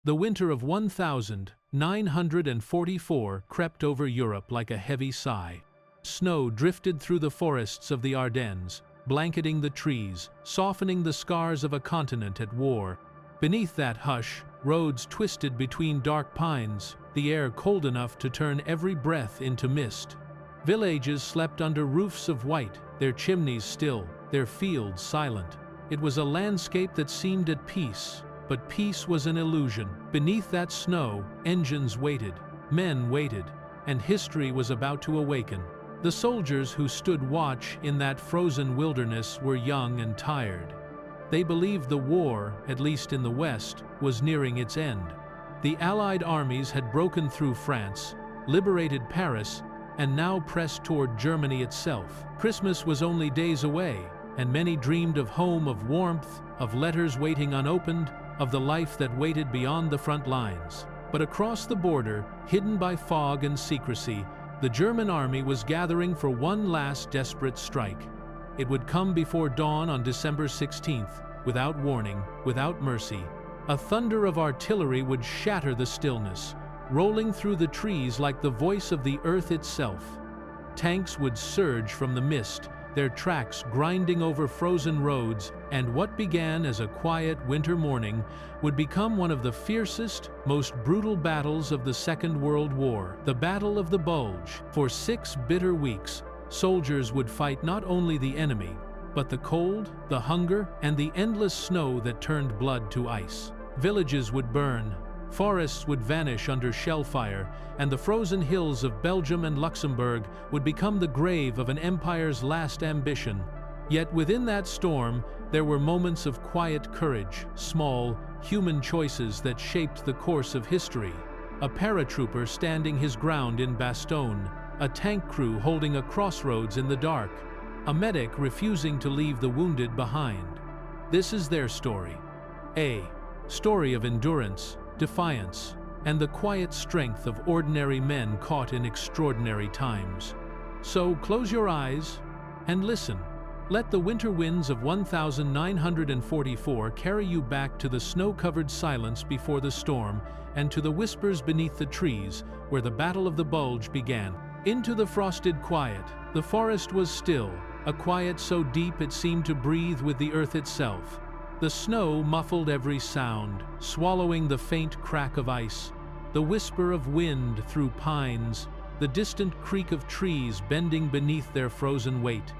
The winter of 1944 crept over Europe like a heavy sigh. Snow drifted through the forests of the Ardennes, blanketing the trees, softening the scars of a continent at war. Beneath that hush, roads twisted between dark pines, the air cold enough to turn every breath into mist. Villages slept under roofs of white, their chimneys still, their fields silent. It was a landscape that seemed at peace, but peace was an illusion. Beneath that snow, engines waited, men waited, and history was about to awaken. The soldiers who stood watch in that frozen wilderness were young and tired. They believed the war, at least in the West, was nearing its end. The Allied armies had broken through France, liberated Paris, and now pressed toward Germany itself. Christmas was only days away, and many dreamed of home, of warmth, of letters waiting unopened, of the life that waited beyond the front lines. But across the border, hidden by fog and secrecy, the German army was gathering for one last desperate strike. It would come before dawn on December 16th, without warning, without mercy. A thunder of artillery would shatter the stillness, rolling through the trees like the voice of the earth itself. Tanks would surge from the mist, their tracks grinding over frozen roads, and what began as a quiet winter morning would become one of the fiercest, most brutal battles of the Second World War, the Battle of the Bulge. For 6 bitter weeks, soldiers would fight not only the enemy, but the cold, the hunger, and the endless snow that turned blood to ice. Villages would burn, forests would vanish under shell fire, and the frozen hills of Belgium and Luxembourg would become the grave of an empire's last ambition. Yet within that storm, there were moments of quiet courage, small, human choices that shaped the course of history. A paratrooper standing his ground in Bastogne, a tank crew holding a crossroads in the dark, a medic refusing to leave the wounded behind. This is their story. A story of endurance, defiance, and the quiet strength of ordinary men caught in extraordinary times. So close your eyes and listen. Let the winter winds of 1944 carry you back to the snow-covered silence before the storm and to the whispers beneath the trees where the Battle of the Bulge began. Into the frosted quiet, the forest was still, a quiet so deep it seemed to breathe with the earth itself. The snow muffled every sound, swallowing the faint crack of ice, the whisper of wind through pines, the distant creak of trees bending beneath their frozen weight.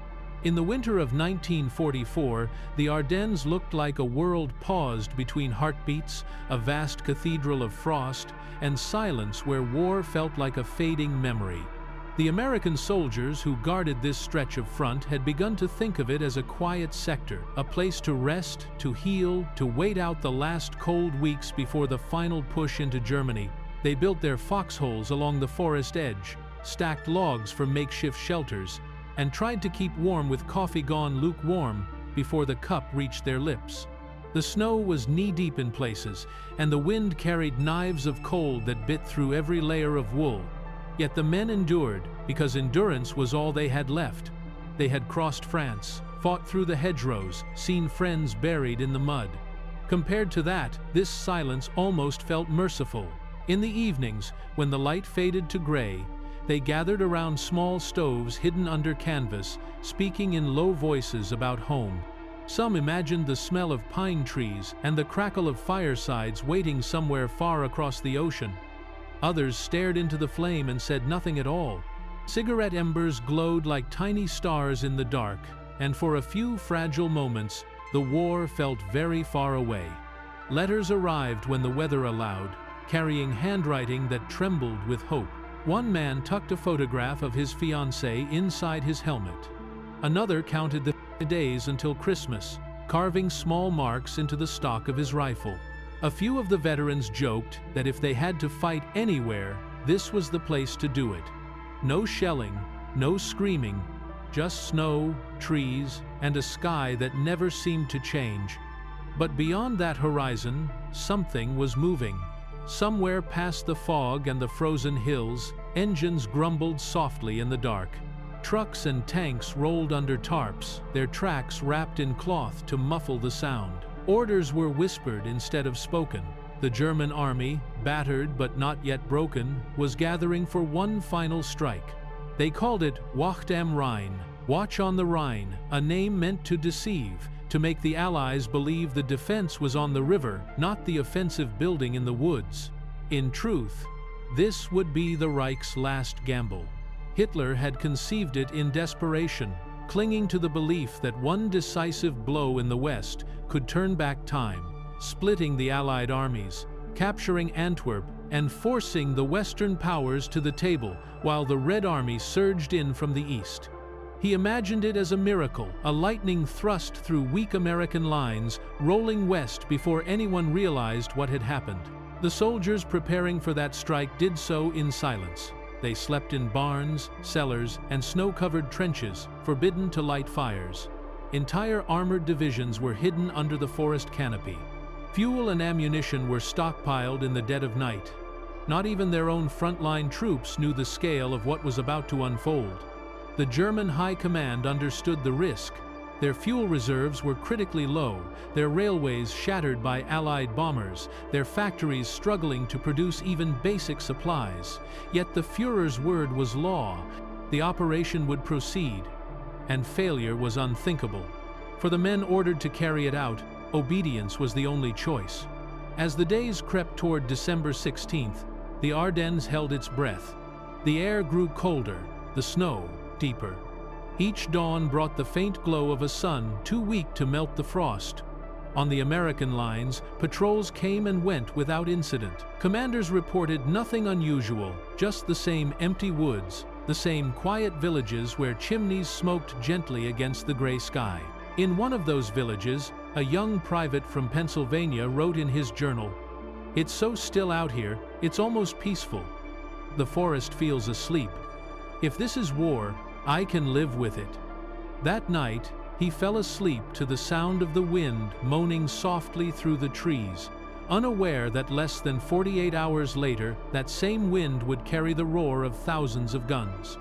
In the winter of 1944, the Ardennes looked like a world paused between heartbeats, a vast cathedral of frost, and silence where war felt like a fading memory. The American soldiers who guarded this stretch of front had begun to think of it as a quiet sector, a place to rest, to heal, to wait out the last cold weeks before the final push into Germany. They built their foxholes along the forest edge, stacked logs for makeshift shelters, and tried to keep warm with coffee gone lukewarm before the cup reached their lips. The snow was knee-deep in places, and the wind carried knives of cold that bit through every layer of wool. Yet the men endured, because endurance was all they had left. They had crossed France, fought through the hedgerows, seen friends buried in the mud. Compared to that, this silence almost felt merciful. In the evenings, when the light faded to gray, they gathered around small stoves hidden under canvas, speaking in low voices about home. Some imagined the smell of pine trees and the crackle of firesides waiting somewhere far across the ocean. Others stared into the flame and said nothing at all. Cigarette embers glowed like tiny stars in the dark, and for a few fragile moments, the war felt very far away. Letters arrived when the weather allowed, carrying handwriting that trembled with hope. One man tucked a photograph of his fiancée inside his helmet. Another counted the days until Christmas, carving small marks into the stock of his rifle. A few of the veterans joked that if they had to fight anywhere, this was the place to do it. No shelling, no screaming, just snow, trees, and a sky that never seemed to change. But beyond that horizon, something was moving. Somewhere past the fog and the frozen hills, engines grumbled softly in the dark. Trucks and tanks rolled under tarps, their tracks wrapped in cloth to muffle the sound. Orders were whispered instead of spoken. The German army, battered but not yet broken, was gathering for one final strike. They called it Wacht am Rhein, Watch on the Rhine, a name meant to deceive, to make the Allies believe the defense was on the river, not the offensive building in the woods. In truth, this would be the Reich's last gamble. Hitler had conceived it in desperation, clinging to the belief that one decisive blow in the West could turn back time, splitting the Allied armies, capturing Antwerp, and forcing the Western powers to the table while the Red Army surged in from the east. He imagined it as a miracle, a lightning thrust through weak American lines, rolling west before anyone realized what had happened. The soldiers preparing for that strike did so in silence. They slept in barns, cellars, and snow-covered trenches, forbidden to light fires. Entire armored divisions were hidden under the forest canopy. Fuel and ammunition were stockpiled in the dead of night. Not even their own frontline troops knew the scale of what was about to unfold. The German High Command understood the risk. Their fuel reserves were critically low, their railways shattered by Allied bombers, their factories struggling to produce even basic supplies. Yet the Führer's word was law. The operation would proceed, and failure was unthinkable. For the men ordered to carry it out, obedience was the only choice. As the days crept toward December 16th, the Ardennes held its breath. The air grew colder, the snow deeper. Each dawn brought the faint glow of a sun too weak to melt the frost. On the American lines, patrols came and went without incident. Commanders reported nothing unusual, just the same empty woods, the same quiet villages where chimneys smoked gently against the gray sky. In one of those villages, a young private from Pennsylvania wrote in his journal, "It's so still out here, it's almost peaceful. The forest feels asleep. If this is war, I can live with it." That night, he fell asleep to the sound of the wind moaning softly through the trees, unaware that less than 48 hours later, that same wind would carry the roar of thousands of guns.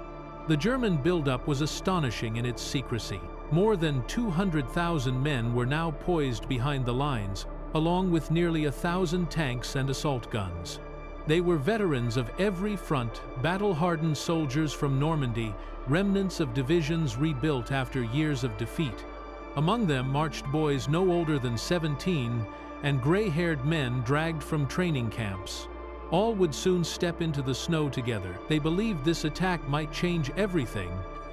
The German buildup was astonishing in its secrecy. More than 200,000 men were now poised behind the lines, along with nearly 1,000 tanks and assault guns. They were veterans of every front, battle-hardened soldiers from Normandy, remnants of divisions rebuilt after years of defeat. Among them marched boys no older than 17 and gray-haired men dragged from training camps. All would soon step into the snow together. They believed this attack might change everything.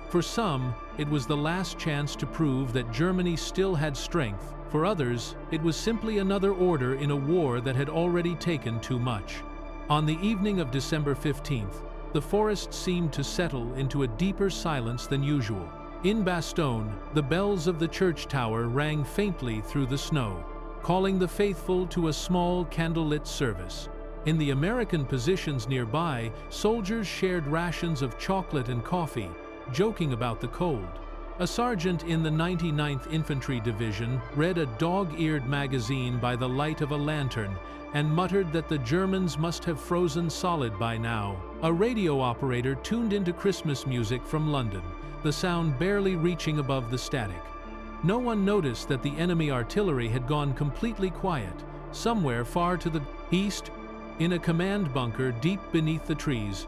For some, it was the last chance to prove that Germany still had strength. For others, it was simply another order in a war that had already taken too much. On the evening of December 15th, the forest seemed to settle into a deeper silence than usual. In Bastogne, the bells of the church tower rang faintly through the snow, calling the faithful to a small candlelit service. In the American positions nearby, soldiers shared rations of chocolate and coffee, joking about the cold. A sergeant in the 99th Infantry Division read a dog-eared magazine by the light of a lantern and muttered that the Germans must have frozen solid by now. A radio operator tuned into Christmas music from London, the sound barely reaching above the static. No one noticed that the enemy artillery had gone completely quiet. Somewhere far to the east, in a command bunker deep beneath the trees,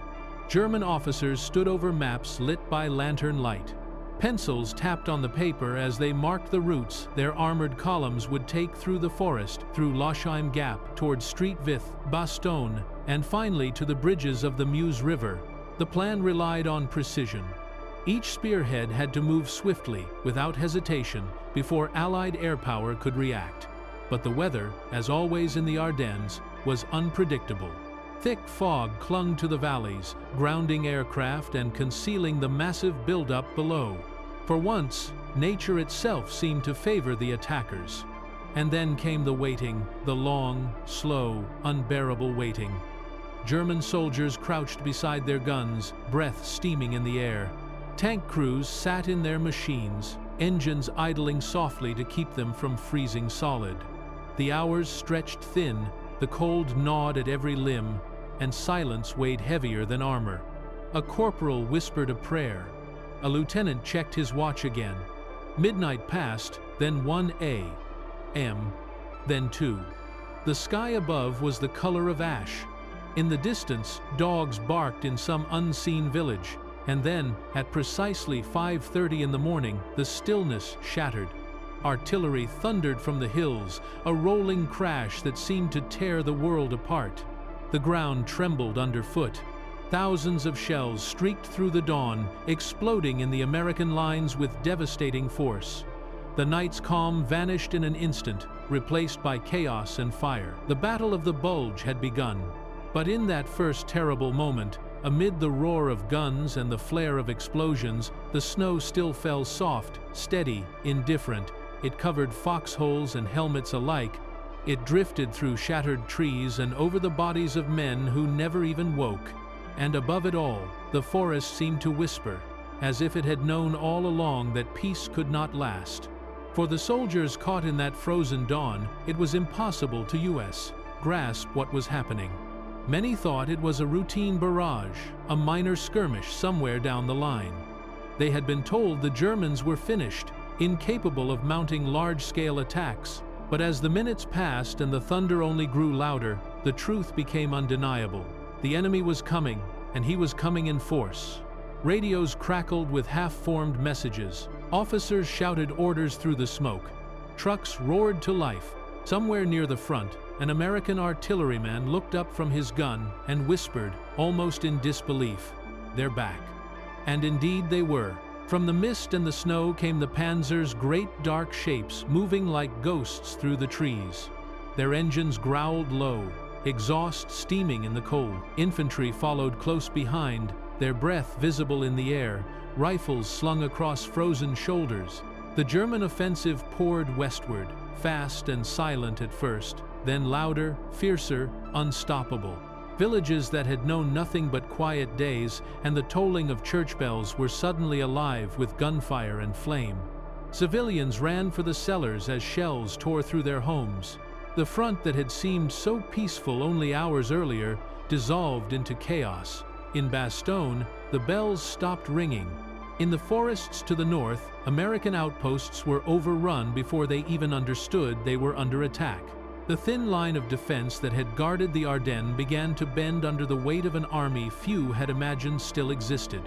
German officers stood over maps lit by lantern light. Pencils tapped on the paper as they marked the routes their armored columns would take through the forest, through Lochheim Gap, towards Street Vith, Bastogne, and finally to the bridges of the Meuse River. The plan relied on precision. Each spearhead had to move swiftly, without hesitation, before Allied air power could react. But the weather, as always in the Ardennes, was unpredictable. Thick fog clung to the valleys, grounding aircraft and concealing the massive buildup below. For once, nature itself seemed to favor the attackers. And then came the waiting, the long, slow, unbearable waiting. German soldiers crouched beside their guns, breath steaming in the air. Tank crews sat in their machines, engines idling softly to keep them from freezing solid. The hours stretched thin, the cold gnawed at every limb, and silence weighed heavier than armor. A corporal whispered a prayer. A lieutenant checked his watch again. Midnight passed, then 1 a.m., then 2. The sky above was the color of ash. In the distance, dogs barked in some unseen village, and then, at precisely 5:30 in the morning, the stillness shattered. Artillery thundered from the hills, a rolling crash that seemed to tear the world apart. The ground trembled underfoot. Thousands of shells streaked through the dawn, exploding in the American lines with devastating force. The night's calm vanished in an instant, replaced by chaos and fire. The Battle of the Bulge had begun. But in that first terrible moment, amid the roar of guns and the flare of explosions, the snow still fell soft, steady, indifferent. It covered foxholes and helmets alike. It drifted through shattered trees and over the bodies of men who never even woke. And above it all, the forest seemed to whisper, as if it had known all along that peace could not last. For the soldiers caught in that frozen dawn, it was impossible to grasp what was happening. Many thought it was a routine barrage, a minor skirmish somewhere down the line. They had been told the Germans were finished, incapable of mounting large-scale attacks. But as the minutes passed and the thunder only grew louder, the truth became undeniable. The enemy was coming, and he was coming in force. Radios crackled with half-formed messages. Officers shouted orders through the smoke. Trucks roared to life. Somewhere near the front, an American artilleryman looked up from his gun and whispered, almost in disbelief, "They're back." And indeed they were. From the mist and the snow came the Panzer's great dark shapes, moving like ghosts through the trees. Their engines growled low, exhaust steaming in the cold. Infantry followed close behind, their breath visible in the air, rifles slung across frozen shoulders. The German offensive poured westward, fast and silent at first, then louder, fiercer, unstoppable. Villages that had known nothing but quiet days and the tolling of church bells were suddenly alive with gunfire and flame. Civilians ran for the cellars as shells tore through their homes. The front that had seemed so peaceful only hours earlier dissolved into chaos. In Bastogne, the bells stopped ringing. In the forests to the north, American outposts were overrun before they even understood they were under attack. The thin line of defense that had guarded the Ardennes began to bend under the weight of an army few had imagined still existed.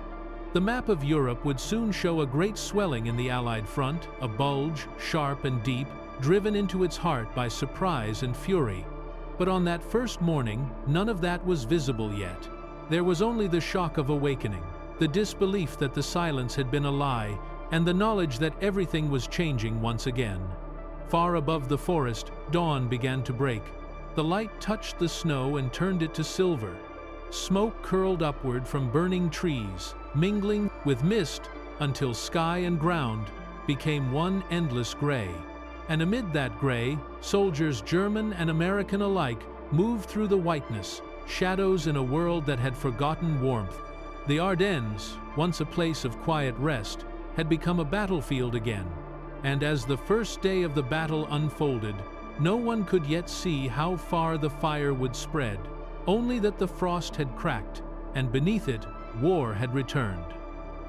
The map of Europe would soon show a great swelling in the Allied front, a bulge, sharp and deep, driven into its heart by surprise and fury. But on that first morning, none of that was visible yet. There was only the shock of awakening, the disbelief that the silence had been a lie, and the knowledge that everything was changing once again. Far above the forest, dawn began to break. The light touched the snow and turned it to silver. Smoke curled upward from burning trees, mingling with mist until sky and ground became one endless gray. And amid that gray, soldiers, German and American alike, moved through the whiteness, shadows in a world that had forgotten warmth. The Ardennes, once a place of quiet rest, had become a battlefield again. And as the first day of the battle unfolded, no one could yet see how far the fire would spread, only that the frost had cracked, and beneath it, war had returned.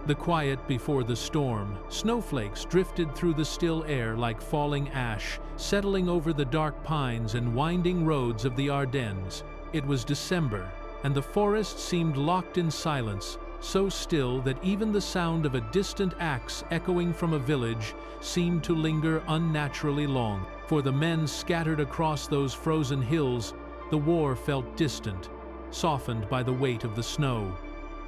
The quiet before the storm, snowflakes drifted through the still air like falling ash, settling over the dark pines and winding roads of the Ardennes. It was December, and the forest seemed locked in silence, so still that even the sound of a distant axe echoing from a village seemed to linger unnaturally long. For the men scattered across those frozen hills, the war felt distant, softened by the weight of the snow.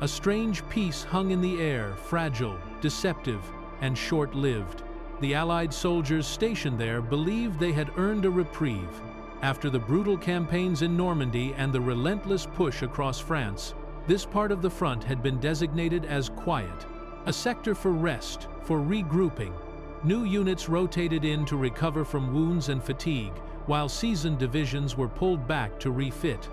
A strange peace hung in the air, fragile, deceptive, and short-lived. The Allied soldiers stationed there believed they had earned a reprieve. After the brutal campaigns in Normandy and the relentless push across France, this part of the front had been designated as quiet, a sector for rest, for regrouping. New units rotated in to recover from wounds and fatigue, while seasoned divisions were pulled back to refit.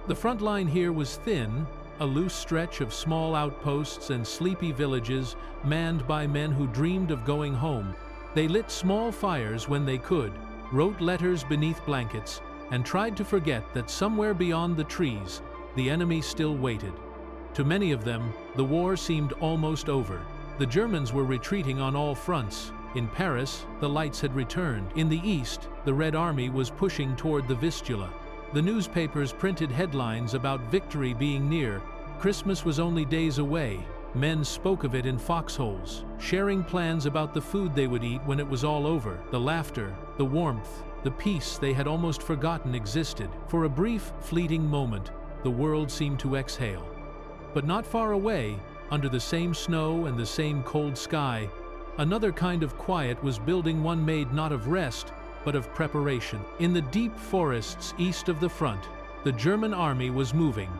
The front line here was thin, a loose stretch of small outposts and sleepy villages manned by men who dreamed of going home. They lit small fires when they could, wrote letters beneath blankets, and tried to forget that somewhere beyond the trees, the enemy still waited. To many of them, the war seemed almost over. The Germans were retreating on all fronts, In Paris, the lights had returned. In the east, the Red Army was pushing toward the Vistula. The newspapers printed headlines about victory being near. Christmas was only days away. Men spoke of it in foxholes, sharing plans about the food they would eat when it was all over. The laughter, the warmth, the peace they had almost forgotten existed. For a brief, fleeting moment, the world seemed to exhale. But not far away, under the same snow and the same cold sky, another kind of quiet was building, one made not of rest, but of preparation. In the deep forests east of the front, the German army was moving.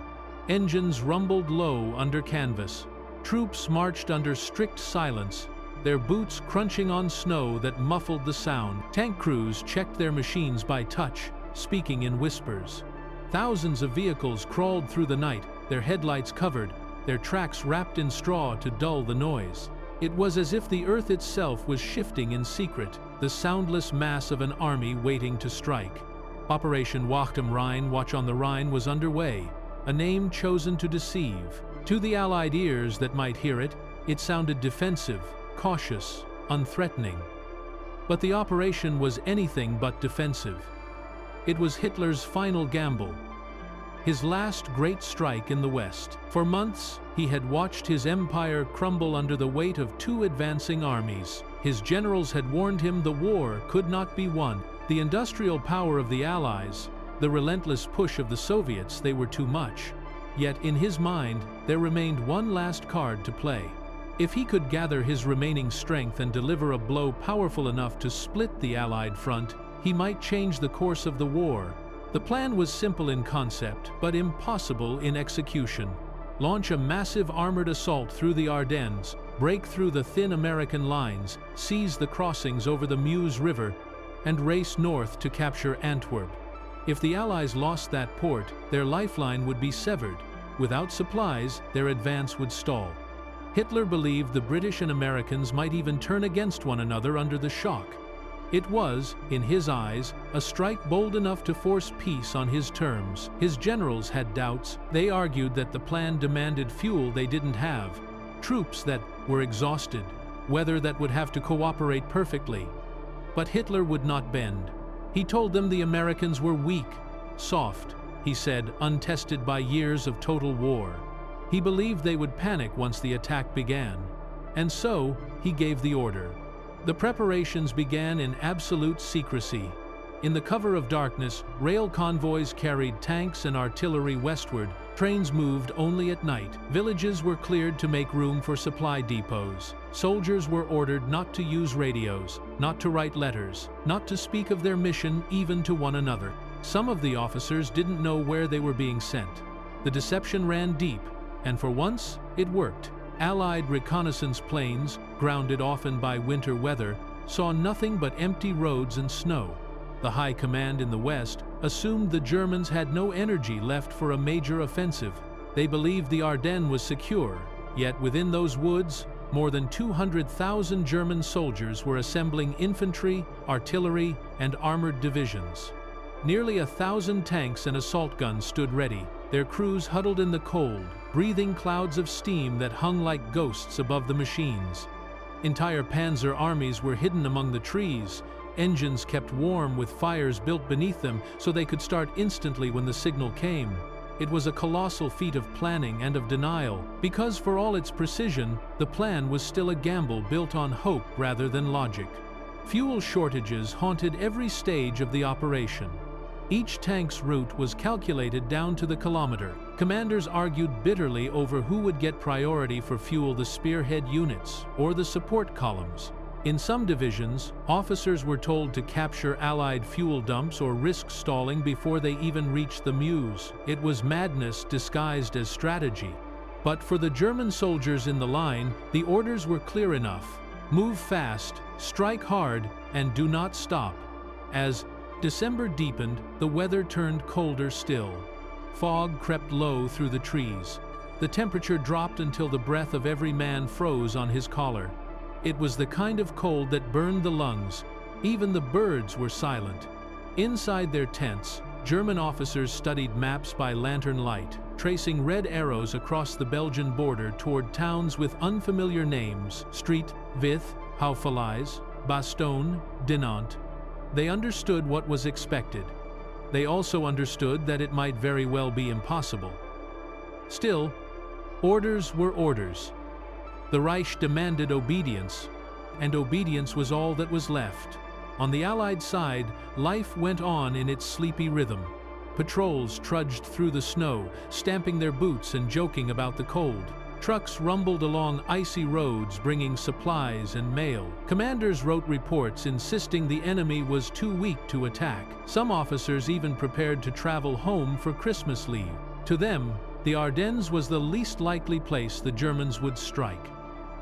Engines rumbled low under canvas. Troops marched under strict silence, their boots crunching on snow that muffled the sound. Tank crews checked their machines by touch, speaking in whispers. Thousands of vehicles crawled through the night, their headlights covered, their tracks wrapped in straw to dull the noise. It was as if the earth itself was shifting in secret, the soundless mass of an army waiting to strike. Operation Wacht am Rhein, Watch on the Rhine, was underway, a name chosen to deceive. To the Allied ears that might hear it, it sounded defensive, cautious, unthreatening. But the operation was anything but defensive. It was Hitler's final gamble, his last great strike in the West. For months, he had watched his empire crumble under the weight of two advancing armies. His generals had warned him the war could not be won. The industrial power of the Allies, the relentless push of the Soviets, they were too much. Yet in his mind, there remained one last card to play. If he could gather his remaining strength and deliver a blow powerful enough to split the Allied front, he might change the course of the war. The plan was simple in concept, but impossible in execution. Launch a massive armored assault through the Ardennes, break through the thin American lines, seize the crossings over the Meuse River, and race north to capture Antwerp. If the Allies lost that port, their lifeline would be severed. Without supplies, their advance would stall. Hitler believed the British and Americans might even turn against one another under the shock. It was, in his eyes, a strike bold enough to force peace on his terms. His generals had doubts. They argued that the plan demanded fuel they didn't have, troops that were exhausted, weather that would have to cooperate perfectly. But Hitler would not bend. He told them the Americans were weak, soft, he said, untested by years of total war. He believed they would panic once the attack began. And so, he gave the order. The preparations began in absolute secrecy. In the cover of darkness, rail convoys carried tanks and artillery westward. Trains moved only at night. Villages were cleared to make room for supply depots. Soldiers were ordered not to use radios, not to write letters, not to speak of their mission even to one another. Some of the officers didn't know where they were being sent. The deception ran deep, and for once, it worked. Allied reconnaissance planes, grounded often by winter weather, saw nothing but empty roads and snow. The High Command in the West assumed the Germans had no energy left for a major offensive. They believed the Ardennes was secure, yet within those woods, more than 200,000 German soldiers were assembling infantry, artillery, and armored divisions. Nearly 1,000 tanks and assault guns stood ready, their crews huddled in the cold, breathing clouds of steam that hung like ghosts above the machines. Entire panzer armies were hidden among the trees, engines kept warm with fires built beneath them so they could start instantly when the signal came. It was a colossal feat of planning and of denial, because for all its precision, the plan was still a gamble built on hope rather than logic. Fuel shortages haunted every stage of the operation. Each tank's route was calculated down to the kilometer. Commanders argued bitterly over who would get priority for fuel, the spearhead units or the support columns. In some divisions, officers were told to capture Allied fuel dumps or risk stalling before they even reached the Meuse. It was madness disguised as strategy. But for the German soldiers in the line, the orders were clear enough. Move fast, strike hard, and do not stop. As December deepened, the weather turned colder still. Fog crept low through the trees. The temperature dropped until the breath of every man froze on his collar. It was the kind of cold that burned the lungs. Even the birds were silent. Inside their tents, German officers studied maps by lantern light, tracing red arrows across the Belgian border toward towns with unfamiliar names: Street, Vith, Houffalize, Bastogne, Dinant. They understood what was expected. They also understood that it might very well be impossible. Still, orders were orders. The Reich demanded obedience, and obedience was all that was left. On the Allied side, life went on in its sleepy rhythm. Patrols trudged through the snow, stamping their boots and joking about the cold. Trucks rumbled along icy roads bringing supplies and mail. Commanders wrote reports insisting the enemy was too weak to attack. Some officers even prepared to travel home for Christmas leave. To them, the Ardennes was the least likely place the Germans would strike.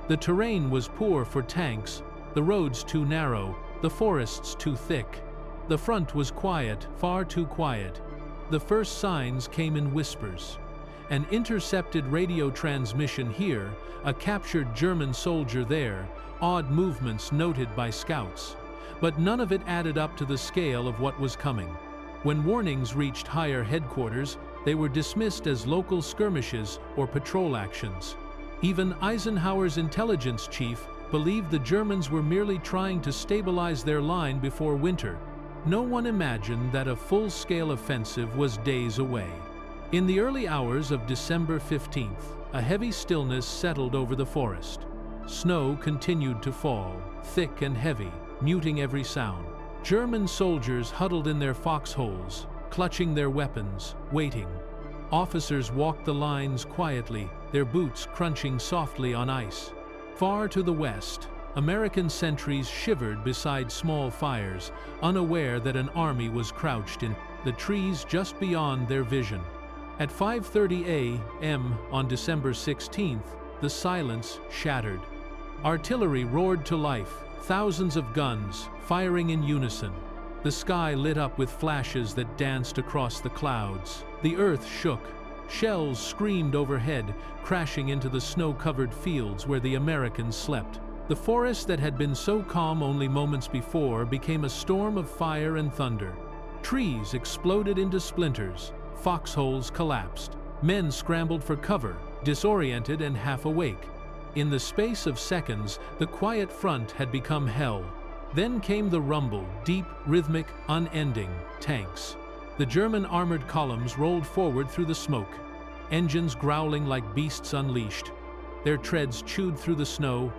The terrain was poor for tanks, the roads too narrow, the forests too thick. The front was quiet, far too quiet. The first signs came in whispers. An intercepted radio transmission here, a captured German soldier there, odd movements noted by scouts. But none of it added up to the scale of what was coming. When warnings reached higher headquarters, they were dismissed as local skirmishes or patrol actions. Even Eisenhower's intelligence chief believed the Germans were merely trying to stabilize their line before winter. No one imagined that a full-scale offensive was days away. In the early hours of December 15th, a heavy stillness settled over the forest. Snow continued to fall, thick and heavy, muting every sound. German soldiers huddled in their foxholes, clutching their weapons, waiting. Officers walked the lines quietly, their boots crunching softly on ice. Far to the west, American sentries shivered beside small fires, unaware that an army was crouched in the trees just beyond their vision. At 5:30 a.m. on December 16th, the silence shattered. Artillery roared to life, thousands of guns firing in unison. The sky lit up with flashes that danced across the clouds. The earth shook. Shells screamed overhead, crashing into the snow-covered fields where the Americans slept. The forest that had been so calm only moments before became a storm of fire and thunder. Trees exploded into splinters. Foxholes collapsed. Men scrambled for cover, disoriented and half awake. In the space of seconds, the quiet front had become hell. Then came the rumble, deep, rhythmic, unending. Tanks. The German armored columns rolled forward through the smoke, engines growling like beasts unleashed. Their treads chewed through the snow,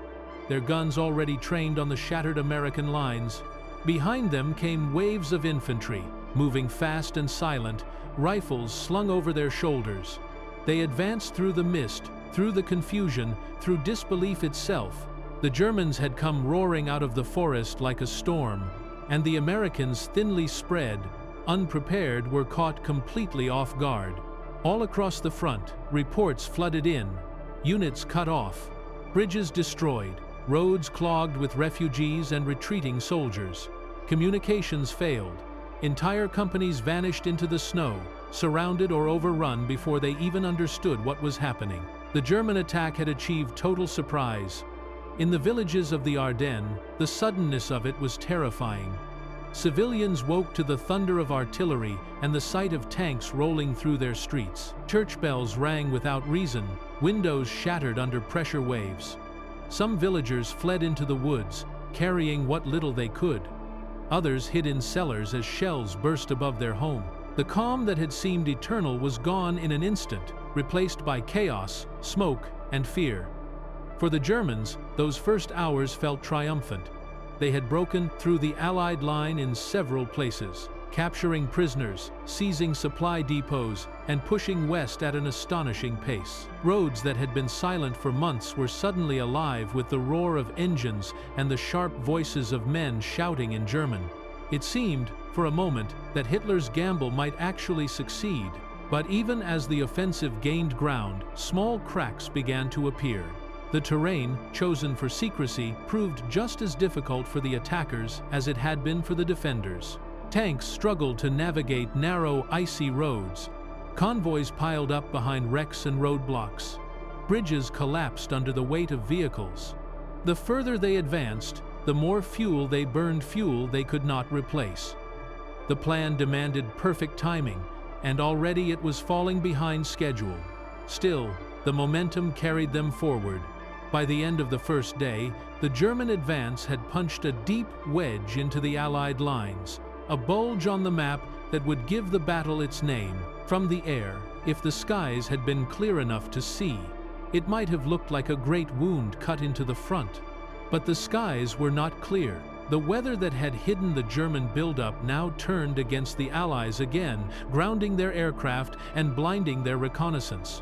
their guns already trained on the shattered American lines. Behind them came waves of infantry, moving fast and silent, rifles slung over their shoulders. They advanced through the mist, through the confusion, through disbelief itself. The Germans had come roaring out of the forest like a storm, and the Americans, thinly spread, unprepared, were caught completely off guard. All across the front, reports flooded in, units cut off, bridges destroyed, roads clogged with refugees and retreating soldiers. Communications failed. Entire companies vanished into the snow, surrounded or overrun before they even understood what was happening. The German attack had achieved total surprise. In the villages of the Ardennes, the suddenness of it was terrifying. Civilians woke to the thunder of artillery and the sight of tanks rolling through their streets. Church bells rang without reason, windows shattered under pressure waves. Some villagers fled into the woods, carrying what little they could. Others hid in cellars as shells burst above their home. The calm that had seemed eternal was gone in an instant, replaced by chaos, smoke, and fear. For the Germans, those first hours felt triumphant. They had broken through the Allied line in several places, capturing prisoners, seizing supply depots, and pushing west at an astonishing pace. Roads that had been silent for months were suddenly alive with the roar of engines and the sharp voices of men shouting in German. It seemed, for a moment, that Hitler's gamble might actually succeed. But even as the offensive gained ground, small cracks began to appear. The terrain, chosen for secrecy, proved just as difficult for the attackers as it had been for the defenders. Tanks struggled to navigate narrow, icy roads. Convoys piled up behind wrecks and roadblocks. Bridges collapsed under the weight of vehicles. The further they advanced, the more fuel they burned, fuel they could not replace. The plan demanded perfect timing, and already it was falling behind schedule. Still, the momentum carried them forward. By the end of the first day, the German advance had punched a deep wedge into the Allied lines, a bulge on the map that would give the battle its name. From the air, if the skies had been clear enough to see, it might have looked like a great wound cut into the front. But the skies were not clear. The weather that had hidden the German buildup now turned against the Allies again, grounding their aircraft and blinding their reconnaissance.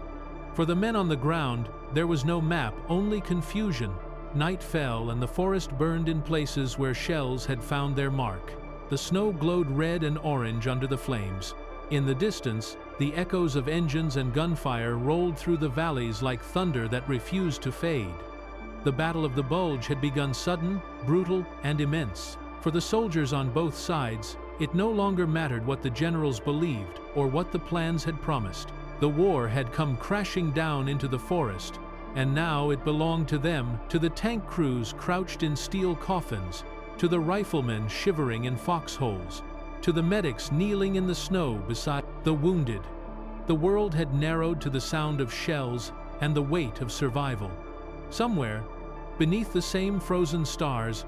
For the men on the ground, there was no map, only confusion. Night fell and the forest burned in places where shells had found their mark. The snow glowed red and orange under the flames. In the distance, the echoes of engines and gunfire rolled through the valleys like thunder that refused to fade. The Battle of the Bulge had begun sudden, brutal, and immense. For the soldiers on both sides, it no longer mattered what the generals believed or what the plans had promised. The war had come crashing down into the forest, and now it belonged to them, to the tank crews crouched in steel coffins, to the riflemen shivering in foxholes, to the medics kneeling in the snow beside the wounded. The world had narrowed to the sound of shells and the weight of survival. Somewhere, beneath the same frozen stars,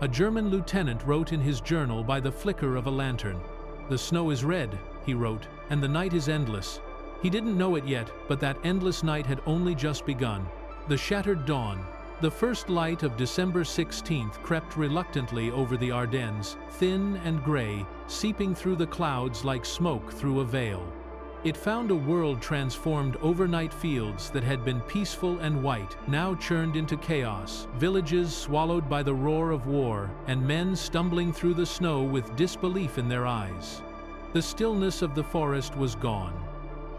a German lieutenant wrote in his journal by the flicker of a lantern. "The snow is red," he wrote, "and the night is endless." He didn't know it yet, but that endless night had only just begun. The shattered dawn, the first light of December 16th, crept reluctantly over the Ardennes, thin and gray, seeping through the clouds like smoke through a veil. It found a world transformed. Overnight fields that had been peaceful and white now churned into chaos, villages swallowed by the roar of war, and men stumbling through the snow with disbelief in their eyes. The stillness of the forest was gone.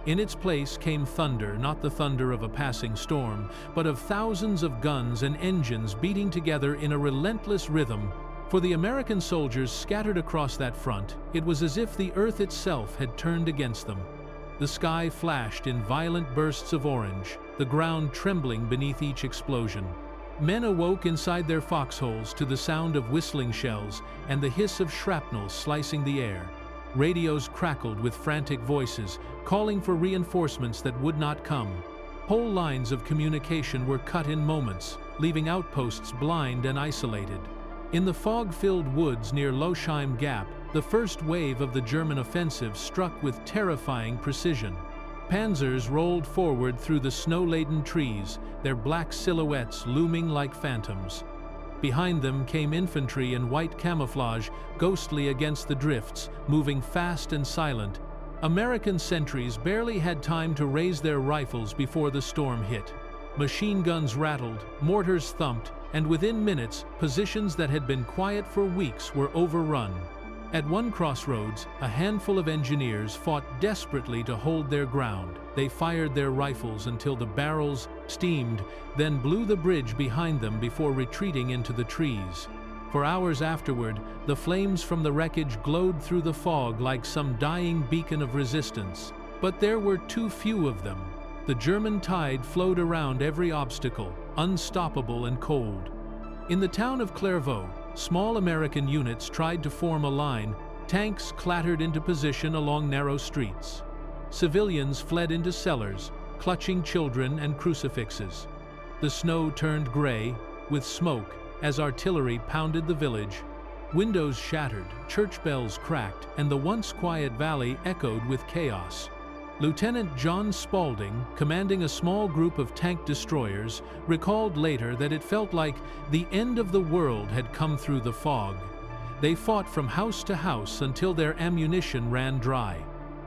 In its place came thunder, not the thunder of a passing storm, but of thousands of guns and engines beating together in a relentless rhythm. For the American soldiers scattered across that front, it was as if the earth itself had turned against them. The sky flashed in violent bursts of orange, the ground trembling beneath each explosion. Men awoke inside their foxholes to the sound of whistling shells and the hiss of shrapnel slicing the air. Radios crackled with frantic voices, calling for reinforcements that would not come. Whole lines of communication were cut in moments, leaving outposts blind and isolated. In the fog-filled woods near Losheim Gap, the first wave of the German offensive struck with terrifying precision. Panzers rolled forward through the snow-laden trees, their black silhouettes looming like phantoms. Behind them came infantry in white camouflage, ghostly against the drifts, moving fast and silent. American sentries barely had time to raise their rifles before the storm hit. Machine guns rattled, mortars thumped, and within minutes, positions that had been quiet for weeks were overrun. At one crossroads, a handful of engineers fought desperately to hold their ground. They fired their rifles until the barrels steamed, then blew the bridge behind them before retreating into the trees. For hours afterward, the flames from the wreckage glowed through the fog like some dying beacon of resistance. But there were too few of them. The German tide flowed around every obstacle, unstoppable and cold. In the town of Clairvaux, small American units tried to form a line. Tanks clattered into position along narrow streets. Civilians fled into cellars, clutching children and crucifixes. The snow turned gray, with smoke, as artillery pounded the village. Windows shattered, church bells cracked, and the once quiet valley echoed with chaos. Lieutenant John Spaulding, commanding a small group of tank destroyers, recalled later that it felt like the end of the world had come through the fog. They fought from house to house until their ammunition ran dry.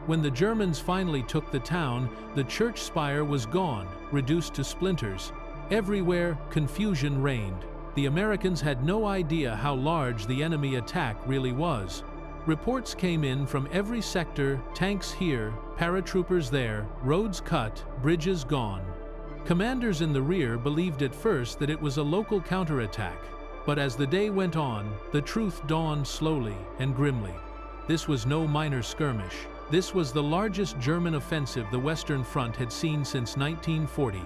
When the Germans finally took the town, the church spire was gone, reduced to splinters. Everywhere, confusion reigned. The Americans had no idea how large the enemy attack really was. Reports came in from every sector: tanks here, paratroopers there, roads cut, bridges gone. Commanders in the rear believed at first that it was a local counterattack, but as the day went on, the truth dawned slowly and grimly. This was no minor skirmish. This was the largest German offensive the Western Front had seen since 1940.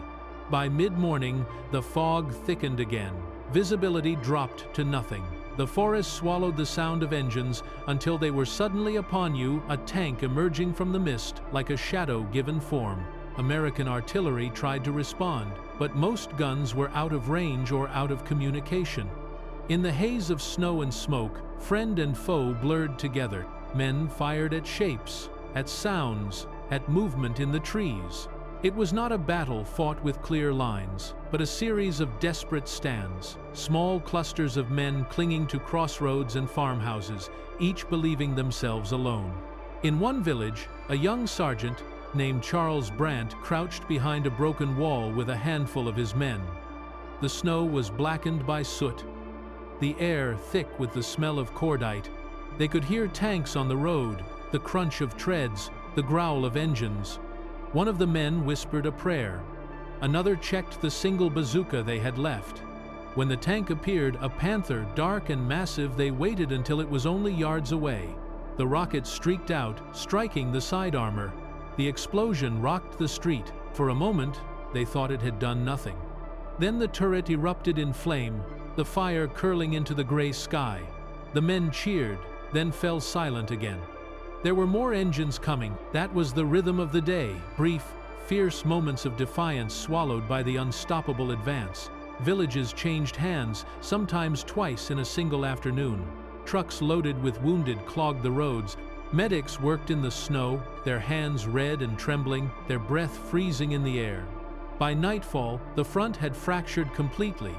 By mid-morning, the fog thickened again. Visibility dropped to nothing. The forest swallowed the sound of engines until they were suddenly upon you, a tank emerging from the mist like a shadow given form. American artillery tried to respond, but most guns were out of range or out of communication. In the haze of snow and smoke, friend and foe blurred together. Men fired at shapes, at sounds, at movement in the trees. It was not a battle fought with clear lines, but a series of desperate stands, small clusters of men clinging to crossroads and farmhouses, each believing themselves alone. In one village, a young sergeant named Charles Brandt crouched behind a broken wall with a handful of his men. The snow was blackened by soot, the air thick with the smell of cordite. They could hear tanks on the road, the crunch of treads, the growl of engines. One of the men whispered a prayer. Another checked the single bazooka they had left. When the tank appeared, a Panther, dark and massive, they waited until it was only yards away. The rocket streaked out, striking the side armor. The explosion rocked the street. For a moment, they thought it had done nothing. Then the turret erupted in flame, the fire curling into the gray sky. The men cheered, then fell silent again. There were more engines coming. That was the rhythm of the day, brief, fierce moments of defiance swallowed by the unstoppable advance. Villages changed hands, sometimes twice in a single afternoon. Trucks loaded with wounded clogged the roads. Medics worked in the snow, their hands red and trembling, their breath freezing in the air. By nightfall, the front had fractured completely.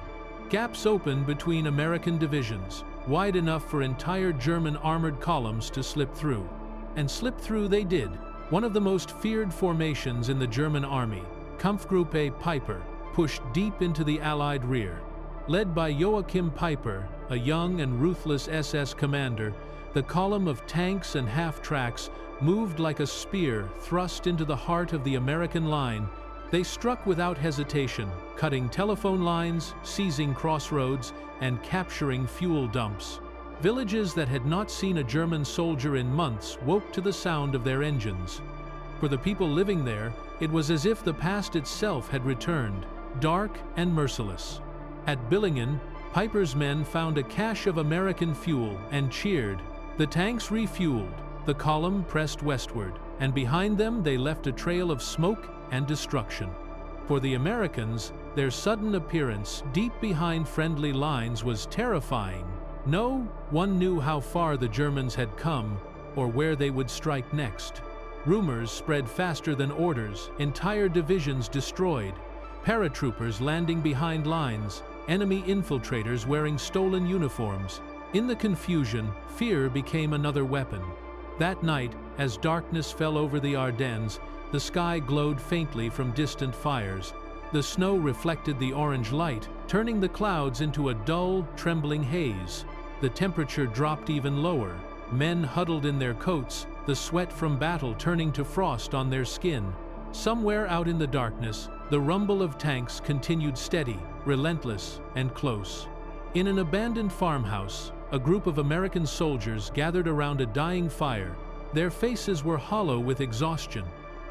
Gaps opened between American divisions, wide enough for entire German armored columns to slip through. And slip through they did. One of the most feared formations in the German army, Kampfgruppe Peiper, pushed deep into the Allied rear. Led by Joachim Peiper, a young and ruthless SS commander, the column of tanks and half-tracks moved like a spear thrust into the heart of the American line. They struck without hesitation, cutting telephone lines, seizing crossroads, and capturing fuel dumps. Villages that had not seen a German soldier in months woke to the sound of their engines. For the people living there, it was as if the past itself had returned, dark and merciless. At Billingen, Peiper's men found a cache of American fuel and cheered. The tanks refueled, the column pressed westward, and behind them they left a trail of smoke and destruction. For the Americans, their sudden appearance deep behind friendly lines was terrifying. No one knew how far the Germans had come or where they would strike next. Rumors spread faster than orders, entire divisions destroyed, paratroopers landing behind lines, enemy infiltrators wearing stolen uniforms. In the confusion, fear became another weapon. That night, as darkness fell over the Ardennes, the sky glowed faintly from distant fires. The snow reflected the orange light, turning the clouds into a dull, trembling haze. The temperature dropped even lower. Men huddled in their coats, the sweat from battle turning to frost on their skin. Somewhere out in the darkness, the rumble of tanks continued steady, relentless, and close. In an abandoned farmhouse, a group of American soldiers gathered around a dying fire. Their faces were hollow with exhaustion.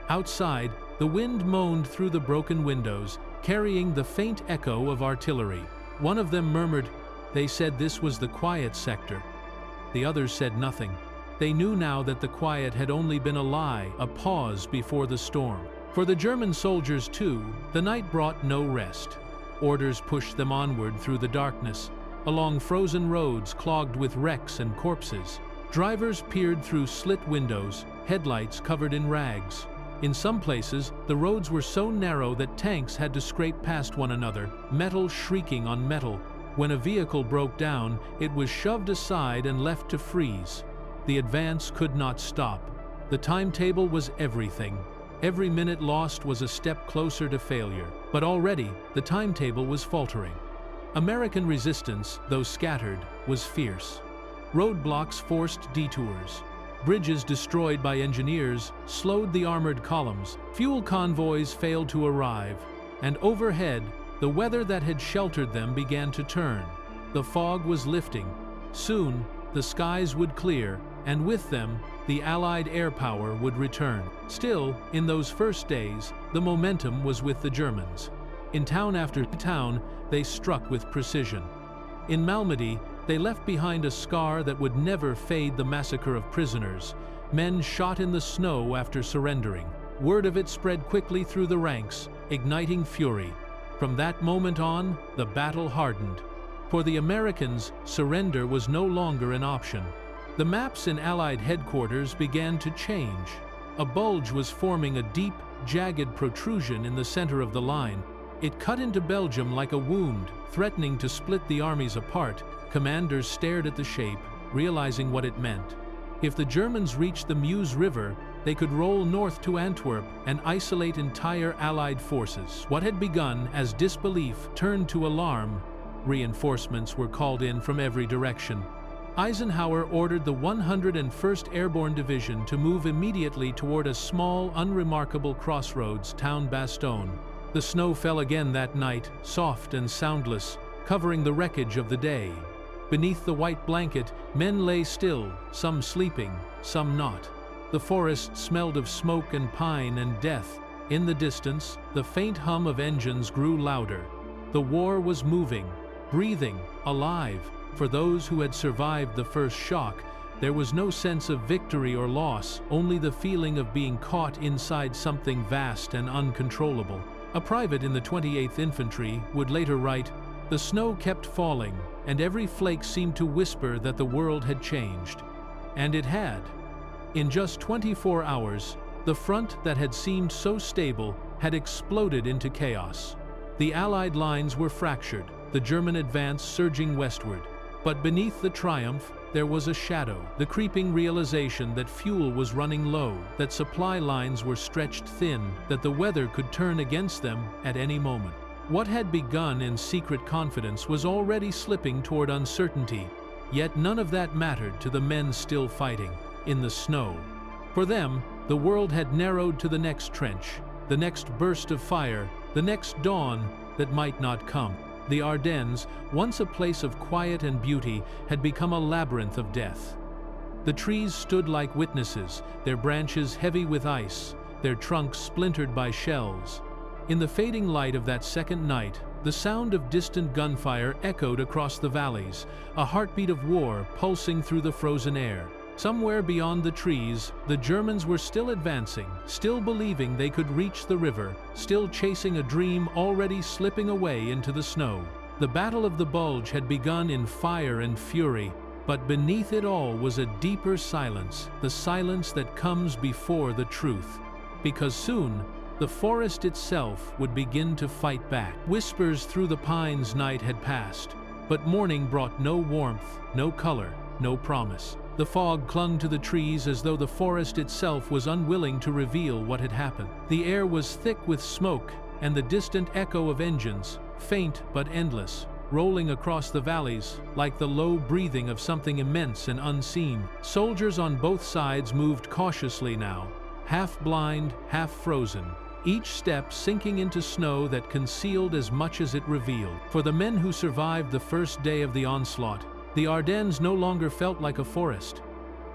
Outside, the wind moaned through the broken windows, carrying the faint echo of artillery. One of them murmured, "They said this was the quiet sector." The others said nothing. They knew now that the quiet had only been a lie, a pause before the storm. For the German soldiers, too, the night brought no rest. Orders pushed them onward through the darkness, along frozen roads clogged with wrecks and corpses. Drivers peered through slit windows, headlights covered in rags. In some places, the roads were so narrow that tanks had to scrape past one another, metal shrieking on metal. When a vehicle broke down, it was shoved aside and left to freeze. The advance could not stop. The timetable was everything. Every minute lost was a step closer to failure. But already, the timetable was faltering. American resistance, though scattered, was fierce. Roadblocks forced detours. Bridges destroyed by engineers slowed the armored columns. Fuel convoys failed to arrive. And overhead, the weather that had sheltered them began to turn. The fog was lifting. Soon, the skies would clear, and with them, the Allied air power would return. Still, in those first days, the momentum was with the Germans. In town after town, they struck with precision. In Malmedy, they left behind a scar that would never fade: the massacre of prisoners, men shot in the snow after surrendering. word of it spread quickly through the ranks, igniting fury. From that moment on, the battle hardened. For the Americans, surrender was no longer an option. The maps in Allied headquarters began to change. A bulge was forming a deep, jagged protrusion in the center of the line. It cut into Belgium like a wound, threatening to split the armies apart. Commanders stared at the shape, realizing what it meant. If the Germans reached the Meuse River, they could roll north to Antwerp and isolate entire Allied forces. What had begun as disbelief turned to alarm. Reinforcements were called in from every direction. Eisenhower ordered the 101st Airborne Division to move immediately toward a small, unremarkable crossroads town, Bastogne. The snow fell again that night, soft and soundless, covering the wreckage of the day. Beneath the white blanket, men lay still, some sleeping, some not. The forest smelled of smoke and pine and death. In the distance, the faint hum of engines grew louder. The war was moving, breathing, alive. For those who had survived the first shock, there was no sense of victory or loss, only the feeling of being caught inside something vast and uncontrollable. A private in the 28th Infantry would later write, "The snow kept falling, and every flake seemed to whisper that the world had changed." And it had. In just 24 hours, the front that had seemed so stable had exploded into chaos. The Allied lines were fractured, the German advance surging westward. But beneath the triumph, there was a shadow, the creeping realization that fuel was running low, that supply lines were stretched thin, that the weather could turn against them at any moment. What had begun in secret confidence was already slipping toward uncertainty, yet none of that mattered to the men still fighting in the snow. For them, the world had narrowed to the next trench, the next burst of fire, the next dawn that might not come. The Ardennes, once a place of quiet and beauty, had become a labyrinth of death. The trees stood like witnesses, their branches heavy with ice, their trunks splintered by shells. In the fading light of that second night, the sound of distant gunfire echoed across the valleys, a heartbeat of war pulsing through the frozen air. Somewhere beyond the trees, the Germans were still advancing, still believing they could reach the river, still chasing a dream already slipping away into the snow. The Battle of the Bulge had begun in fire and fury, but beneath it all was a deeper silence, the silence that comes before the truth. Because soon, the forest itself would begin to fight back. Whispers through the pines night had passed, but morning brought no warmth, no color, no promise. The fog clung to the trees as though the forest itself was unwilling to reveal what had happened. The air was thick with smoke, and the distant echo of engines, faint but endless, rolling across the valleys like the low breathing of something immense and unseen. Soldiers on both sides moved cautiously now, half blind, half frozen, each step sinking into snow that concealed as much as it revealed. For the men who survived the first day of the onslaught, the Ardennes no longer felt like a forest.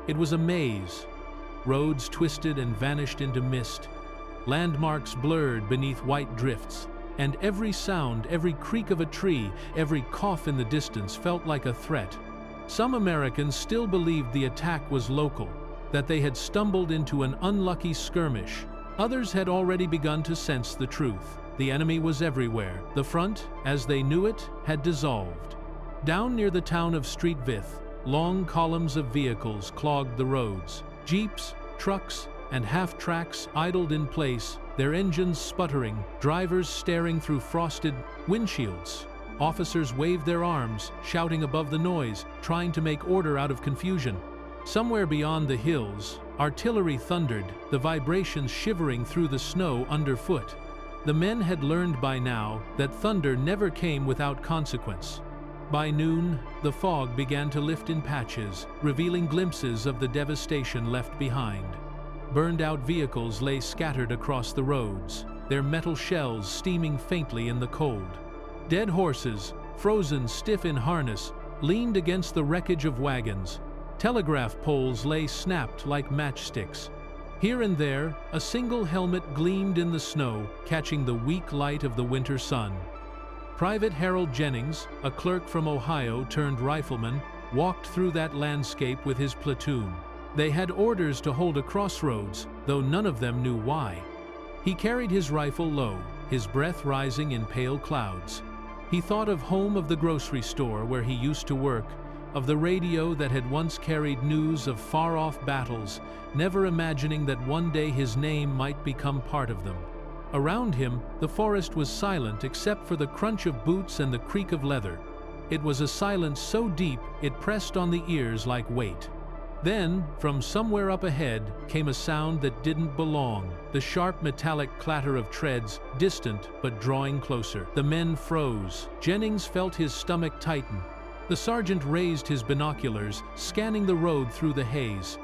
It was a maze. Roads twisted and vanished into mist. Landmarks blurred beneath white drifts. And every sound, every creak of a tree, every cough in the distance felt like a threat. Some Americans still believed the attack was local, that they had stumbled into an unlucky skirmish. Others had already begun to sense the truth. The enemy was everywhere. The front, as they knew it, had dissolved. Down near the town of Streetvith, long columns of vehicles clogged the roads. Jeeps, trucks, and half-tracks idled in place, their engines sputtering, drivers staring through frosted windshields. Officers waved their arms, shouting above the noise, trying to make order out of confusion. Somewhere beyond the hills, artillery thundered, the vibrations shivering through the snow underfoot. The men had learned by now that thunder never came without consequence. By noon, the fog began to lift in patches, revealing glimpses of the devastation left behind. Burned-out vehicles lay scattered across the roads, their metal shells steaming faintly in the cold. Dead horses, frozen stiff in harness, leaned against the wreckage of wagons. Telegraph poles lay snapped like matchsticks. Here and there, a single helmet gleamed in the snow, catching the weak light of the winter sun. Private Harold Jennings, a clerk from Ohio turned rifleman, walked through that landscape with his platoon. They had orders to hold a crossroads, though none of them knew why. He carried his rifle low, his breath rising in pale clouds. He thought of home, of the grocery store where he used to work, of the radio that had once carried news of far-off battles, never imagining that one day his name might become part of them. Around him, the forest was silent except for the crunch of boots and the creak of leather. It was a silence so deep it pressed on the ears like weight. Then, from somewhere up ahead, came a sound that didn't belong, the sharp metallic clatter of treads, distant but drawing closer. The men froze. Jennings felt his stomach tighten. The sergeant raised his binoculars, scanning the road through the haze.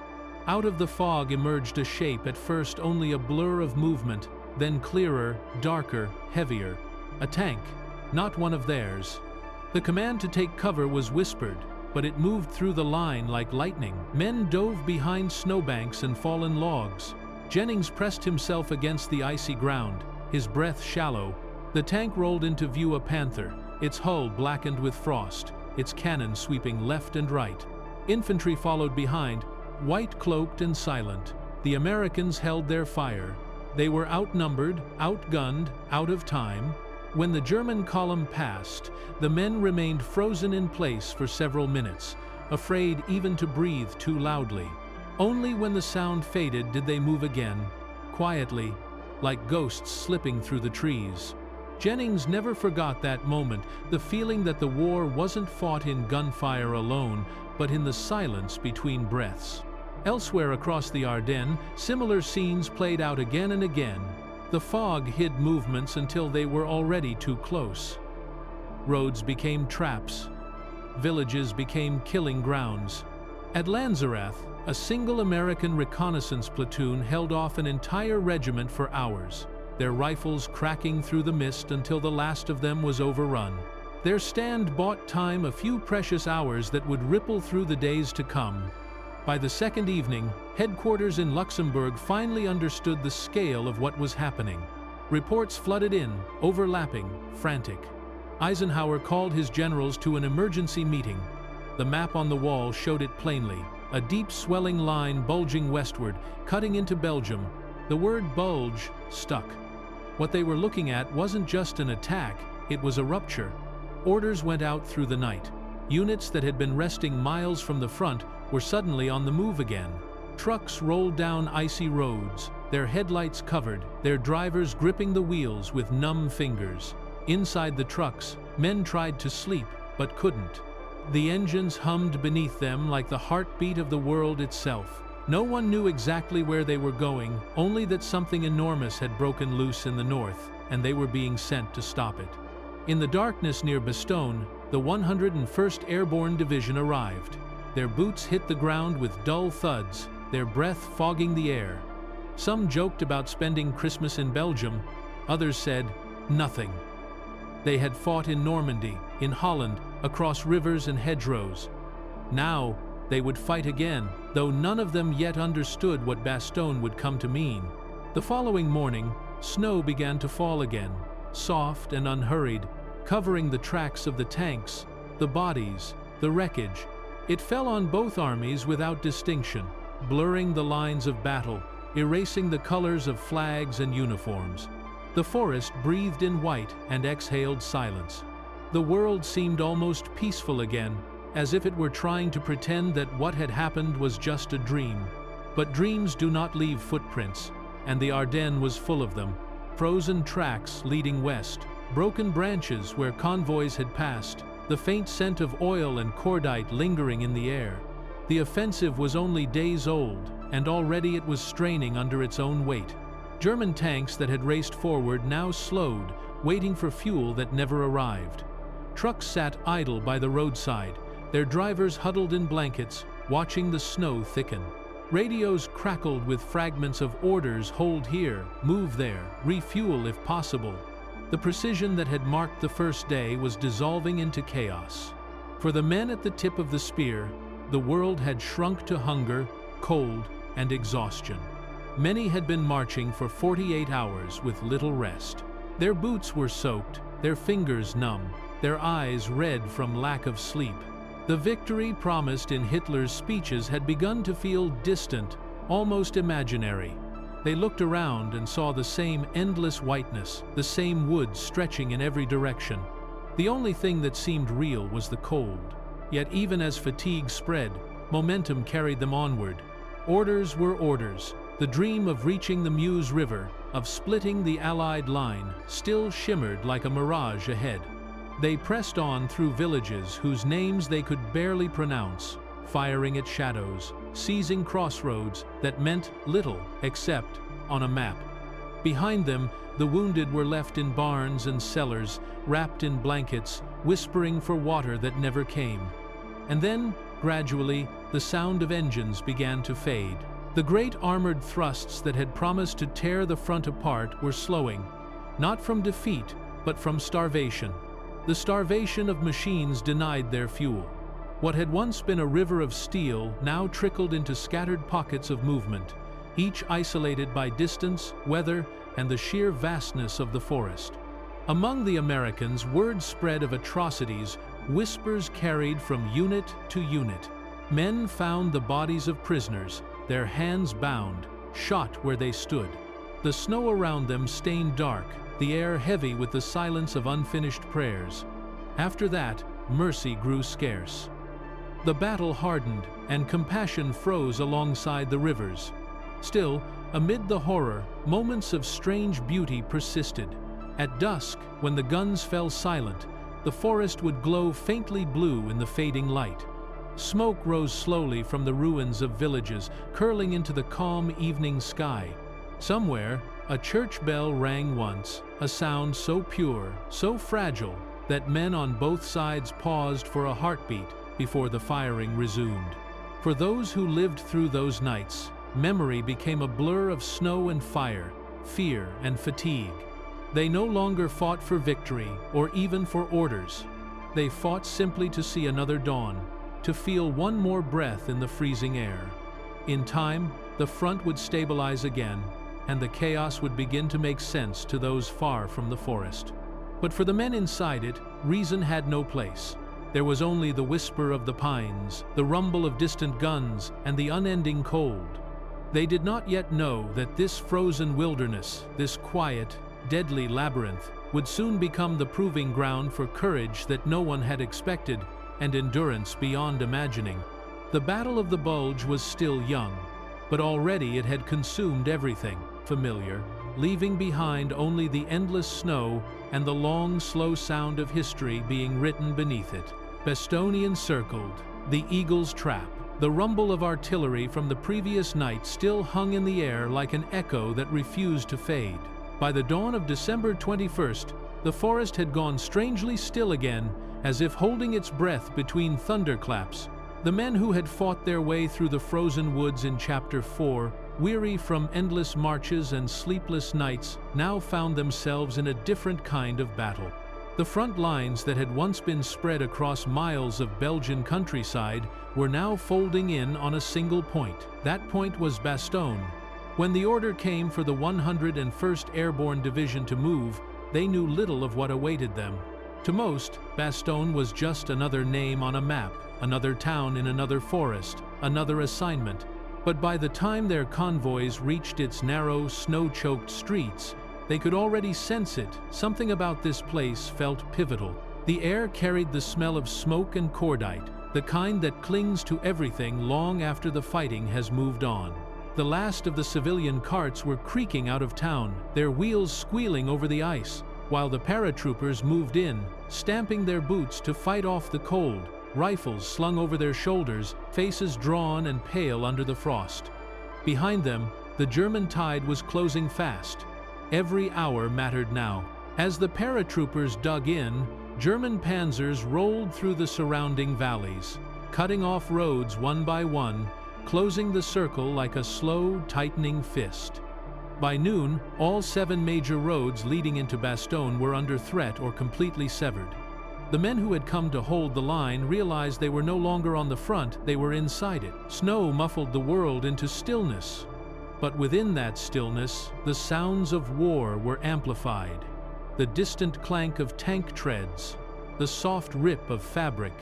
Out of the fog emerged a shape, at first only a blur of movement, then clearer, darker, heavier. A tank, not one of theirs. The command to take cover was whispered, but it moved through the line like lightning. Men dove behind snowbanks and fallen logs. Jennings pressed himself against the icy ground, his breath shallow. The tank rolled into view, a panther, its hull blackened with frost, its cannon sweeping left and right. Infantry followed behind, white-cloaked and silent. The Americans held their fire. They were outnumbered, outgunned, out of time. When the German column passed, the men remained frozen in place for several minutes, afraid even to breathe too loudly. Only when the sound faded did they move again, quietly, like ghosts slipping through the trees. Jennings never forgot that moment, the feeling that the war wasn't fought in gunfire alone, but in the silence between breaths. Elsewhere across the Ardennes, similar scenes played out again and again. The fog hid movements until they were already too close. Roads became traps. Villages became killing grounds. At Lanzerath, a single American reconnaissance platoon held off an entire regiment for hours, their rifles cracking through the mist until the last of them was overrun. Their stand bought time, a few precious hours that would ripple through the days to come. By the second evening, headquarters in Luxembourg finally understood the scale of what was happening. Reports flooded in, overlapping, frantic. Eisenhower called his generals to an emergency meeting. The map on the wall showed it plainly, a deep swelling line bulging westward, cutting into Belgium. The word bulge stuck. What they were looking at wasn't just an attack, it was a rupture. Orders went out through the night. Units that had been resting miles from the front were suddenly on the move again. Trucks rolled down icy roads, their headlights covered, their drivers gripping the wheels with numb fingers. Inside the trucks, men tried to sleep, but couldn't. The engines hummed beneath them like the heartbeat of the world itself. No one knew exactly where they were going, only that something enormous had broken loose in the north, and they were being sent to stop it. In the darkness near Bastogne, the 101st Airborne Division arrived. Their boots hit the ground with dull thuds, their breath fogging the air. Some joked about spending Christmas in Belgium, others said, nothing. They had fought in Normandy, in Holland, across rivers and hedgerows. Now, they would fight again, though none of them yet understood what Bastogne would come to mean. The following morning, snow began to fall again, soft and unhurried, covering the tracks of the tanks, the bodies, the wreckage. It fell on both armies without distinction, blurring the lines of battle, erasing the colors of flags and uniforms. The forest breathed in white and exhaled silence. The world seemed almost peaceful again, as if it were trying to pretend that what had happened was just a dream. But dreams do not leave footprints, and the Ardennes was full of them. Frozen tracks leading west, broken branches where convoys had passed, the faint scent of oil and cordite lingering in the air. The offensive was only days old, and already it was straining under its own weight. German tanks that had raced forward now slowed, waiting for fuel that never arrived. Trucks sat idle by the roadside, their drivers huddled in blankets, watching the snow thicken. Radios crackled with fragments of orders: hold here, move there, refuel if possible. The precision that had marked the first day was dissolving into chaos. For the men at the tip of the spear, the world had shrunk to hunger, cold, and exhaustion. Many had been marching for 48 hours with little rest. Their boots were soaked, their fingers numb, their eyes red from lack of sleep. The victory promised in Hitler's speeches had begun to feel distant, almost imaginary. They looked around and saw the same endless whiteness, the same woods stretching in every direction. The only thing that seemed real was the cold. Yet even as fatigue spread, momentum carried them onward. Orders were orders. The dream of reaching the Meuse River, of splitting the Allied line, still shimmered like a mirage ahead. They pressed on through villages whose names they could barely pronounce, firing at shadows, seizing crossroads that meant little except on a map. Behind them, the wounded were left in barns and cellars, wrapped in blankets, whispering for water that never came. And then, gradually, the sound of engines began to fade. The great armored thrusts that had promised to tear the front apart were slowing, not from defeat, but from starvation. The starvation of machines denied their fuel. What had once been a river of steel now trickled into scattered pockets of movement, each isolated by distance, weather, and the sheer vastness of the forest. Among the Americans, word spread of atrocities, whispers carried from unit to unit. Men found the bodies of prisoners, their hands bound, shot where they stood. The snow around them stained dark, the air heavy with the silence of unfinished prayers. After that, mercy grew scarce. The battle hardened, and compassion froze alongside the rivers. Still, amid the horror, moments of strange beauty persisted. At dusk, when the guns fell silent, the forest would glow faintly blue in the fading light. Smoke rose slowly from the ruins of villages, curling into the calm evening sky. Somewhere, a church bell rang once, a sound so pure, so fragile, that men on both sides paused for a heartbeat before the firing resumed. For those who lived through those nights, memory became a blur of snow and fire, fear and fatigue. They no longer fought for victory or even for orders. They fought simply to see another dawn, to feel one more breath in the freezing air. In time, the front would stabilize again, and the chaos would begin to make sense to those far from the forest. But for the men inside it, reason had no place. There was only the whisper of the pines, the rumble of distant guns, and the unending cold. They did not yet know that this frozen wilderness, this quiet, deadly labyrinth, would soon become the proving ground for courage that no one had expected and endurance beyond imagining. The Battle of the Bulge was still young, but already it had consumed everything familiar, leaving behind only the endless snow and the long, slow sound of history being written beneath it. Bastogne encircled, the eagle's trap. The rumble of artillery from the previous night still hung in the air like an echo that refused to fade. By the dawn of December 21st, the forest had gone strangely still again, as if holding its breath between thunderclaps. The men who had fought their way through the frozen woods in Chapter 4, weary from endless marches and sleepless nights, now found themselves in a different kind of battle. The front lines that had once been spread across miles of Belgian countryside were now folding in on a single point. That point was Bastogne. When the order came for the 101st Airborne Division to move, they knew little of what awaited them. To most, Bastogne was just another name on a map, another town in another forest, another assignment. But by the time their convoys reached its narrow, snow-choked streets, they could already sense it. Something about this place felt pivotal. The air carried the smell of smoke and cordite, the kind that clings to everything long after the fighting has moved on. The last of the civilian carts were creaking out of town, their wheels squealing over the ice, while the paratroopers moved in, stamping their boots to fight off the cold, rifles slung over their shoulders, faces drawn and pale under the frost. Behind them, the German tide was closing fast. Every hour mattered now. As the paratroopers dug in, German panzers rolled through the surrounding valleys, cutting off roads one by one, closing the circle like a slow, tightening fist. By noon, all 7 major roads leading into Bastogne were under threat or completely severed. The men who had come to hold the line realized they were no longer on the front, they were inside it. Snow muffled the world into stillness. But within that stillness, the sounds of war were amplified. The distant clank of tank treads, the soft rip of fabric,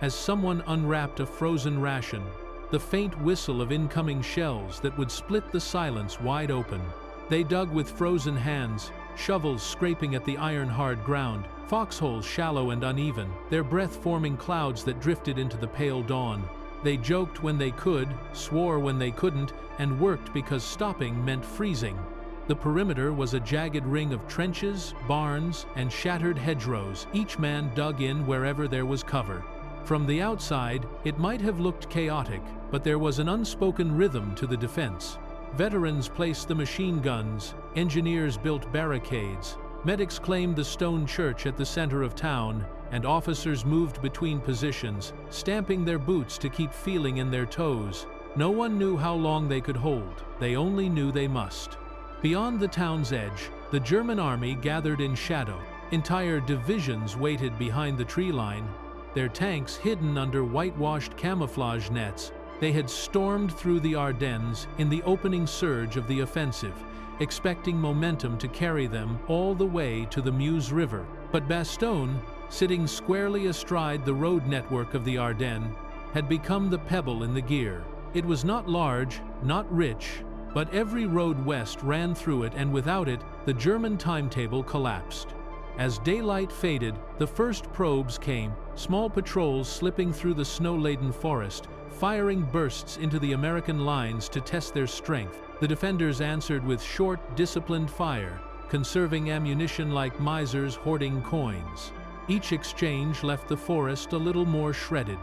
as someone unwrapped a frozen ration, the faint whistle of incoming shells that would split the silence wide open. They dug with frozen hands, shovels scraping at the iron-hard ground, foxholes shallow and uneven, their breath forming clouds that drifted into the pale dawn. They joked when they could, swore when they couldn't, and worked because stopping meant freezing. The perimeter was a jagged ring of trenches, barns, and shattered hedgerows. Each man dug in wherever there was cover. From the outside, it might have looked chaotic, but there was an unspoken rhythm to the defense. Veterans placed the machine guns, engineers built barricades, medics claimed the stone church at the center of town, and officers moved between positions, stamping their boots to keep feeling in their toes. No one knew how long they could hold, they only knew they must. Beyond the town's edge, the German army gathered in shadow. Entire divisions waited behind the tree line, their tanks hidden under whitewashed camouflage nets. They had stormed through the Ardennes in the opening surge of the offensive, expecting momentum to carry them all the way to the Meuse River. But Bastogne, sitting squarely astride the road network of the Ardennes, had become the pebble in the gear. It was not large, not rich, but every road west ran through it, and without it, the German timetable collapsed. As daylight faded, the first probes came, small patrols slipping through the snow-laden forest, firing bursts into the American lines to test their strength. The defenders answered with short, disciplined fire, conserving ammunition like misers hoarding coins. Each exchange left the forest a little more shredded,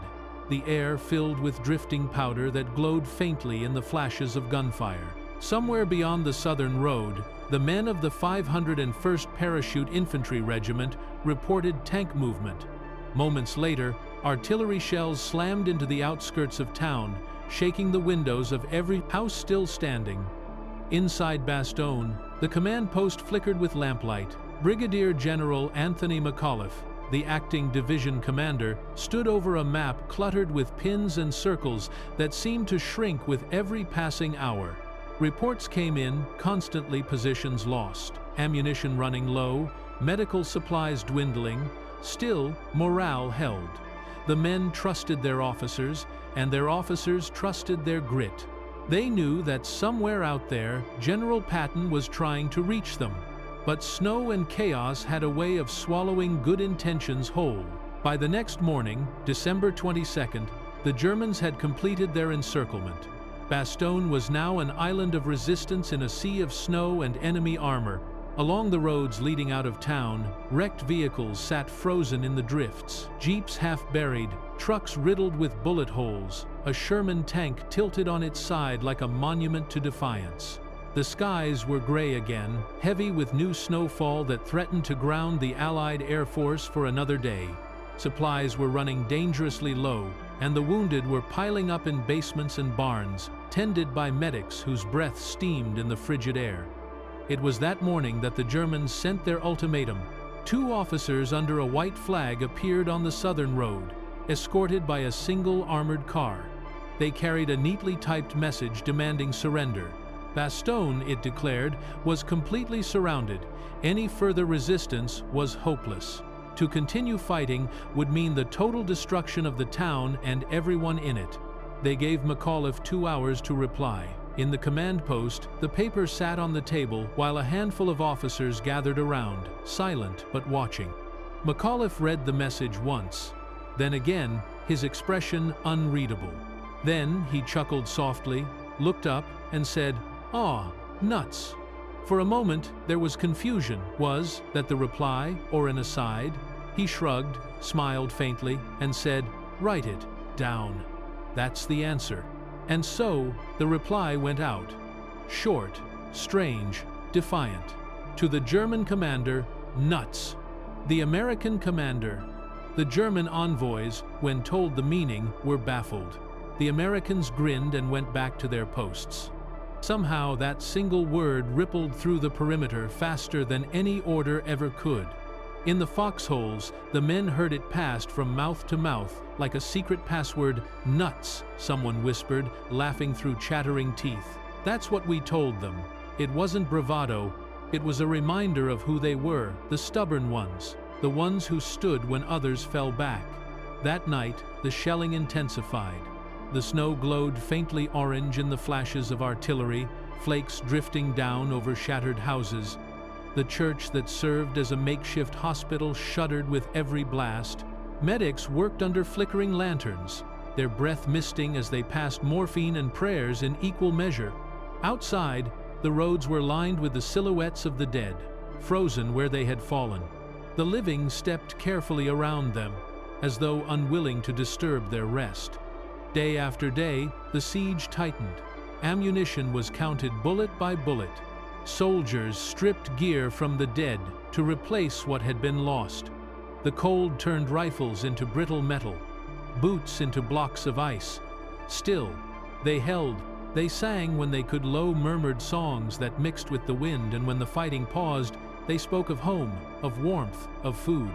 the air filled with drifting powder that glowed faintly in the flashes of gunfire. Somewhere beyond the southern road, the men of the 501st Parachute Infantry Regiment reported tank movement. Moments later, artillery shells slammed into the outskirts of town, shaking the windows of every house still standing. Inside Bastogne, the command post flickered with lamplight. Brigadier General Anthony McAuliffe, the acting division commander, stood over a map cluttered with pins and circles that seemed to shrink with every passing hour. Reports came in, constantly positions lost, ammunition running low, medical supplies dwindling. Still, morale held. The men trusted their officers, and their officers trusted their grit. They knew that somewhere out there, General Patton was trying to reach them. But snow and chaos had a way of swallowing good intentions whole. By the next morning, December 22nd, the Germans had completed their encirclement. Bastogne was now an island of resistance in a sea of snow and enemy armor. Along the roads leading out of town, wrecked vehicles sat frozen in the drifts, jeeps half buried, trucks riddled with bullet holes, a Sherman tank tilted on its side like a monument to defiance. The skies were gray again, heavy with new snowfall that threatened to ground the Allied Air Force for another day. Supplies were running dangerously low, and the wounded were piling up in basements and barns, tended by medics whose breath steamed in the frigid air. It was that morning that the Germans sent their ultimatum. 2 officers under a white flag appeared on the southern road, escorted by a single armored car. They carried a neatly typed message demanding surrender. Bastogne, it declared, was completely surrounded. Any further resistance was hopeless. To continue fighting would mean the total destruction of the town and everyone in it. They gave McAuliffe 2 hours to reply. In the command post, the paper sat on the table while a handful of officers gathered around, silent but watching. McAuliffe read the message once, then again, his expression unreadable. Then he chuckled softly, looked up, and said, "Ah, nuts." For a moment, there was confusion. Was that the reply, or an aside? He shrugged, smiled faintly, and said, "Write it down. That's the answer." And so, the reply went out. Short, strange, defiant. To the German commander, nuts. The American commander. The German envoys, when told the meaning, were baffled. The Americans grinned and went back to their posts. Somehow that single word rippled through the perimeter faster than any order ever could. In the foxholes, the men heard it passed from mouth to mouth, like a secret password. "Nuts," someone whispered, laughing through chattering teeth. That's what we told them. It wasn't bravado, it was a reminder of who they were, the stubborn ones, the ones who stood when others fell back. That night, the shelling intensified. The snow glowed faintly orange in the flashes of artillery, flakes drifting down over shattered houses. The church that served as a makeshift hospital shuddered with every blast. Medics worked under flickering lanterns, their breath misting as they passed morphine and prayers in equal measure. Outside, the roads were lined with the silhouettes of the dead, frozen where they had fallen. The living stepped carefully around them, as though unwilling to disturb their rest. Day after day, the siege tightened. Ammunition was counted bullet by bullet. Soldiers stripped gear from the dead to replace what had been lost. The cold turned rifles into brittle metal, boots into blocks of ice. Still, they held. They sang when they could, low murmured songs that mixed with the wind, and when the fighting paused, they spoke of home, of warmth, of food.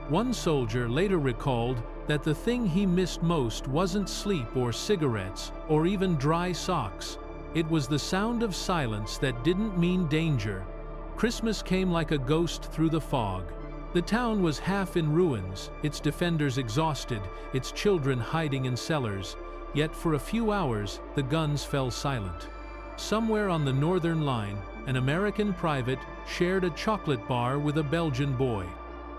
One soldier later recalled that the thing he missed most wasn't sleep or cigarettes or even dry socks. It was the sound of silence that didn't mean danger. Christmas came like a ghost through the fog. The town was half in ruins, its defenders exhausted, its children hiding in cellars. Yet for a few hours, the guns fell silent. Somewhere on the northern line, an American private shared a chocolate bar with a Belgian boy.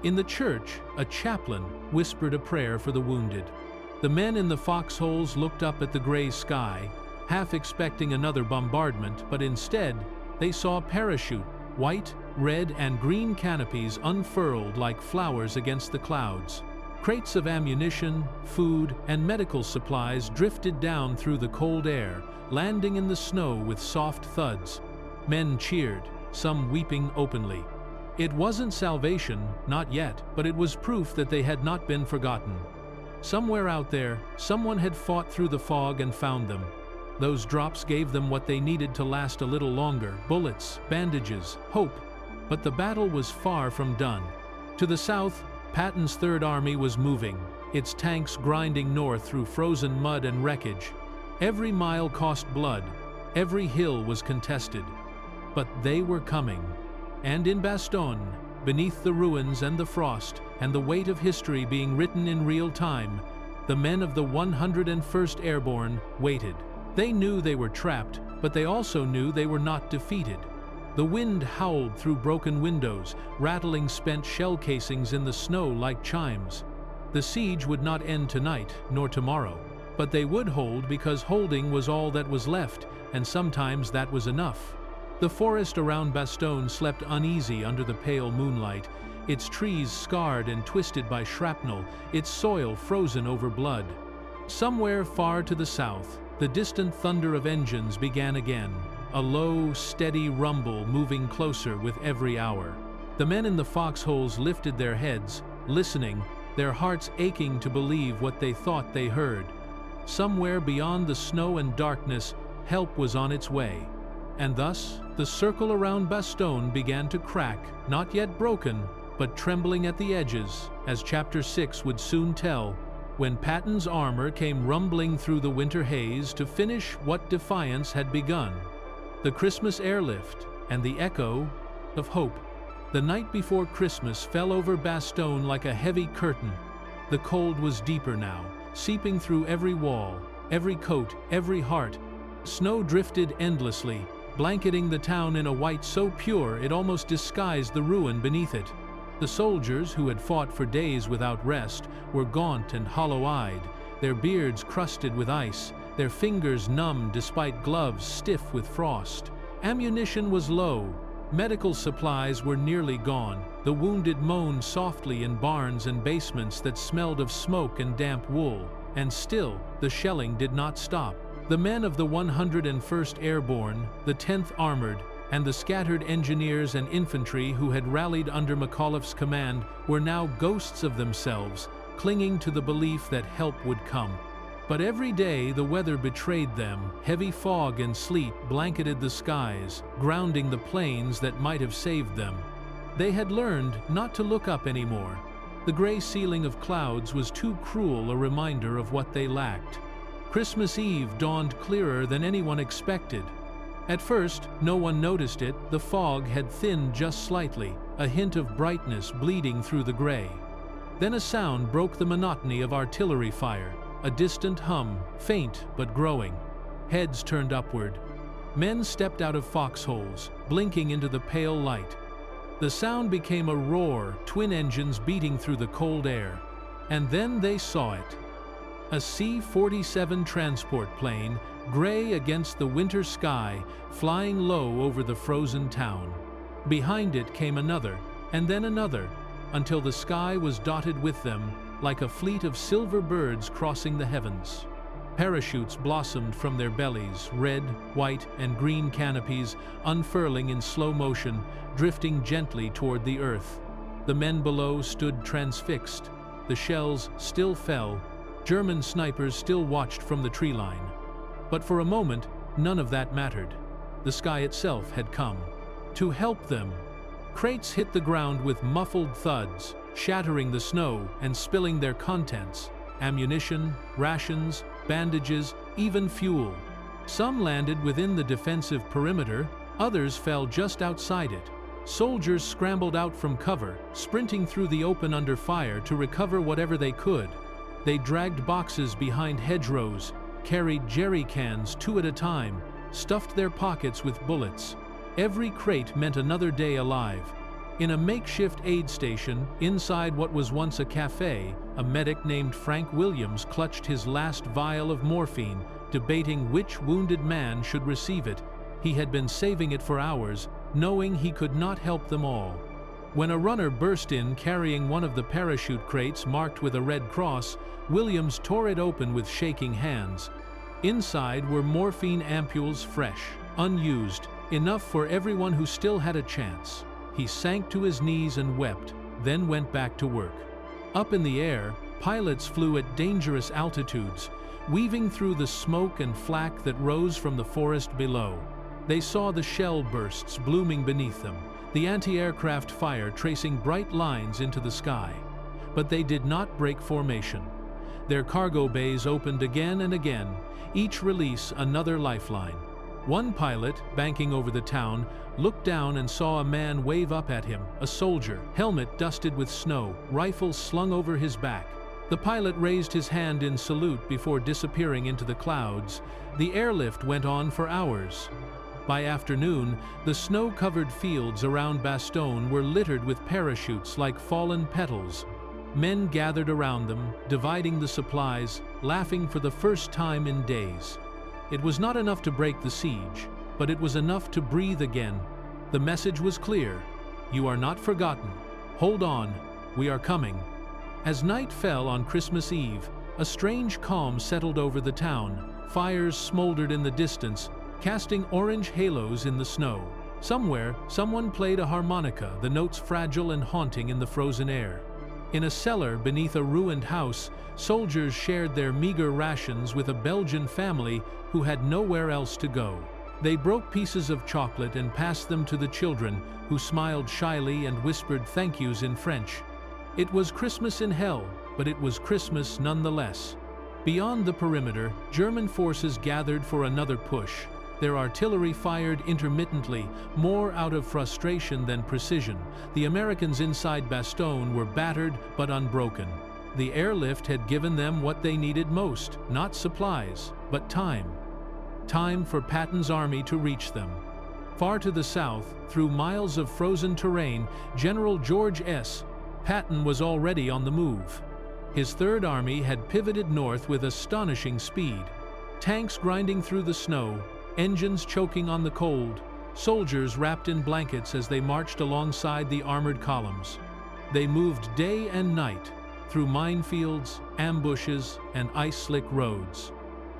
In the church, a chaplain whispered a prayer for the wounded. The men in the foxholes looked up at the gray sky, half expecting another bombardment, but instead, they saw a parachute, white, red, and green canopies unfurled like flowers against the clouds. Crates of ammunition, food, and medical supplies drifted down through the cold air, landing in the snow with soft thuds. Men cheered, some weeping openly. It wasn't salvation, not yet, but it was proof that they had not been forgotten. Somewhere out there, someone had fought through the fog and found them. Those drops gave them what they needed to last a little longer: bullets, bandages, hope. But the battle was far from done. To the south, Patton's Third Army was moving, its tanks grinding north through frozen mud and wreckage. Every mile cost blood, every hill was contested. But they were coming. And in Bastogne, beneath the ruins and the frost, and the weight of history being written in real time, the men of the 101st Airborne waited. They knew they were trapped, but they also knew they were not defeated. The wind howled through broken windows, rattling spent shell casings in the snow like chimes. The siege would not end tonight, nor tomorrow, but they would hold because holding was all that was left, and sometimes that was enough. The forest around Bastogne slept uneasy under the pale moonlight, its trees scarred and twisted by shrapnel, its soil frozen over blood. Somewhere far to the south, the distant thunder of engines began again, a low, steady rumble moving closer with every hour. The men in the foxholes lifted their heads, listening, their hearts aching to believe what they thought they heard. Somewhere beyond the snow and darkness, help was on its way. And thus, the circle around Bastogne began to crack, not yet broken, but trembling at the edges, as Chapter 6 would soon tell, when Patton's armor came rumbling through the winter haze to finish what defiance had begun. The Christmas airlift, and the echo of hope. The night before Christmas fell over Bastogne like a heavy curtain. The cold was deeper now, seeping through every wall, every coat, every heart. Snow drifted endlessly, blanketing the town in a white so pure it almost disguised the ruin beneath it. The soldiers, who had fought for days without rest, were gaunt and hollow-eyed, their beards crusted with ice, their fingers numb despite gloves stiff with frost. Ammunition was low, medical supplies were nearly gone, the wounded moaned softly in barns and basements that smelled of smoke and damp wool, and still, the shelling did not stop. The men of the 101st Airborne, the 10th Armored, and the scattered engineers and infantry who had rallied under McAuliffe's command were now ghosts of themselves, clinging to the belief that help would come. But every day the weather betrayed them. Heavy fog and sleet blanketed the skies, grounding the planes that might have saved them. They had learned not to look up anymore. The gray ceiling of clouds was too cruel a reminder of what they lacked. Christmas Eve dawned clearer than anyone expected. At first, no one noticed it. The fog had thinned just slightly, a hint of brightness bleeding through the gray. Then a sound broke the monotony of artillery fire, a distant hum, faint but growing. Heads turned upward. Men stepped out of foxholes, blinking into the pale light. The sound became a roar, twin engines beating through the cold air. And then they saw it. A C-47 transport plane, gray against the winter sky, flying low over the frozen town. Behind it came another, and then another, until the sky was dotted with them, like a fleet of silver birds crossing the heavens. Parachutes blossomed from their bellies, red, white, and green canopies unfurling in slow motion, drifting gently toward the earth. The men below stood transfixed. The shells still fell. German snipers still watched from the tree line. But for a moment, none of that mattered. The sky itself had come to help them. Crates hit the ground with muffled thuds, shattering the snow and spilling their contents: ammunition, rations, bandages, even fuel. Some landed within the defensive perimeter, others fell just outside it. Soldiers scrambled out from cover, sprinting through the open under fire to recover whatever they could. They dragged boxes behind hedgerows, carried jerry cans 2 at a time, stuffed their pockets with bullets. Every crate meant another day alive. In a makeshift aid station, inside what was once a cafe, a medic named Frank Williams clutched his last vial of morphine, debating which wounded man should receive it. He had been saving it for hours, knowing he could not help them all. When a runner burst in carrying one of the parachute crates marked with a red cross, Williams tore it open with shaking hands. Inside were morphine ampules, fresh, unused, enough for everyone who still had a chance. He sank to his knees and wept, then went back to work. Up in the air, pilots flew at dangerous altitudes, weaving through the smoke and flak that rose from the forest below. They saw the shell bursts blooming beneath them, the anti-aircraft fire tracing bright lines into the sky. But they did not break formation. Their cargo bays opened again and again, each release another lifeline. One pilot, banking over the town, looked down and saw a man wave up at him, a soldier, helmet dusted with snow, rifle slung over his back. The pilot raised his hand in salute before disappearing into the clouds. The airlift went on for hours. By afternoon, the snow-covered fields around Bastogne were littered with parachutes like fallen petals. Men gathered around them, dividing the supplies, laughing for the first time in days. It was not enough to break the siege, but it was enough to breathe again. The message was clear: you are not forgotten. Hold on, we are coming. As night fell on Christmas Eve, a strange calm settled over the town. Fires smoldered in the distance, casting orange halos in the snow. Somewhere, someone played a harmonica, the notes fragile and haunting in the frozen air. In a cellar beneath a ruined house, soldiers shared their meager rations with a Belgian family who had nowhere else to go. They broke pieces of chocolate and passed them to the children, who smiled shyly and whispered thank yous in French. It was Christmas in hell, but it was Christmas nonetheless. Beyond the perimeter, German forces gathered for another push. Their artillery fired intermittently, more out of frustration than precision. The Americans inside Bastogne were battered but unbroken. The airlift had given them what they needed most, not supplies, but time. Time for Patton's army to reach them. Far to the south, through miles of frozen terrain, General George S. Patton was already on the move. His Third Army had pivoted north with astonishing speed. Tanks grinding through the snow, engines choking on the cold, soldiers wrapped in blankets as they marched alongside the armored columns. They moved day and night, through minefields, ambushes, and ice-slick roads.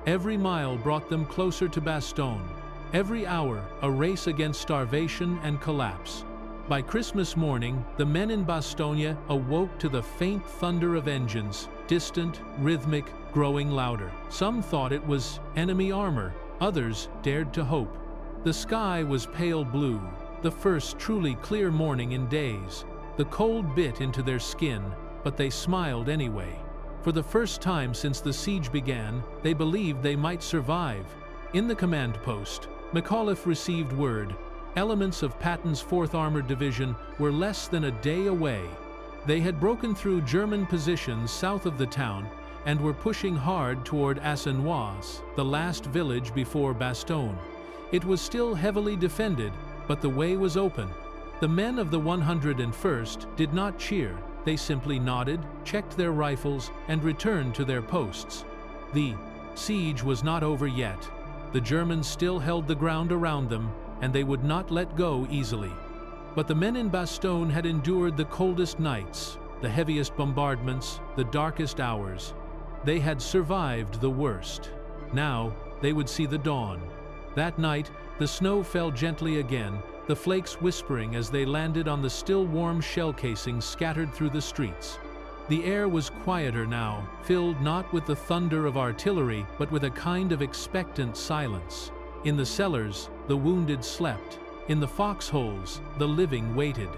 Every mile brought them closer to Bastogne. Every hour, a race against starvation and collapse. By Christmas morning, the men in Bastogne awoke to the faint thunder of engines, distant, rhythmic, growing louder. Some thought it was enemy armor, others dared to hope. The sky was pale blue, the first truly clear morning in days. The cold bit into their skin, but they smiled anyway. For the first time since the siege began, they believed they might survive. In the command post, McAuliffe received word. Elements of Patton's 4th Armored Division were less than a day away. They had broken through German positions south of the town, and were pushing hard toward Ardennes, the last village before Bastogne. It was still heavily defended, but the way was open. The men of the 101st did not cheer. They simply nodded, checked their rifles, and returned to their posts. The siege was not over yet. The Germans still held the ground around them, and they would not let go easily. But the men in Bastogne had endured the coldest nights, the heaviest bombardments, the darkest hours. They had survived the worst. Now, they would see the dawn. That night, the snow fell gently again, the flakes whispering as they landed on the still warm shell casings scattered through the streets. The air was quieter now, filled not with the thunder of artillery, but with a kind of expectant silence. In the cellars, the wounded slept. In the foxholes, the living waited.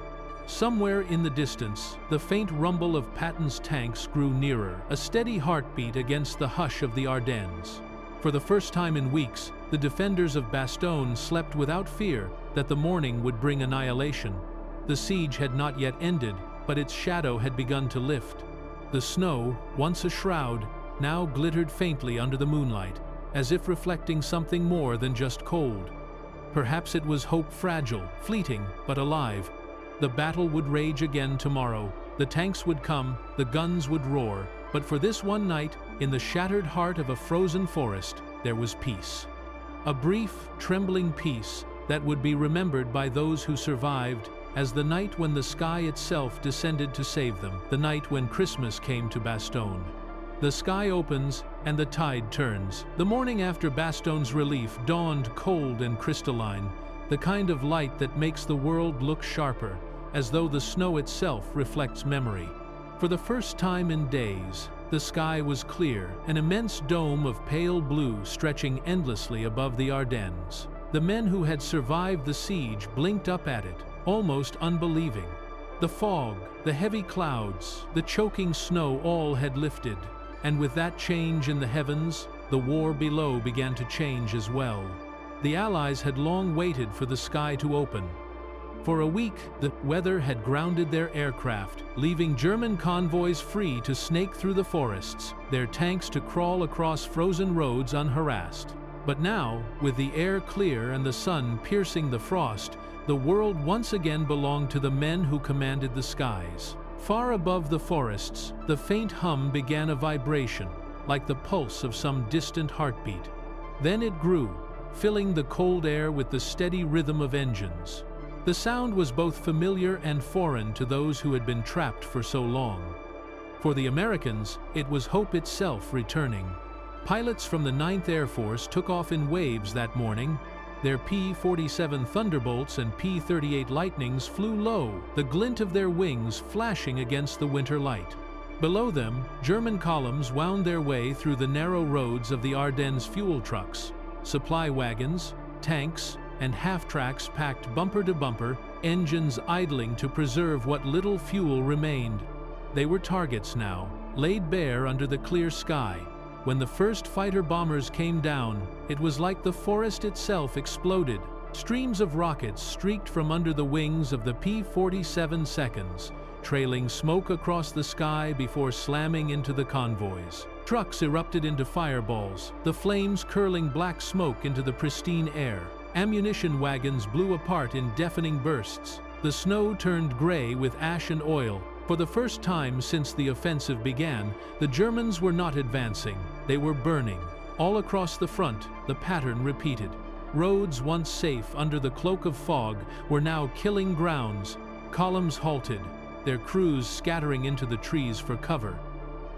Somewhere in the distance, the faint rumble of Patton's tanks grew nearer, a steady heartbeat against the hush of the Ardennes. For the first time in weeks, the defenders of Bastogne slept without fear that the morning would bring annihilation. The siege had not yet ended, but its shadow had begun to lift. The snow, once a shroud, now glittered faintly under the moonlight, as if reflecting something more than just cold. Perhaps it was hope, fragile, fleeting, but alive. The battle would rage again tomorrow. The tanks would come, the guns would roar, but for this one night, in the shattered heart of a frozen forest, there was peace. A brief, trembling peace that would be remembered by those who survived as the night when the sky itself descended to save them, the night when Christmas came to Bastogne. The sky opens and the tide turns. The morning after Bastogne's relief dawned cold and crystalline, the kind of light that makes the world look sharper, as though the snow itself reflects memory. For the first time in days, the sky was clear, an immense dome of pale blue stretching endlessly above the Ardennes. The men who had survived the siege blinked up at it, almost unbelieving. The fog, the heavy clouds, the choking snow all had lifted, and with that change in the heavens, the war below began to change as well. The Allies had long waited for the sky to open. For a week, the weather had grounded their aircraft, leaving German convoys free to snake through the forests, their tanks to crawl across frozen roads unharassed. But now, with the air clear and the sun piercing the frost, the world once again belonged to the men who commanded the skies. Far above the forests, the faint hum began a vibration, like the pulse of some distant heartbeat. Then it grew, filling the cold air with the steady rhythm of engines. The sound was both familiar and foreign to those who had been trapped for so long. For the Americans, it was hope itself returning. Pilots from the 9th Air Force took off in waves that morning. Their P-47 Thunderbolts and P-38 Lightnings flew low, the glint of their wings flashing against the winter light. Below them, German columns wound their way through the narrow roads of the Ardennes fuel trucks. Supply wagons, tanks, and half-tracks packed bumper to bumper, engines idling to preserve what little fuel remained. They were targets now, laid bare under the clear sky. When the first fighter bombers came down, it was like the forest itself exploded. Streams of rockets streaked from under the wings of the P-47 seconds, trailing smoke across the sky before slamming into the convoys. Trucks erupted into fireballs, the flames curling black smoke into the pristine air. Ammunition wagons blew apart in deafening bursts. The snow turned gray with ash and oil. For the first time since the offensive began, the Germans were not advancing, they were burning. All across the front, the pattern repeated. Roads once safe under the cloak of fog were now killing grounds. Columns halted, their crews scattering into the trees for cover.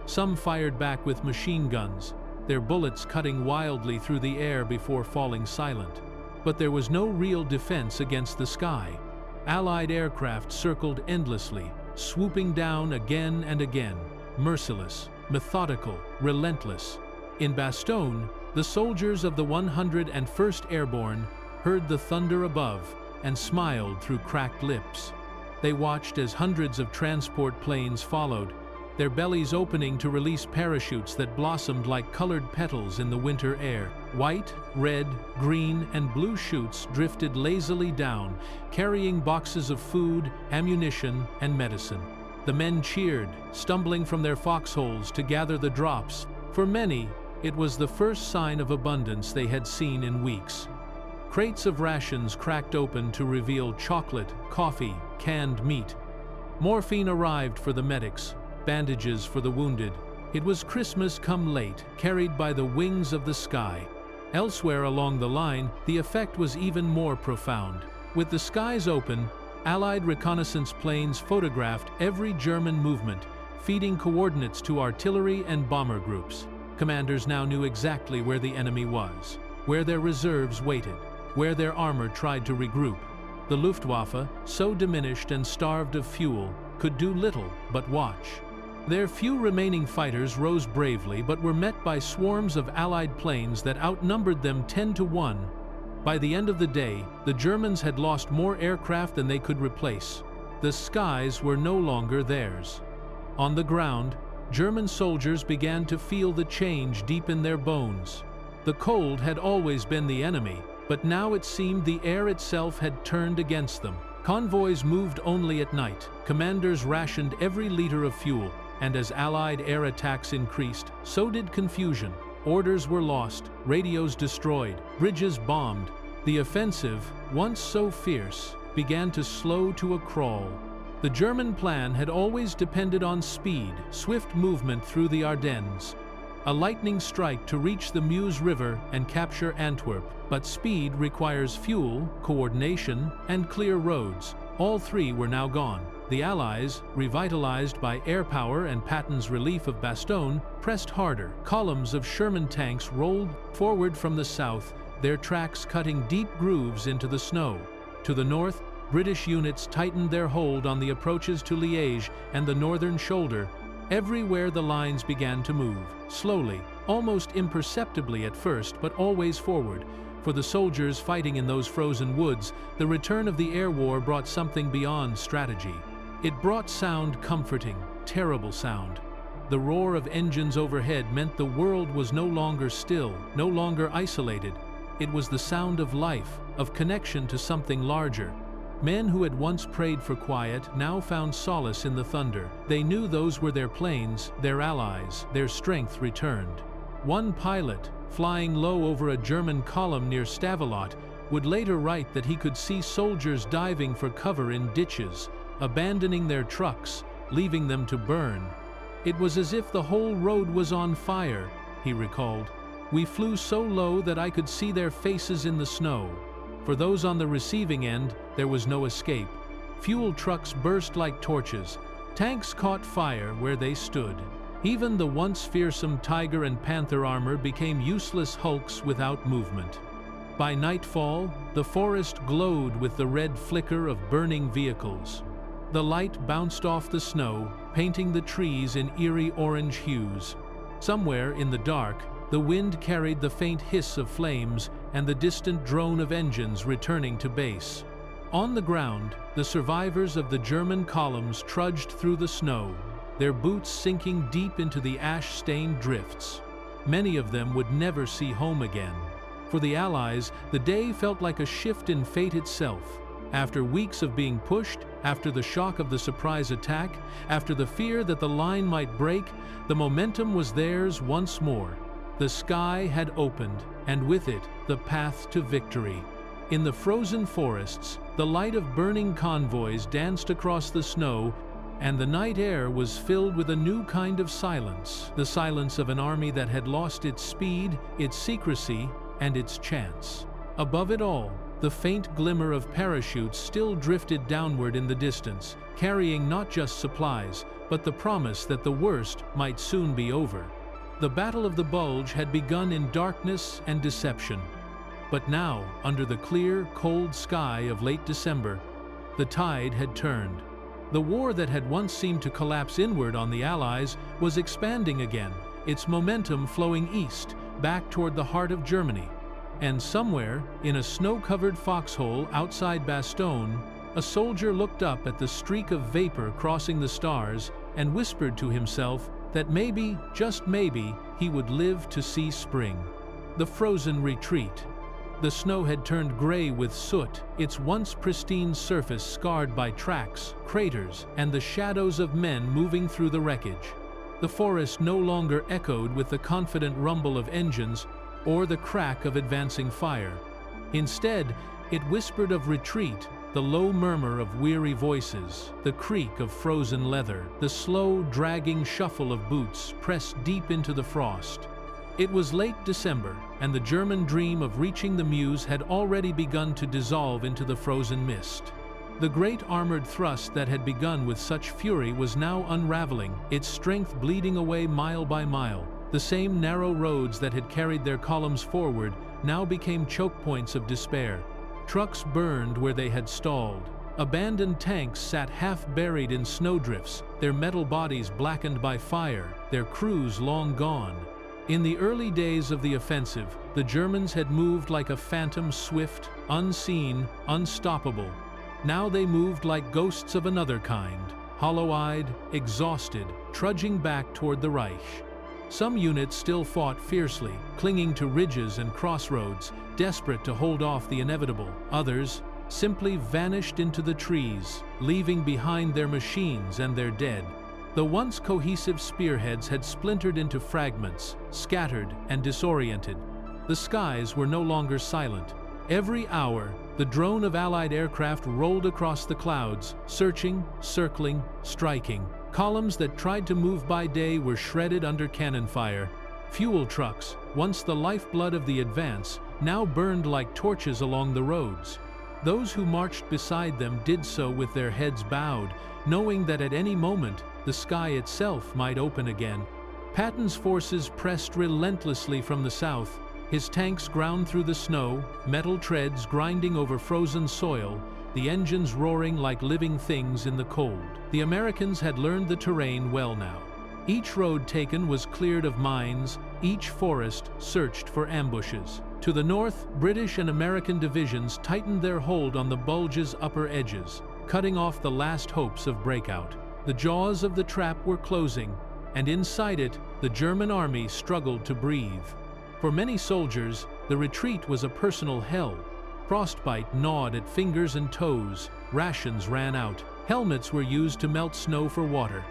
Some fired back with machine guns, their bullets cutting wildly through the air before falling silent. But there was no real defense against the sky. Allied aircraft circled endlessly, swooping down again and again, merciless, methodical, relentless. In Bastogne, the soldiers of the 101st Airborne heard the thunder above and smiled through cracked lips. They watched as hundreds of transport planes followed, their bellies opening to release parachutes that blossomed like colored petals in the winter air. White, red, green, and blue chutes drifted lazily down, carrying boxes of food, ammunition, and medicine. The men cheered, stumbling from their foxholes to gather the drops. For many, it was the first sign of abundance they had seen in weeks. Crates of rations cracked open to reveal chocolate, coffee, canned meat. Morphine arrived for the medics, bandages for the wounded. It was Christmas come late, carried by the wings of the sky. Elsewhere along the line, the effect was even more profound. With the skies open, Allied reconnaissance planes photographed every German movement, feeding coordinates to artillery and bomber groups. Commanders now knew exactly where the enemy was, where their reserves waited, where their armor tried to regroup. The Luftwaffe, so diminished and starved of fuel, could do little but watch. Their few remaining fighters rose bravely but were met by swarms of Allied planes that outnumbered them 10-1. By the end of the day, the Germans had lost more aircraft than they could replace. The skies were no longer theirs. On the ground, German soldiers began to feel the change deep in their bones. The cold had always been the enemy, but now it seemed the air itself had turned against them. Convoys moved only at night, commanders rationed every liter of fuel, and as Allied air attacks increased, so did confusion. Orders were lost, radios destroyed, bridges bombed. The offensive, once so fierce, began to slow to a crawl. The German plan had always depended on speed, swift movement through the Ardennes. A lightning strike to reach the Meuse River and capture Antwerp, but speed requires fuel, coordination, and clear roads. All three were now gone. The Allies, revitalized by air power and Patton's relief of Bastogne, pressed harder. Columns of Sherman tanks rolled forward from the south, their tracks cutting deep grooves into the snow. To the north, British units tightened their hold on the approaches to Liège and the northern shoulder. Everywhere the lines began to move, slowly, almost imperceptibly at first, but always forward. For the soldiers fighting in those frozen woods, the return of the air war brought something beyond strategy. It brought sound comforting, terrible sound. The roar of engines overhead meant the world was no longer still, no longer isolated. It was the sound of life, of connection to something larger. Men who had once prayed for quiet now found solace in the thunder. They knew those were their planes, their allies, their strength returned. One pilot, flying low over a German column near Stavelot, would later write that he could see soldiers diving for cover in ditches, abandoning their trucks, leaving them to burn. It was as if the whole road was on fire, he recalled. We flew so low that I could see their faces in the snow. For those on the receiving end, there was no escape. Fuel trucks burst like torches. Tanks caught fire where they stood. Even the once fearsome Tiger and Panther armor became useless hulks without movement. By nightfall, the forest glowed with the red flicker of burning vehicles. The light bounced off the snow, painting the trees in eerie orange hues. Somewhere in the dark, the wind carried the faint hiss of flames and the distant drone of engines returning to base. On the ground, the survivors of the German columns trudged through the snow, their boots sinking deep into the ash-stained drifts. Many of them would never see home again. For the Allies, the day felt like a shift in fate itself. After weeks of being pushed, after the shock of the surprise attack, after the fear that the line might break, the momentum was theirs once more. The sky had opened, and with it, the path to victory. In the frozen forests, the light of burning convoys danced across the snow, and the night air was filled with a new kind of silence, the silence of an army that had lost its speed, its secrecy, and its chance. Above it all, the faint glimmer of parachutes still drifted downward in the distance, carrying not just supplies, but the promise that the worst might soon be over. The Battle of the Bulge had begun in darkness and deception. But now, under the clear, cold sky of late December, the tide had turned. The war that had once seemed to collapse inward on the Allies was expanding again, its momentum flowing east, back toward the heart of Germany. And somewhere, in a snow-covered foxhole outside Bastogne, a soldier looked up at the streak of vapor crossing the stars and whispered to himself that maybe, just maybe, he would live to see spring. The frozen retreat. The snow had turned gray with soot, its once pristine surface scarred by tracks, craters, and the shadows of men moving through the wreckage. The forest no longer echoed with the confident rumble of engines or the crack of advancing fire. Instead, it whispered of retreat, the low murmur of weary voices, the creak of frozen leather, the slow, dragging shuffle of boots pressed deep into the frost. It was late December, and the German dream of reaching the Meuse had already begun to dissolve into the frozen mist. The great armored thrust that had begun with such fury was now unraveling, its strength bleeding away mile by mile. The same narrow roads that had carried their columns forward now became choke points of despair. Trucks burned where they had stalled. Abandoned tanks sat half-buried in snowdrifts, their metal bodies blackened by fire, their crews long gone. In the early days of the offensive, the Germans had moved like a phantom, swift, unseen, unstoppable. Now they moved like ghosts of another kind, hollow-eyed, exhausted, trudging back toward the Reich. Some units still fought fiercely, clinging to ridges and crossroads, desperate to hold off the inevitable. Others simply vanished into the trees, leaving behind their machines and their dead. The once cohesive spearheads had splintered into fragments, scattered and disoriented. The skies were no longer silent. Every hour, the drone of Allied aircraft rolled across the clouds, searching, circling, striking. Columns that tried to move by day were shredded under cannon fire. Fuel trucks, once the lifeblood of the advance, now burned like torches along the roads. Those who marched beside them did so with their heads bowed, knowing that at any moment, the sky itself might open again. Patton's forces pressed relentlessly from the south. His tanks ground through the snow, metal treads grinding over frozen soil, the engines roaring like living things in the cold. The Americans had learned the terrain well now. Each road taken was cleared of mines, each forest searched for ambushes. To the north, British and American divisions tightened their hold on the Bulge's upper edges, cutting off the last hopes of breakout. The jaws of the trap were closing, and inside it, the German army struggled to breathe. For many soldiers, the retreat was a personal hell. Frostbite gnawed at fingers and toes, rations ran out, helmets were used to melt snow for water.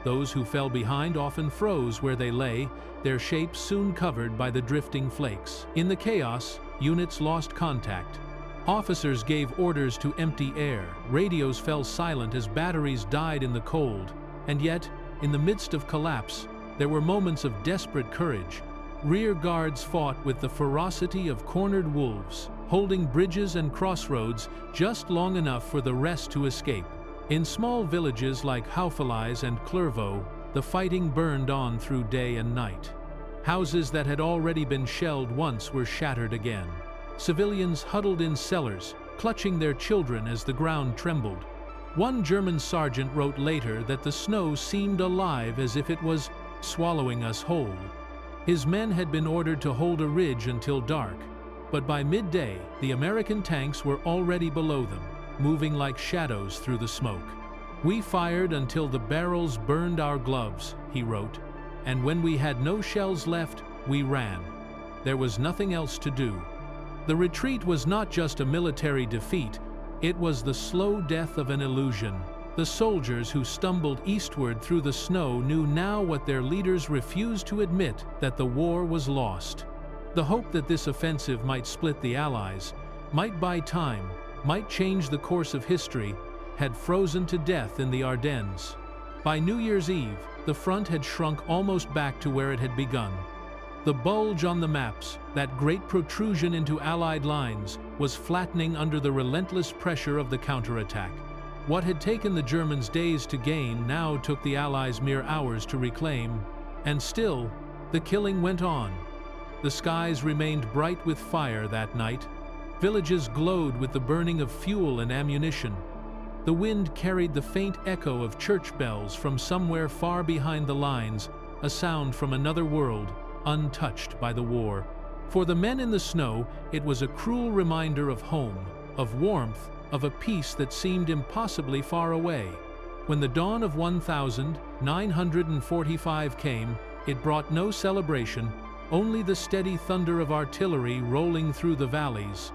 Those who fell behind often froze where they lay, their shapes soon covered by the drifting flakes. In the chaos, units lost contact. Officers gave orders to empty air, radios fell silent as batteries died in the cold, and yet, in the midst of collapse, there were moments of desperate courage. Rear guards fought with the ferocity of cornered wolves, holding bridges and crossroads just long enough for the rest to escape. In small villages like Houffalize and Clairvaux, the fighting burned on through day and night. Houses that had already been shelled once were shattered again. Civilians huddled in cellars, clutching their children as the ground trembled. One German sergeant wrote later that the snow seemed alive as if it was swallowing us whole. His men had been ordered to hold a ridge until dark, but by midday, the American tanks were already below them, moving like shadows through the smoke. "We fired until the barrels burned our gloves," he wrote, "and when we had no shells left, we ran. There was nothing else to do." The retreat was not just a military defeat, it was the slow death of an illusion. The soldiers who stumbled eastward through the snow knew now what their leaders refused to admit, that the war was lost. The hope that this offensive might split the Allies, might buy time, might change the course of history, had frozen to death in the Ardennes. By New Year's Eve, the front had shrunk almost back to where it had begun. The bulge on the maps, that great protrusion into Allied lines, was flattening under the relentless pressure of the counterattack. What had taken the Germans days to gain now took the Allies mere hours to reclaim, and still, the killing went on. The skies remained bright with fire that night. Villages glowed with the burning of fuel and ammunition. The wind carried the faint echo of church bells from somewhere far behind the lines, a sound from another world, untouched by the war. For the men in the snow, it was a cruel reminder of home, of warmth, of a peace that seemed impossibly far away. When the dawn of 1945 came, it brought no celebration, only the steady thunder of artillery rolling through the valleys.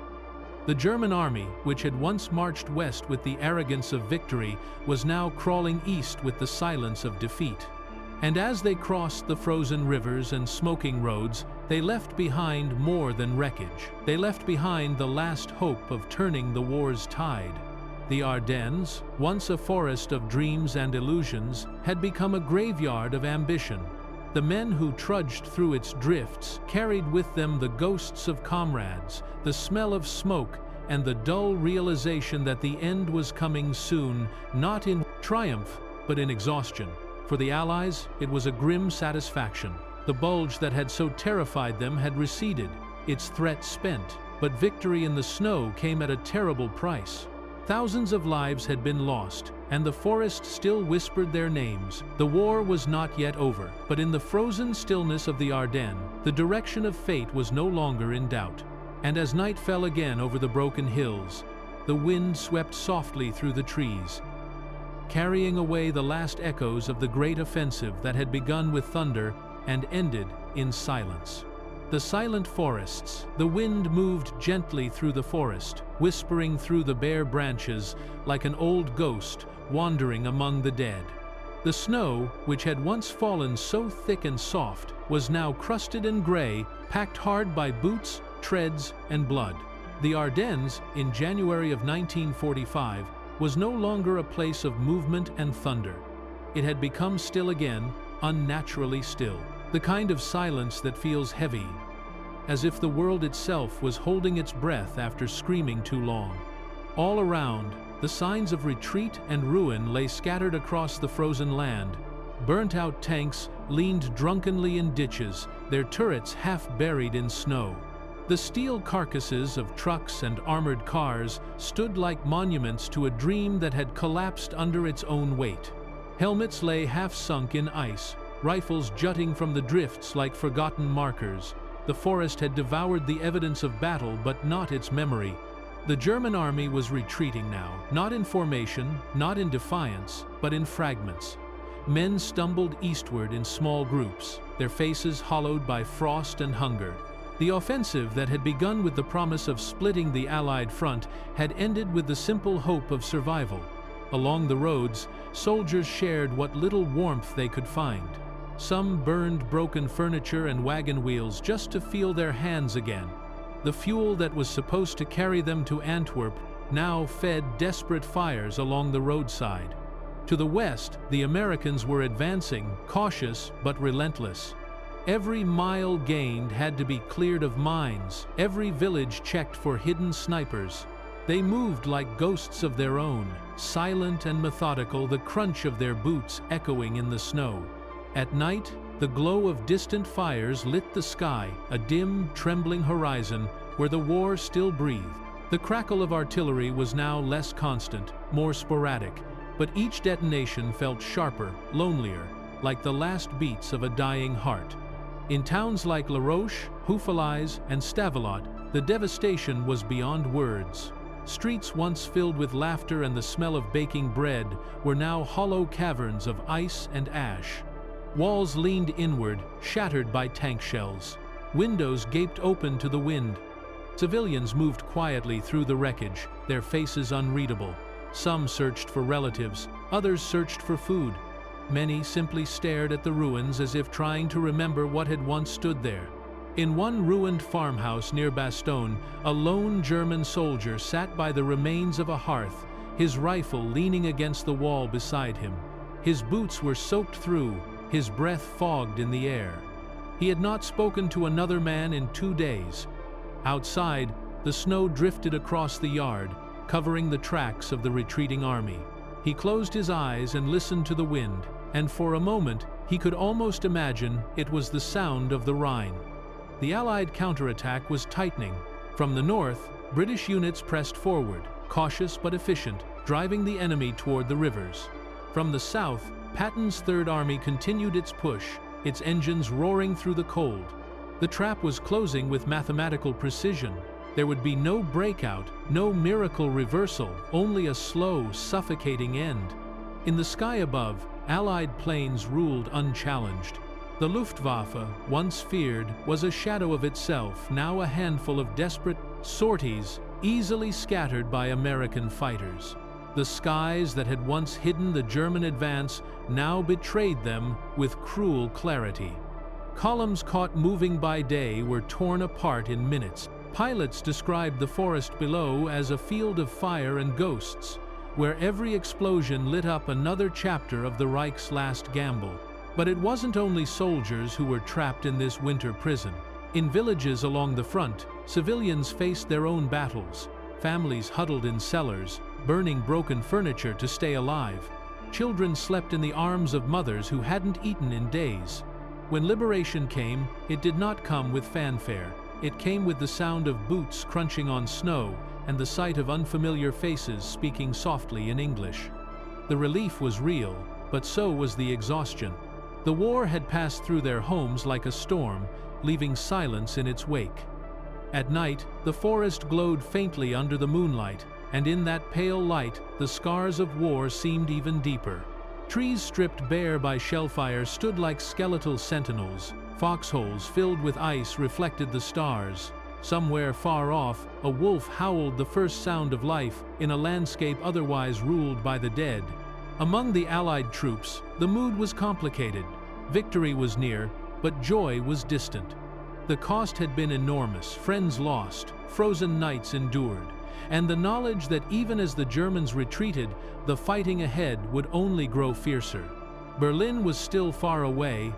The German army, which had once marched west with the arrogance of victory, was now crawling east with the silence of defeat. And as they crossed the frozen rivers and smoking roads, they left behind more than wreckage. They left behind the last hope of turning the war's tide. The Ardennes, once a forest of dreams and illusions, had become a graveyard of ambition. The men who trudged through its drifts carried with them the ghosts of comrades, the smell of smoke, and the dull realization that the end was coming soon, not in triumph, but in exhaustion. For the Allies, it was a grim satisfaction. The Bulge that had so terrified them had receded, its threat spent, but victory in the snow came at a terrible price. Thousands of lives had been lost, and the forest still whispered their names. The war was not yet over, but in the frozen stillness of the Ardennes, the direction of fate was no longer in doubt. And as night fell again over the broken hills, the wind swept softly through the trees, carrying away the last echoes of the great offensive that had begun with thunder and ended in silence. The silent forests. The wind moved gently through the forest, whispering through the bare branches like an old ghost wandering among the dead. The snow, which had once fallen so thick and soft, was now crusted and gray, packed hard by boots, treads, and blood. The Ardennes, in January of 1945, was no longer a place of movement and thunder. It had become still again, unnaturally still. The kind of silence that feels heavy, as if the world itself was holding its breath after screaming too long. All around, the signs of retreat and ruin lay scattered across the frozen land. Burnt-out tanks leaned drunkenly in ditches, their turrets half buried in snow. The steel carcasses of trucks and armored cars stood like monuments to a dream that had collapsed under its own weight. Helmets lay half sunk in ice, rifles jutting from the drifts like forgotten markers. The forest had devoured the evidence of battle, but not its memory. The German army was retreating now, not in formation, not in defiance, but in fragments. Men stumbled eastward in small groups, their faces hollowed by frost and hunger. The offensive that had begun with the promise of splitting the Allied front had ended with the simple hope of survival. Along the roads, soldiers shared what little warmth they could find. Some burned broken furniture and wagon wheels just to feel their hands again. The fuel that was supposed to carry them to Antwerp now fed desperate fires along the roadside. To the west, the Americans were advancing, cautious but relentless. Every mile gained had to be cleared of mines, every village checked for hidden snipers. They moved like ghosts of their own, silent and methodical, the crunch of their boots echoing in the snow. At night, the glow of distant fires lit the sky, a dim, trembling horizon where the war still breathed. The crackle of artillery was now less constant, more sporadic, but each detonation felt sharper, lonelier, like the last beats of a dying heart. In towns like La Roche, Houffalize, and Stavelot, the devastation was beyond words. Streets once filled with laughter and the smell of baking bread were now hollow caverns of ice and ash. Walls leaned inward, shattered by tank shells. Windows gaped open to the wind. Civilians moved quietly through the wreckage, their faces unreadable. Some searched for relatives, others searched for food. Many simply stared at the ruins as if trying to remember what had once stood there. In one ruined farmhouse near Bastogne, a lone German soldier sat by the remains of a hearth, his rifle leaning against the wall beside him. His boots were soaked through, his breath fogged in the air. He had not spoken to another man in 2 days. Outside, the snow drifted across the yard, covering the tracks of the retreating army. He closed his eyes and listened to the wind, and for a moment, he could almost imagine it was the sound of the Rhine. The Allied counterattack was tightening. From the north, British units pressed forward, cautious but efficient, driving the enemy toward the rivers. From the south, Patton's Third Army continued its push, its engines roaring through the cold. The trap was closing with mathematical precision. There would be no breakout, no miracle reversal, only a slow, suffocating end. In the sky above, Allied planes ruled unchallenged. The Luftwaffe, once feared, was a shadow of itself, now a handful of desperate sorties, easily scattered by American fighters. The skies that had once hidden the German advance now betrayed them with cruel clarity. Columns caught moving by day were torn apart in minutes. Pilots described the forest below as a field of fire and ghosts, where every explosion lit up another chapter of the Reich's last gamble. But it wasn't only soldiers who were trapped in this winter prison. In villages along the front, civilians faced their own battles. Families huddled in cellars, burning broken furniture to stay alive. Children slept in the arms of mothers who hadn't eaten in days. When liberation came, it did not come with fanfare. It came with the sound of boots crunching on snow and the sight of unfamiliar faces speaking softly in English. The relief was real, but so was the exhaustion. The war had passed through their homes like a storm, leaving silence in its wake. At night, the forest glowed faintly under the moonlight, and in that pale light, the scars of war seemed even deeper. Trees stripped bare by shellfire stood like skeletal sentinels. Foxholes filled with ice reflected the stars. Somewhere far off, a wolf howled the first sound of life in a landscape otherwise ruled by the dead. Among the Allied troops, the mood was complicated. Victory was near, but joy was distant. The cost had been enormous, friends lost, frozen nights endured, and the knowledge that even as the Germans retreated, the fighting ahead would only grow fiercer. Berlin was still far away,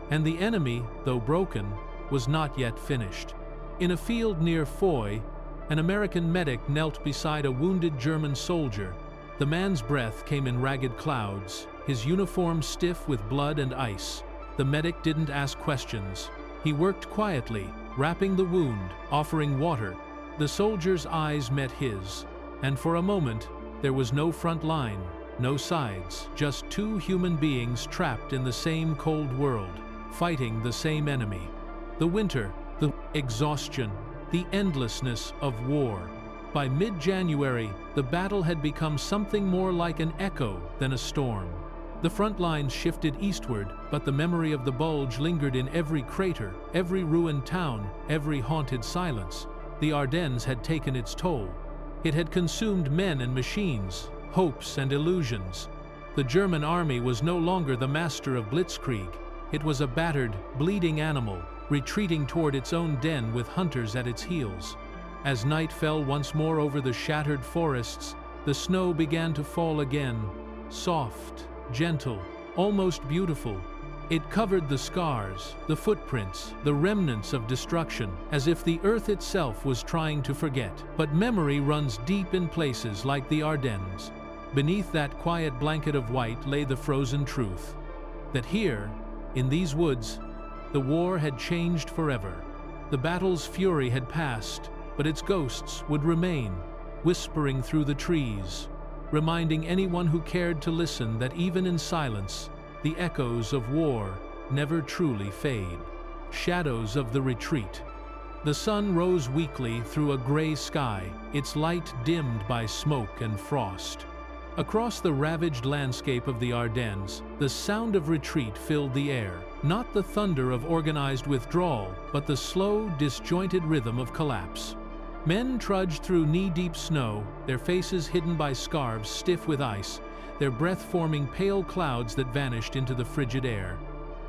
and the enemy, though broken, was not yet finished. In a field near Foy, an American medic knelt beside a wounded German soldier. The man's breath came in ragged clouds, his uniform stiff with blood and ice. The medic didn't ask questions. He worked quietly, wrapping the wound, offering water. The soldier's eyes met his, and for a moment, there was no front line, no sides, just two human beings trapped in the same cold world, fighting the same enemy. The winter, the exhaustion, the endlessness of war. By mid-January, the battle had become something more like an echo than a storm. The front lines shifted eastward, but the memory of the Bulge lingered in every crater, every ruined town, every haunted silence. The Ardennes had taken its toll. It had consumed men and machines, hopes and illusions. The German army was no longer the master of blitzkrieg. It was a battered, bleeding animal, retreating toward its own den with hunters at its heels. As night fell once more over the shattered forests, the snow began to fall again, soft, gentle, almost beautiful. It covered the scars, the footprints, the remnants of destruction, as if the earth itself was trying to forget. But memory runs deep in places like the Ardennes. Beneath that quiet blanket of white lay the frozen truth, that here, in these woods, the war had changed forever. The battle's fury had passed, but its ghosts would remain, whispering through the trees, reminding anyone who cared to listen that even in silence, the echoes of war never truly fade. Shadows of the retreat. The sun rose weakly through a gray sky, its light dimmed by smoke and frost. Across the ravaged landscape of the Ardennes, the sound of retreat filled the air, not the thunder of organized withdrawal, but the slow, disjointed rhythm of collapse. Men trudged through knee-deep snow, their faces hidden by scarves stiff with ice, their breath forming pale clouds that vanished into the frigid air.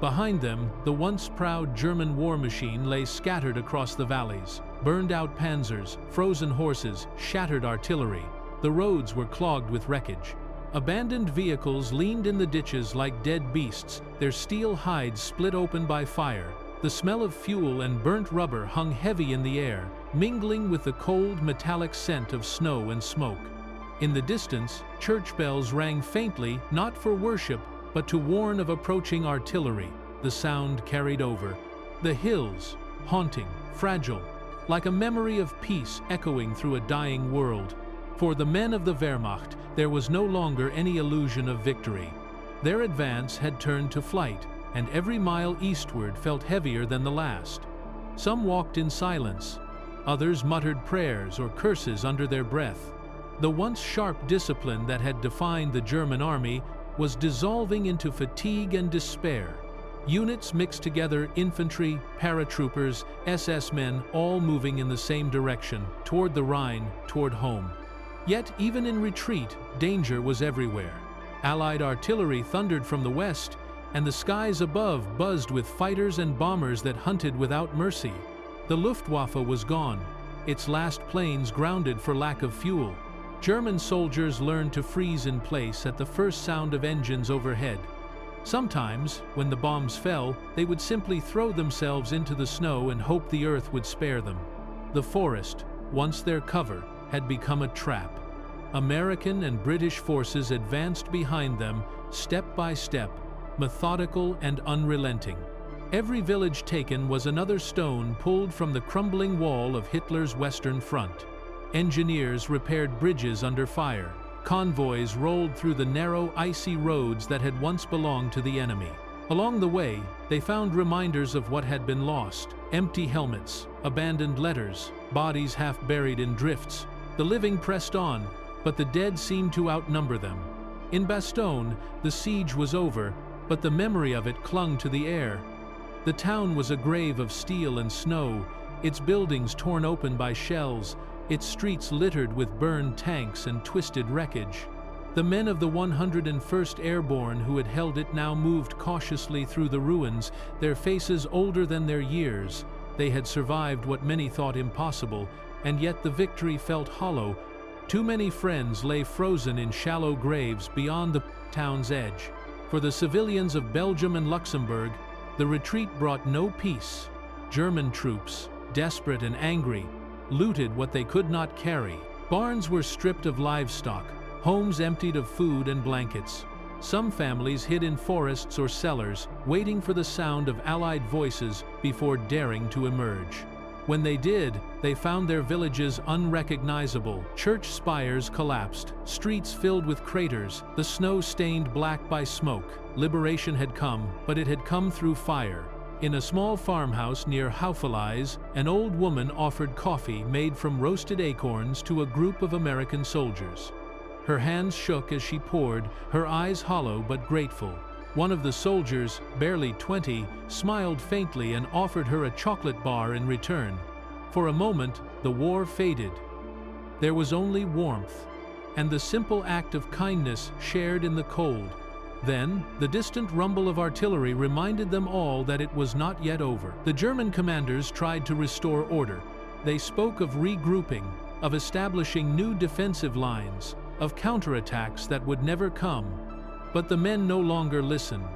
Behind them, the once proud German war machine lay scattered across the valleys. Burned-out panzers, frozen horses, shattered artillery. The roads were clogged with wreckage. Abandoned vehicles leaned in the ditches like dead beasts, their steel hides split open by fire. The smell of fuel and burnt rubber hung heavy in the air, mingling with the cold, metallic scent of snow and smoke. In the distance, church bells rang faintly, not for worship, but to warn of approaching artillery. The sound carried over. The hills, haunting, fragile, like a memory of peace echoing through a dying world. For the men of the Wehrmacht, there was no longer any illusion of victory. Their advance had turned to flight, and every mile eastward felt heavier than the last. Some walked in silence. Others muttered prayers or curses under their breath. The once sharp discipline that had defined the German army was dissolving into fatigue and despair. Units mixed together, infantry, paratroopers, SS men, all moving in the same direction, toward the Rhine, toward home. Yet, even in retreat, danger was everywhere. Allied artillery thundered from the west, and the skies above buzzed with fighters and bombers that hunted without mercy. The Luftwaffe was gone, its last planes grounded for lack of fuel. German soldiers learned to freeze in place at the first sound of engines overhead. Sometimes, when the bombs fell, they would simply throw themselves into the snow and hope the earth would spare them. The forest, once their cover, had become a trap. American and British forces advanced behind them, step by step, methodical and unrelenting. Every village taken was another stone pulled from the crumbling wall of Hitler's Western Front. Engineers repaired bridges under fire. Convoys rolled through the narrow, icy roads that had once belonged to the enemy. Along the way, they found reminders of what had been lost: empty helmets, abandoned letters, bodies half buried in drifts. The living pressed on, but the dead seemed to outnumber them. In Bastogne, the siege was over, but the memory of it clung to the air. The town was a grave of steel and snow, its buildings torn open by shells, its streets littered with burned tanks and twisted wreckage. The men of the 101st Airborne who had held it now moved cautiously through the ruins, their faces older than their years. They had survived what many thought impossible, and yet the victory felt hollow. Too many friends lay frozen in shallow graves beyond the town's edge. For the civilians of Belgium and Luxembourg, the retreat brought no peace. German troops, desperate and angry, looted what they could not carry. Barns were stripped of livestock, homes emptied of food and blankets. Some families hid in forests or cellars, waiting for the sound of Allied voices before daring to emerge. When they did, they found their villages unrecognizable. Church spires collapsed, streets filled with craters, the snow stained black by smoke. Liberation had come, but it had come through fire. In a small farmhouse near Houffalize, an old woman offered coffee made from roasted acorns to a group of American soldiers. Her hands shook as she poured, her eyes hollow but grateful. One of the soldiers, barely 20, smiled faintly and offered her a chocolate bar in return. For a moment, the war faded. There was only warmth, and the simple act of kindness shared in the cold. Then, the distant rumble of artillery reminded them all that it was not yet over. The German commanders tried to restore order. They spoke of regrouping, of establishing new defensive lines, of counterattacks that would never come. But the men no longer listened.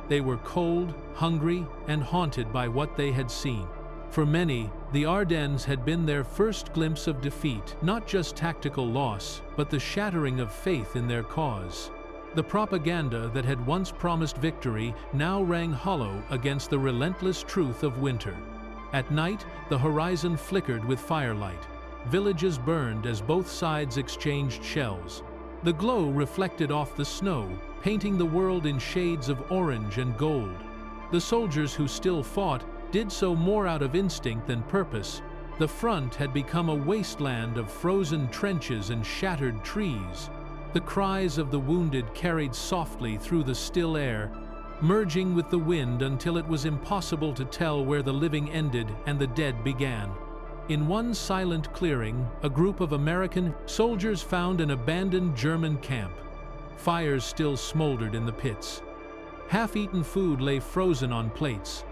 They were cold, hungry, and haunted by what they had seen. For many, the Ardennes had been their first glimpse of defeat, not just tactical loss, but the shattering of faith in their cause. The propaganda that had once promised victory now rang hollow against the relentless truth of winter. At night, the horizon flickered with firelight. Villages burned as both sides exchanged shells. The glow reflected off the snow, painting the world in shades of orange and gold. The soldiers who still fought did so more out of instinct than purpose. The front had become a wasteland of frozen trenches and shattered trees. The cries of the wounded carried softly through the still air, merging with the wind until it was impossible to tell where the living ended and the dead began. In one silent clearing, a group of American soldiers found an abandoned German camp. Fires still smoldered in the pits. Half-eaten food lay frozen on plates.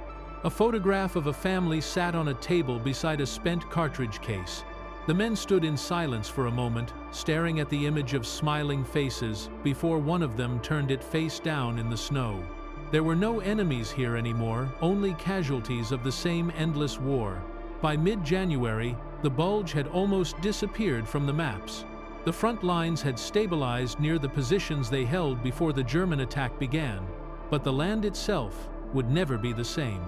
A photograph of a family sat on a table beside a spent cartridge case. The men stood in silence for a moment, staring at the image of smiling faces, before one of them turned it face down in the snow. There were no enemies here anymore, only casualties of the same endless war. By mid-January, the Bulge had almost disappeared from the maps. The front lines had stabilized near the positions they held before the German attack began, but the land itself would never be the same.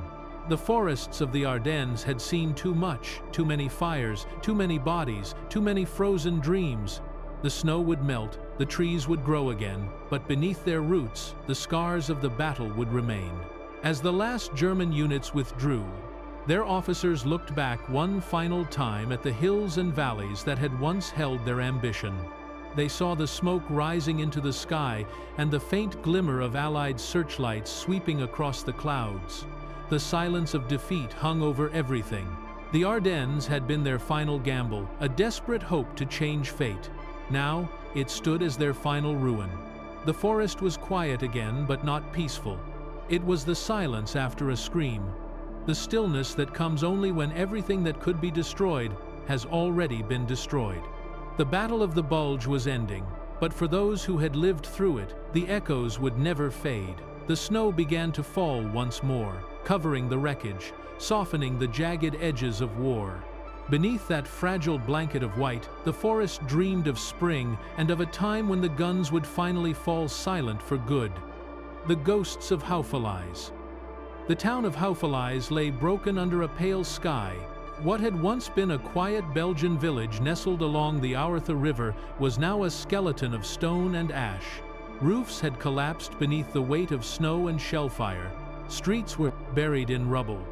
The forests of the Ardennes had seen too much, too many fires, too many bodies, too many frozen dreams. The snow would melt, the trees would grow again, but beneath their roots, the scars of the battle would remain. As the last German units withdrew, their officers looked back one final time at the hills and valleys that had once held their ambition. they saw the smoke rising into the sky and the faint glimmer of Allied searchlights sweeping across the clouds. The silence of defeat hung over everything. The Ardennes had been their final gamble, a desperate hope to change fate. Now, it stood as their final ruin. The forest was quiet again, but not peaceful. It was the silence after a scream, the stillness that comes only when everything that could be destroyed has already been destroyed. The Battle of the Bulge was ending, but for those who had lived through it, the echoes would never fade. The snow began to fall once more, covering the wreckage, softening the jagged edges of war. Beneath that fragile blanket of white, the forest dreamed of spring and of a time when the guns would finally fall silent for good. The ghosts of Houffalize. The town of Houffalize lay broken under a pale sky. What had once been a quiet Belgian village nestled along the Aurthe River was now a skeleton of stone and ash. Roofs had collapsed beneath the weight of snow and shellfire. Streets were buried in rubble.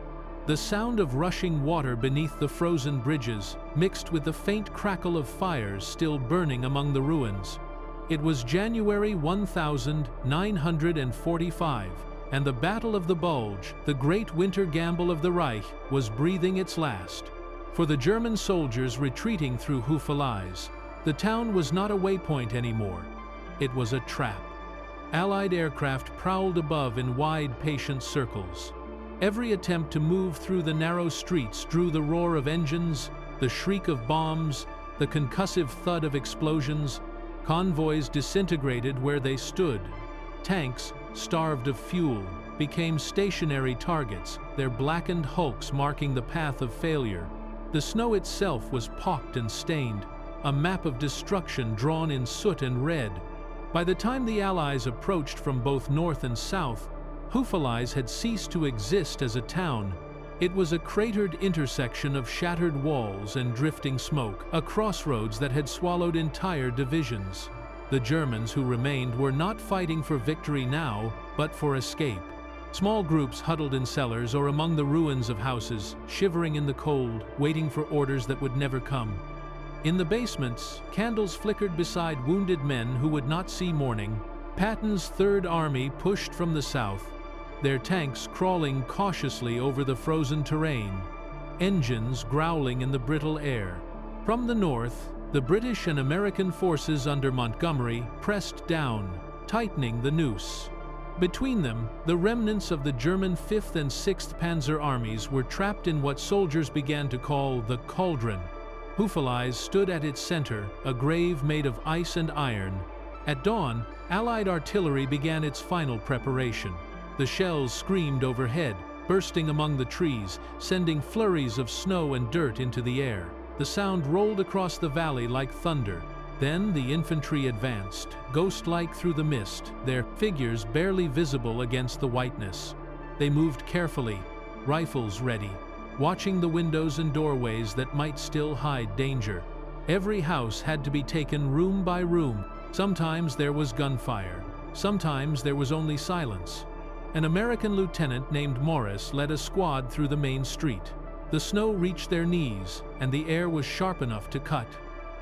The sound of rushing water beneath the frozen bridges, mixed with the faint crackle of fires still burning among the ruins. It was January 1945, and the Battle of the Bulge, the great winter gamble of the Reich, was breathing its last. For the German soldiers retreating through Houffalize, the town was not a waypoint anymore. It was a trap. Allied aircraft prowled above in wide, patient circles. Every attempt to move through the narrow streets drew the roar of engines, the shriek of bombs, the concussive thud of explosions. Convoys disintegrated where they stood. Tanks, starved of fuel, became stationary targets, their blackened hulks marking the path of failure. The snow itself was pocked and stained, a map of destruction drawn in soot and red. By the time the Allies approached from both north and south, Houffalize had ceased to exist as a town. It was a cratered intersection of shattered walls and drifting smoke, a crossroads that had swallowed entire divisions. The Germans who remained were not fighting for victory now, but for escape. Small groups huddled in cellars or among the ruins of houses, shivering in the cold, waiting for orders that would never come. In the basements, candles flickered beside wounded men who would not see morning. Patton's Third Army pushed from the south, their tanks crawling cautiously over the frozen terrain, engines growling in the brittle air. From the north, the British and American forces under Montgomery pressed down, tightening the noose. Between them, the remnants of the German 5th and 6th Panzer armies were trapped in what soldiers began to call the cauldron. Houffalize stood at its center, a grave made of ice and iron. At dawn, Allied artillery began its final preparation. The shells screamed overhead, bursting among the trees, sending flurries of snow and dirt into the air. The sound rolled across the valley like thunder. Then the infantry advanced, ghost-like through the mist, their figures barely visible against the whiteness. They moved carefully, rifles ready, watching the windows and doorways that might still hide danger. Every house had to be taken room by room. Sometimes there was gunfire. Sometimes there was only silence. An American lieutenant named Morris led a squad through the main street. The snow reached their knees, and the air was sharp enough to cut.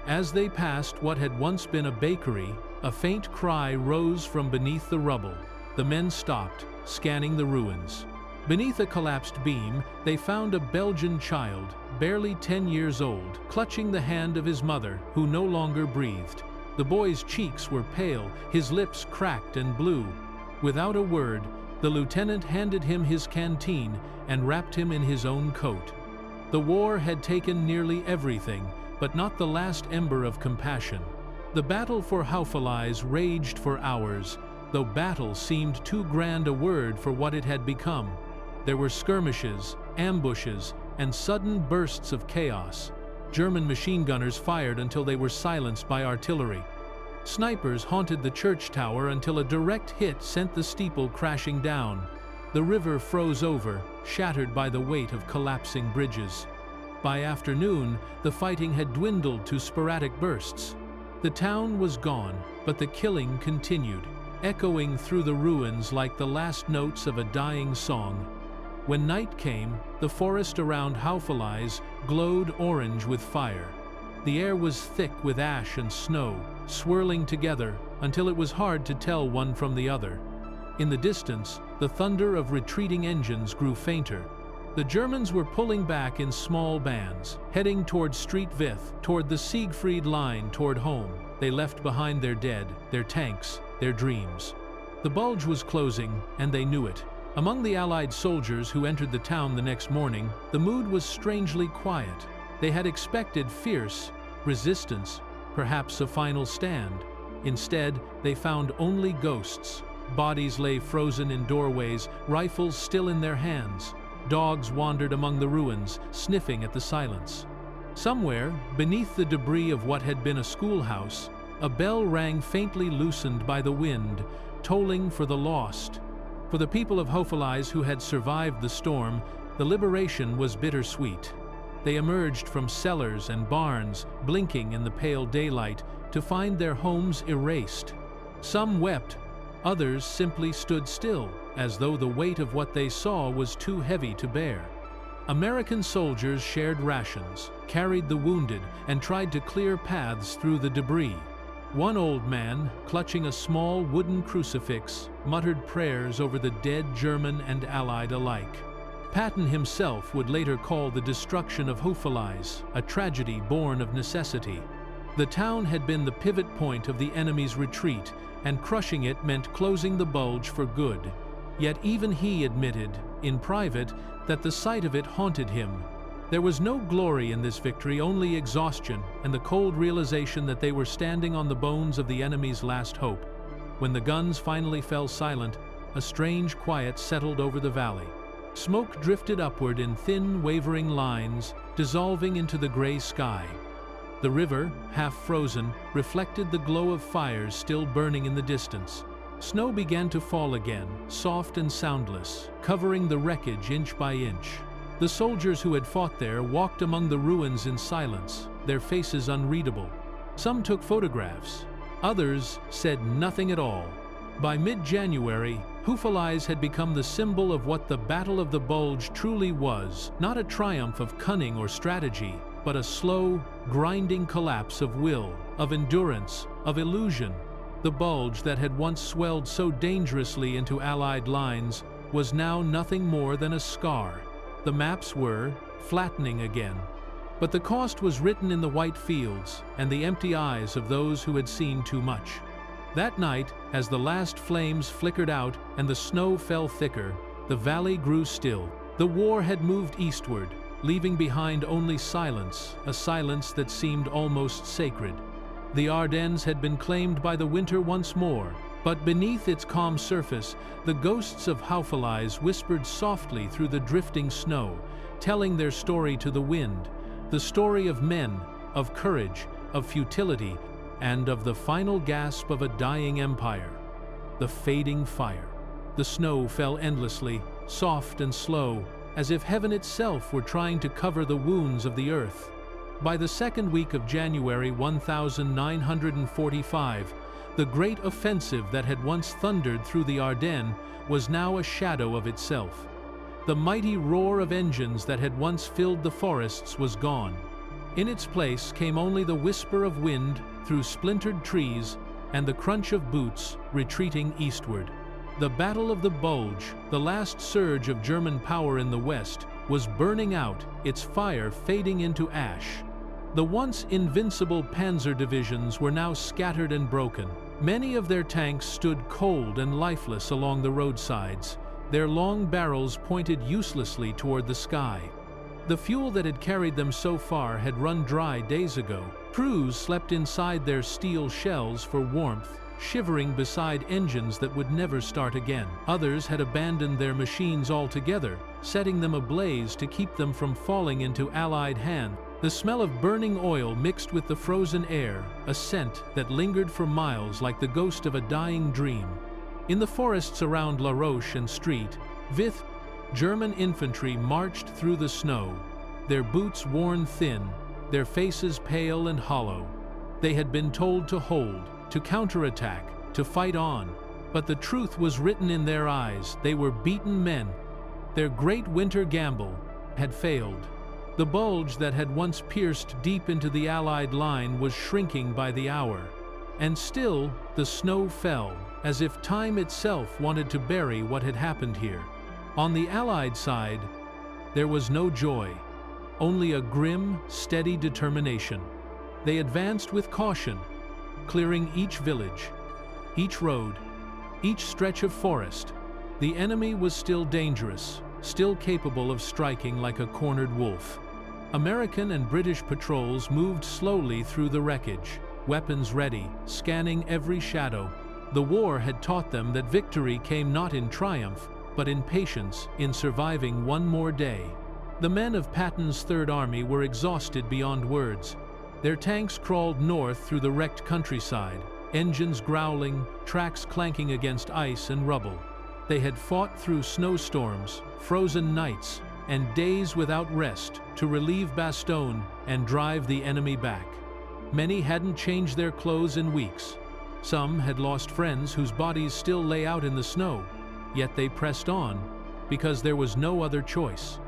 As they passed what had once been a bakery, a faint cry rose from beneath the rubble. The men stopped, scanning the ruins. Beneath a collapsed beam, they found a Belgian child, barely 10 years old, clutching the hand of his mother, who no longer breathed. The boy's cheeks were pale, his lips cracked and blue. Without a word, the lieutenant handed him his canteen and wrapped him in his own coat. The war had taken nearly everything, but not the last ember of compassion. The battle for Houffalize raged for hours, though battle seemed too grand a word for what it had become. There were skirmishes, ambushes, and sudden bursts of chaos. German machine gunners fired until they were silenced by artillery. Snipers haunted the church tower until a direct hit sent the steeple crashing down. The river froze over, shattered by the weight of collapsing bridges. By afternoon, the fighting had dwindled to sporadic bursts. The town was gone, but the killing continued, echoing through the ruins like the last notes of a dying song. When night came, the forest around Houffalize glowed orange with fire. The air was thick with ash and snow, swirling together until it was hard to tell one from the other. In the distance, the thunder of retreating engines grew fainter. The Germans were pulling back in small bands, heading toward Street Vith, toward the Siegfried Line, toward home. They left behind their dead, their tanks, their dreams. The Bulge was closing, and they knew it. Among the Allied soldiers who entered the town the next morning, the mood was strangely quiet. They had expected fierce resistance, perhaps a final stand. Instead, they found only ghosts. Bodies lay frozen in doorways, rifles still in their hands. Dogs wandered among the ruins, sniffing at the silence. Somewhere, beneath the debris of what had been a schoolhouse, a bell rang faintly, loosened by the wind, tolling for the lost. For the people of Houffalize who had survived the storm, the liberation was bittersweet. They emerged from cellars and barns, blinking in the pale daylight, to find their homes erased. Some wept, others simply stood still, as though the weight of what they saw was too heavy to bear. American soldiers shared rations, carried the wounded, and tried to clear paths through the debris. One old man, clutching a small wooden crucifix, muttered prayers over the dead German and Allied alike. Patton himself would later call the destruction of Houffalize a tragedy born of necessity. The town had been the pivot point of the enemy's retreat, and crushing it meant closing the Bulge for good. Yet even he admitted, in private, that the sight of it haunted him. There was no glory in this victory, only exhaustion and the cold realization that they were standing on the bones of the enemy's last hope. When the guns finally fell silent, a strange quiet settled over the valley. Smoke drifted upward in thin, wavering lines, dissolving into the gray sky. The river, half frozen, reflected the glow of fires still burning in the distance. Snow began to fall again, soft and soundless, covering the wreckage inch by inch. The soldiers who had fought there walked among the ruins in silence, their faces unreadable. Some took photographs. Others said nothing at all. By mid-January, Houffalize had become the symbol of what the Battle of the Bulge truly was, not a triumph of cunning or strategy, but a slow, grinding collapse of will, of endurance, of illusion. The Bulge that had once swelled so dangerously into Allied lines was now nothing more than a scar. The maps were flattening again. But the cost was written in the white fields and the empty eyes of those who had seen too much. That night, as the last flames flickered out and the snow fell thicker, the valley grew still. The war had moved eastward, leaving behind only silence, a silence that seemed almost sacred. The Ardennes had been claimed by the winter once more, but beneath its calm surface, the ghosts of Houffalize whispered softly through the drifting snow, telling their story to the wind, the story of men, of courage, of futility, and of the final gasp of a dying empire. The fading fire. The snow fell endlessly, soft and slow, as if heaven itself were trying to cover the wounds of the earth. By the second week of January 1945, the great offensive that had once thundered through the Ardennes was now a shadow of itself. The mighty roar of engines that had once filled the forests was gone. In its place came only the whisper of wind through splintered trees and the crunch of boots retreating eastward. The Battle of the Bulge, the last surge of German power in the West, was burning out, its fire fading into ash. The once invincible panzer divisions were now scattered and broken. Many of their tanks stood cold and lifeless along the roadsides, their long barrels pointed uselessly toward the sky. The fuel that had carried them so far had run dry days ago. Crews slept inside their steel shells for warmth, shivering beside engines that would never start again. Others had abandoned their machines altogether, setting them ablaze to keep them from falling into Allied hands. The smell of burning oil mixed with the frozen air, a scent that lingered for miles like the ghost of a dying dream. In the forests around La Roche and Street Vith, German infantry marched through the snow, their boots worn thin, their faces pale and hollow. They had been told to hold, to counterattack, to fight on, but the truth was written in their eyes. They were beaten men. Their great winter gamble had failed. The Bulge that had once pierced deep into the Allied line was shrinking by the hour. And still, the snow fell, as if time itself wanted to bury what had happened here. On the Allied side, there was no joy, only a grim, steady determination. They advanced with caution, clearing each village, each road, each stretch of forest. The enemy was still dangerous, still capable of striking like a cornered wolf. American and British patrols moved slowly through the wreckage, weapons ready, scanning every shadow. The war had taught them that victory came not in triumph, but in patience, in surviving one more day. The men of Patton's Third Army were exhausted beyond words. Their tanks crawled north through the wrecked countryside, engines growling, tracks clanking against ice and rubble. They had fought through snowstorms, frozen nights, and days without rest to relieve Bastogne and drive the enemy back. Many hadn't changed their clothes in weeks. Some had lost friends whose bodies still lay out in the snow, yet they pressed on because there was no other choice.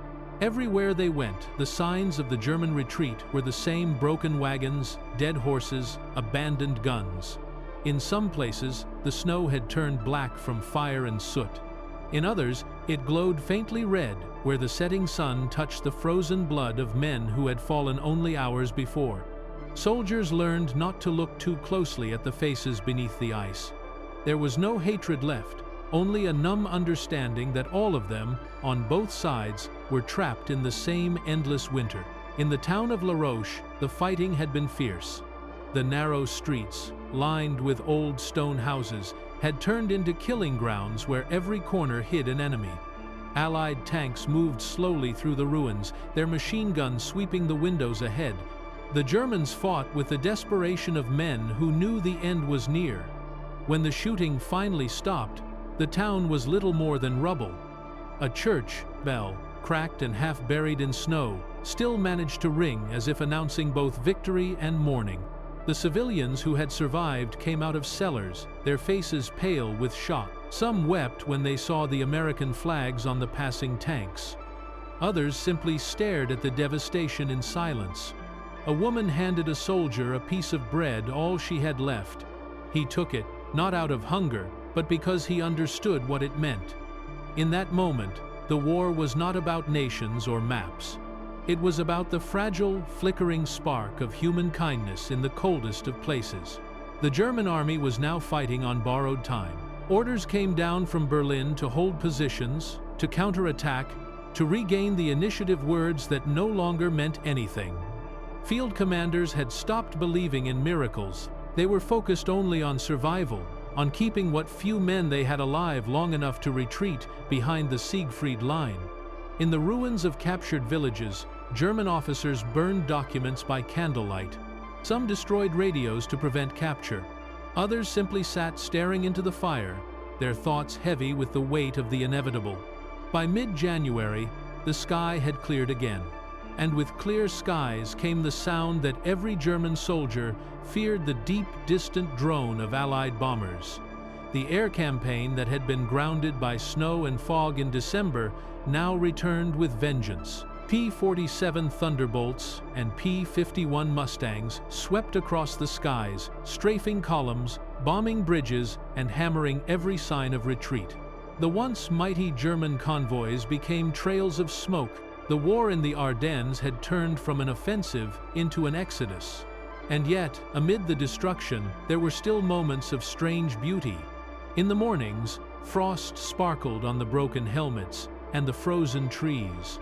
Everywhere they went, the signs of the German retreat were the same: broken wagons, dead horses, abandoned guns. In some places, the snow had turned black from fire and soot. In others, it glowed faintly red, where the setting sun touched the frozen blood of men who had fallen only hours before. Soldiers learned not to look too closely at the faces beneath the ice. There was no hatred left, only a numb understanding that all of them, on both sides, were trapped in the same endless winter. In the town of La Roche, the fighting had been fierce. The narrow streets, lined with old stone houses, had turned into killing grounds where every corner hid an enemy. Allied tanks moved slowly through the ruins, their machine guns sweeping the windows ahead. The Germans fought with the desperation of men who knew the end was near. When the shooting finally stopped, the town was little more than rubble. A church bell, cracked and half buried in snow, still managed to ring as if announcing both victory and mourning. The civilians who had survived came out of cellars, their faces pale with shock. Some wept when they saw the American flags on the passing tanks. Others simply stared at the devastation in silence. A woman handed a soldier a piece of bread, all she had left. He took it, not out of hunger, but because he understood what it meant. In that moment, the war was not about nations or maps. It was about the fragile, flickering spark of human kindness in the coldest of places. The German army was now fighting on borrowed time. Orders came down from Berlin to hold positions, to counterattack, to regain the initiative. Words that no longer meant anything. Field commanders had stopped believing in miracles. They were focused only on survival, on keeping what few men they had alive long enough to retreat behind the Siegfried Line. In the ruins of captured villages, German officers burned documents by candlelight. Some destroyed radios to prevent capture. Others simply sat staring into the fire, their thoughts heavy with the weight of the inevitable. By mid-January, the sky had cleared again. And with clear skies came the sound that every German soldier feared: the deep, distant drone of Allied bombers. The air campaign that had been grounded by snow and fog in December now returned with vengeance. P-47 Thunderbolts and P-51 Mustangs swept across the skies, strafing columns, bombing bridges, and hammering every sign of retreat. The once mighty German convoys became trails of smoke. The war in the Ardennes had turned from an offensive into an exodus. And yet, amid the destruction, there were still moments of strange beauty. In the mornings, frost sparkled on the broken helmets and the frozen trees.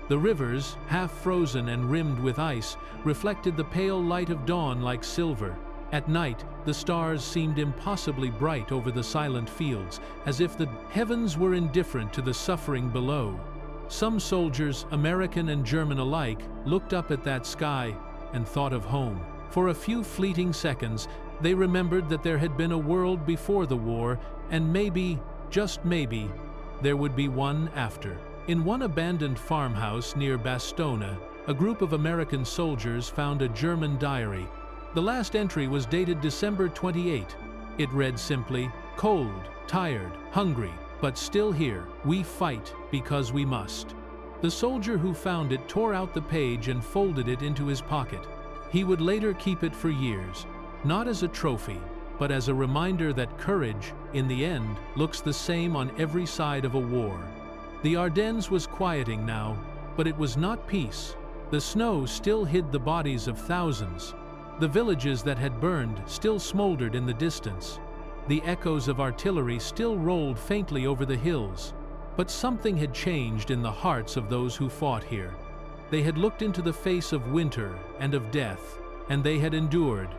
The rivers, half frozen and rimmed with ice, reflected the pale light of dawn like silver. At night, the stars seemed impossibly bright over the silent fields, as if the heavens were indifferent to the suffering below. Some soldiers, American and German alike, looked up at that sky and thought of home. For a few fleeting seconds, they remembered that there had been a world before the war, and maybe, just maybe, there would be one after. In one abandoned farmhouse near Bastogne, a group of American soldiers found a German diary. The last entry was dated December 28. It read simply, "Cold, tired, hungry, but still here. We fight because we must." The soldier who found it tore out the page and folded it into his pocket. He would later keep it for years, not as a trophy, but as a reminder that courage, in the end, looks the same on every side of a war. The Ardennes was quieting now, but it was not peace. The snow still hid the bodies of thousands. The villages that had burned still smoldered in the distance. The echoes of artillery still rolled faintly over the hills. But something had changed in the hearts of those who fought here. They had looked into the face of winter and of death, and they had endured.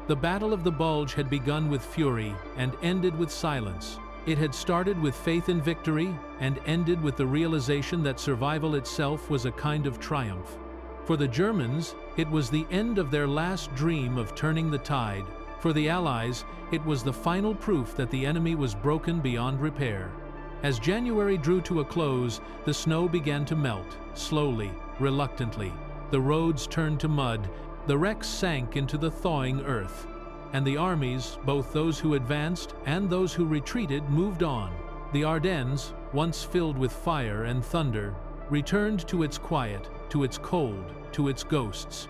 The Battle of the Bulge had begun with fury and ended with silence. It had started with faith in victory and ended with the realization that survival itself was a kind of triumph. For the Germans, it was the end of their last dream of turning the tide. For the Allies, it was the final proof that the enemy was broken beyond repair. As January drew to a close, the snow began to melt, slowly, reluctantly. The roads turned to mud, the wrecks sank into the thawing earth. And the armies, both those who advanced and those who retreated, moved on. The Ardennes, once filled with fire and thunder, returned to its quiet, to its cold, to its ghosts.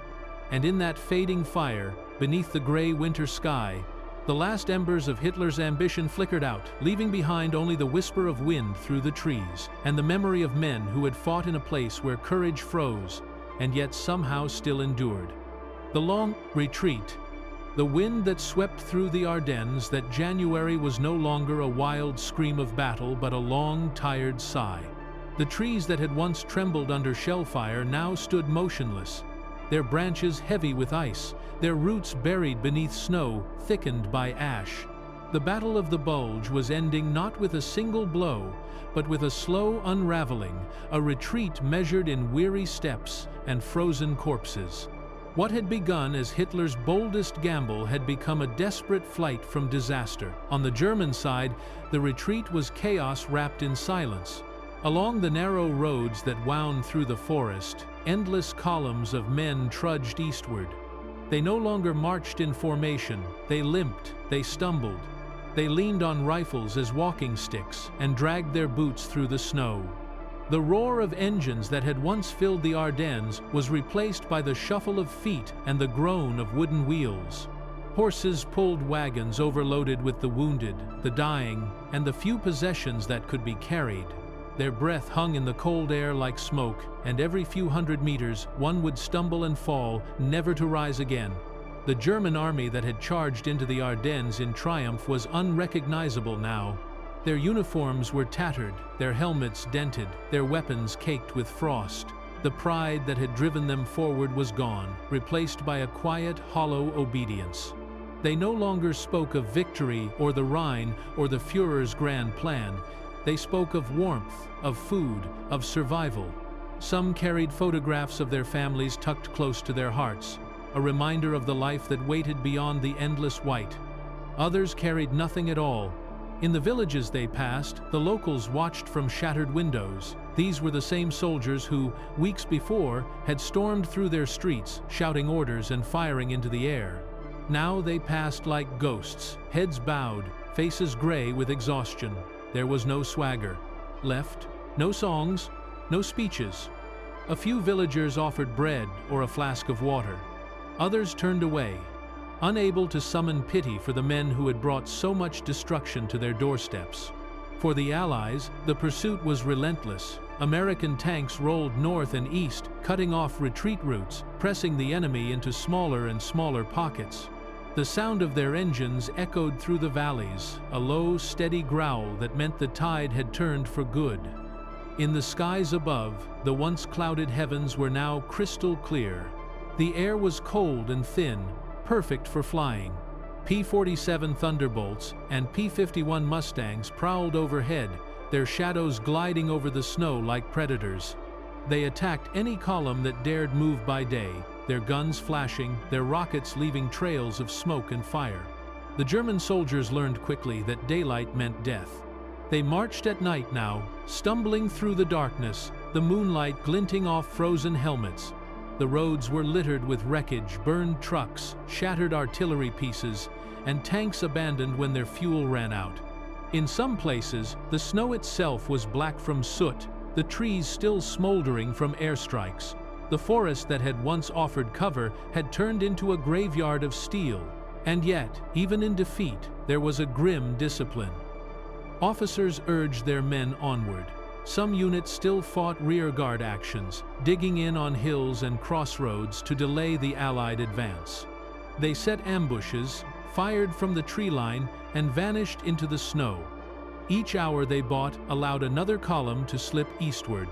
And in that fading fire, beneath the gray winter sky, the last embers of Hitler's ambition flickered out, leaving behind only the whisper of wind through the trees, and the memory of men who had fought in a place where courage froze, and yet somehow still endured. The long retreat, the wind that swept through the Ardennes that January was no longer a wild scream of battle but a long, tired sigh. The trees that had once trembled under shellfire now stood motionless, their branches heavy with ice, their roots buried beneath snow, thickened by ash. The Battle of the Bulge was ending not with a single blow, but with a slow unraveling, a retreat measured in weary steps and frozen corpses. What had begun as Hitler's boldest gamble had become a desperate flight from disaster. On the German side, the retreat was chaos wrapped in silence. Along the narrow roads that wound through the forest, endless columns of men trudged eastward. They no longer marched in formation, they limped, they stumbled. They leaned on rifles as walking sticks and dragged their boots through the snow. The roar of engines that had once filled the Ardennes was replaced by the shuffle of feet and the groan of wooden wheels. Horses pulled wagons overloaded with the wounded, the dying, and the few possessions that could be carried. Their breath hung in the cold air like smoke, and every few hundred meters one would stumble and fall, never to rise again. The German army that had charged into the Ardennes in triumph was unrecognizable now. Their uniforms were tattered, their helmets dented, their weapons caked with frost. The pride that had driven them forward was gone, replaced by a quiet, hollow obedience. They no longer spoke of victory or the Rhine or the Führer's grand plan. They spoke of warmth, of food, of survival. Some carried photographs of their families tucked close to their hearts, a reminder of the life that waited beyond the endless white. Others carried nothing at all. In the villages they passed, the locals watched from shattered windows. These were the same soldiers who, weeks before, had stormed through their streets, shouting orders and firing into the air. Now they passed like ghosts, heads bowed, faces gray with exhaustion. There was no swagger left, no songs, no speeches. A few villagers offered bread or a flask of water. Others turned away, unable to summon pity for the men who had brought so much destruction to their doorsteps. For the Allies, the pursuit was relentless. American tanks rolled north and east, cutting off retreat routes, pressing the enemy into smaller and smaller pockets. The sound of their engines echoed through the valleys, a low, steady growl that meant the tide had turned for good. In the skies above, the once clouded heavens were now crystal clear. The air was cold and thin, perfect for flying. P-47 Thunderbolts and P-51 Mustangs prowled overhead, their shadows gliding over the snow like predators. They attacked any column that dared move by day, their guns flashing, their rockets leaving trails of smoke and fire. The German soldiers learned quickly that daylight meant death. They marched at night now, stumbling through the darkness, the moonlight glinting off frozen helmets. The roads were littered with wreckage, burned trucks, shattered artillery pieces, and tanks abandoned when their fuel ran out. In some places, the snow itself was black from soot, the trees still smoldering from airstrikes. The forest that had once offered cover had turned into a graveyard of steel. And yet, even in defeat, there was a grim discipline. Officers urged their men onward. Some units still fought rearguard actions, digging in on hills and crossroads to delay the Allied advance. They set ambushes, fired from the tree line, and vanished into the snow. Each hour they bought allowed another column to slip eastward.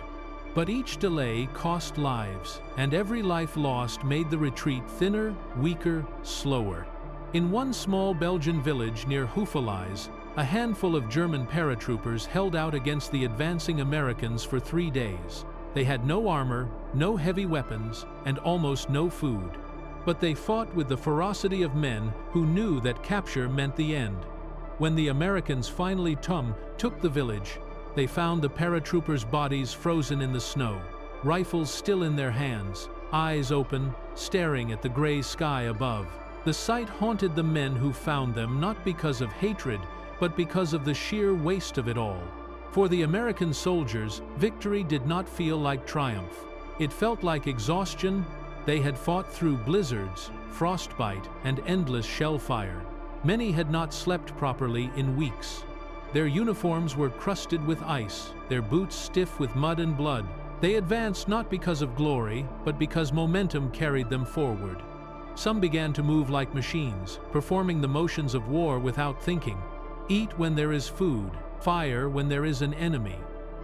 But each delay cost lives, and every life lost made the retreat thinner, weaker, slower. In one small Belgian village near Houffalize, a handful of German paratroopers held out against the advancing Americans for 3 days. They had no armor, no heavy weapons, and almost no food. But they fought with the ferocity of men who knew that capture meant the end. When the Americans finally took the village, they found the paratroopers' bodies frozen in the snow, rifles still in their hands, eyes open, staring at the gray sky above. The sight haunted the men who found them not because of hatred, but because of the sheer waste of it all. For the American soldiers, victory did not feel like triumph. It felt like exhaustion. They had fought through blizzards, frostbite, and endless shell fire. Many had not slept properly in weeks. Their uniforms were crusted with ice, their boots stiff with mud and blood. They advanced not because of glory, but because momentum carried them forward. Some began to move like machines, performing the motions of war without thinking. Eat when there is food, fire when there is an enemy,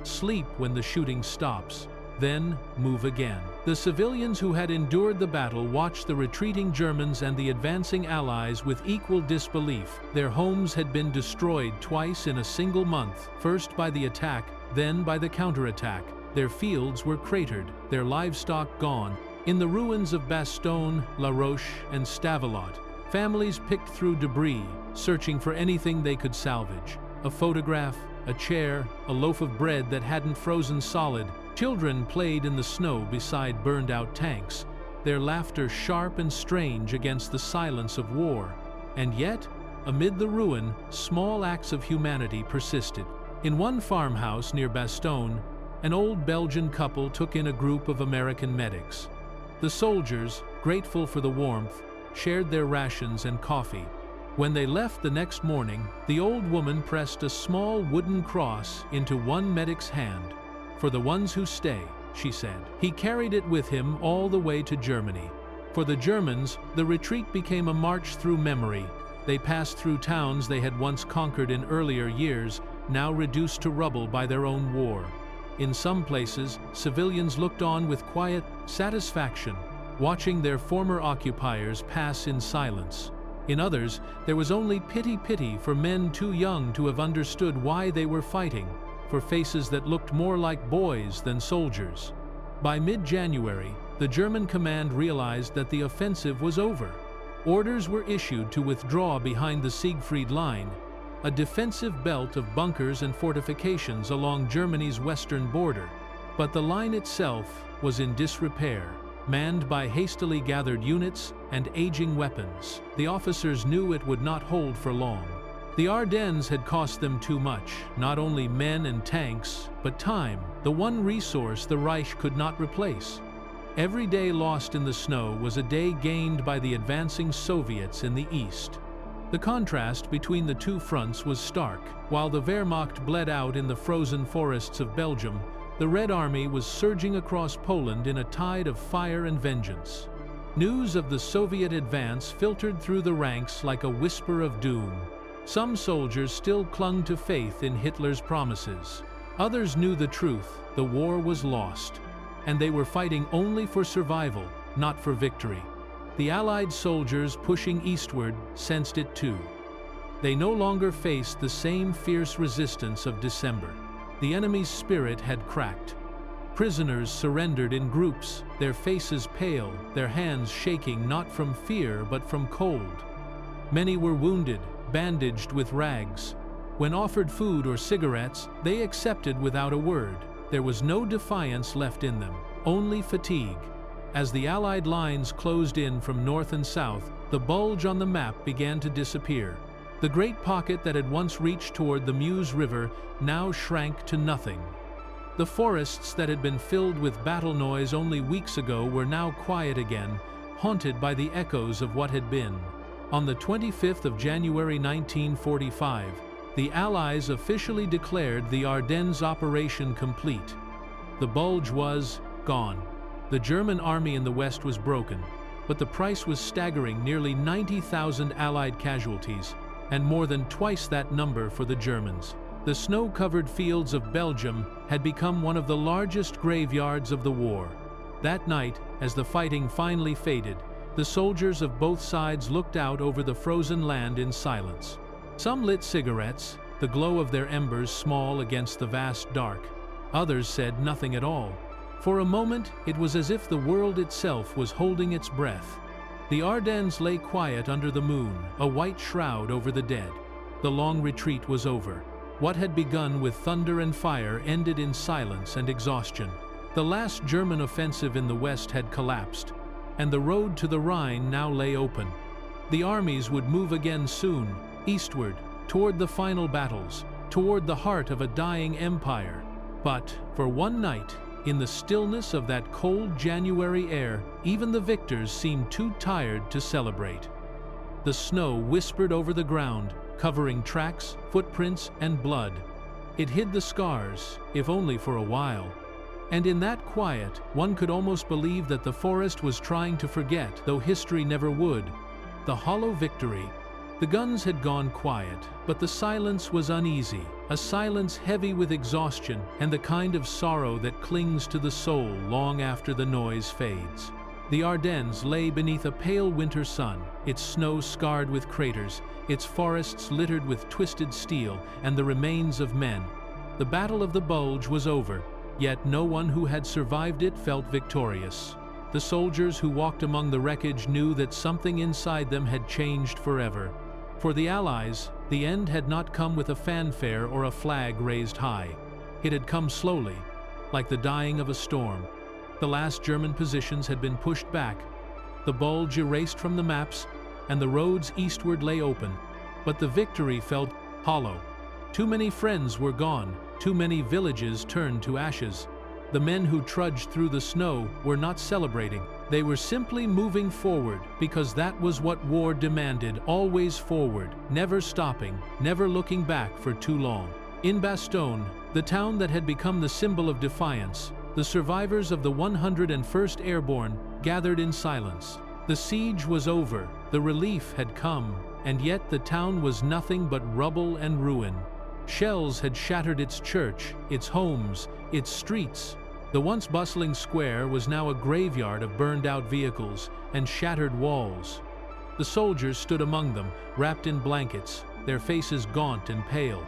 sleep when the shooting stops, then move again. The civilians who had endured the battle watched the retreating Germans and the advancing Allies with equal disbelief. Their homes had been destroyed twice in a single month, first by the attack, then by the counterattack. Their fields were cratered, their livestock gone. In the ruins of Bastogne, La Roche, and Stavelot, families picked through debris, searching for anything they could salvage. A photograph, a chair, a loaf of bread that hadn't frozen solid. Children played in the snow beside burned-out tanks, their laughter sharp and strange against the silence of war. And yet, amid the ruin, small acts of humanity persisted. In one farmhouse near Bastogne, an old Belgian couple took in a group of American medics. The soldiers, grateful for the warmth, shared their rations and coffee. When they left the next morning, the old woman pressed a small wooden cross into one medic's hand. "For the ones who stay," she said. He carried it with him all the way to Germany. For the Germans, the retreat became a march through memory. They passed through towns they had once conquered in earlier years, now reduced to rubble by their own war. In some places, civilians looked on with quiet satisfaction, watching their former occupiers pass in silence. In others, there was only pity for men too young to have understood why they were fighting, for faces that looked more like boys than soldiers. By mid-January, the German command realized that the offensive was over. Orders were issued to withdraw behind the Siegfried Line, a defensive belt of bunkers and fortifications along Germany's western border. But the line itself was in disrepair, manned by hastily gathered units and aging weapons. The officers knew it would not hold for long. The Ardennes had cost them too much, not only men and tanks, but time, the one resource the Reich could not replace. Every day lost in the snow was a day gained by the advancing Soviets in the east. The contrast between the two fronts was stark. While the Wehrmacht bled out in the frozen forests of Belgium, the Red Army was surging across Poland in a tide of fire and vengeance. News of the Soviet advance filtered through the ranks like a whisper of doom. Some soldiers still clung to faith in Hitler's promises. Others knew the truth: the war was lost, and they were fighting only for survival, not for victory. The Allied soldiers pushing eastward sensed it too. They no longer faced the same fierce resistance of December. The enemy's spirit had cracked. Prisoners surrendered in groups, their faces pale, their hands shaking not from fear but from cold. Many were wounded, bandaged with rags. When offered food or cigarettes, they accepted without a word. There was no defiance left in them, only fatigue. As the Allied lines closed in from north and south, the bulge on the map began to disappear. The great pocket that had once reached toward the Meuse River now shrank to nothing. The forests that had been filled with battle noise only weeks ago were now quiet again, haunted by the echoes of what had been. On the 25th of January 1945, the Allies officially declared the Ardennes operation complete. The Bulge was gone. The German army in the west was broken, but the price was staggering: nearly 90,000 Allied casualties, and more than twice that number for the Germans. The snow-covered fields of Belgium had become one of the largest graveyards of the war. That night, as the fighting finally faded, the soldiers of both sides looked out over the frozen land in silence. Some lit cigarettes, the glow of their embers small against the vast dark. Others said nothing at all. For a moment, it was as if the world itself was holding its breath. The Ardennes lay quiet under the moon, a white shroud over the dead. The long retreat was over. What had begun with thunder and fire ended in silence and exhaustion. The last German offensive in the west had collapsed, and the road to the Rhine now lay open. The armies would move again soon, eastward, toward the final battles, toward the heart of a dying empire. But, for one night, in the stillness of that cold January air, even the victors seemed too tired to celebrate. The snow whispered over the ground, covering tracks, footprints, and blood. It hid the scars, if only for a while. And in that quiet, one could almost believe that the forest was trying to forget, though history never would. The hollow victory. The guns had gone quiet, but the silence was uneasy, a silence heavy with exhaustion and the kind of sorrow that clings to the soul long after the noise fades. The Ardennes lay beneath a pale winter sun, its snow scarred with craters, its forests littered with twisted steel and the remains of men. The Battle of the Bulge was over, yet no one who had survived it felt victorious. The soldiers who walked among the wreckage knew that something inside them had changed forever. For the Allies, the end had not come with a fanfare or a flag raised high. It had come slowly, like the dying of a storm. The last German positions had been pushed back, the Bulge erased from the maps, and the roads eastward lay open. But the victory felt hollow. Too many friends were gone, too many villages turned to ashes. The men who trudged through the snow were not celebrating. They were simply moving forward, because that was what war demanded: always forward, never stopping, never looking back for too long. In Bastogne, the town that had become the symbol of defiance, the survivors of the 101st Airborne gathered in silence. The siege was over, the relief had come, and yet the town was nothing but rubble and ruin. Shells had shattered its church, its homes, its streets. The once bustling square was now a graveyard of burned-out vehicles and shattered walls. The soldiers stood among them, wrapped in blankets, their faces gaunt and pale.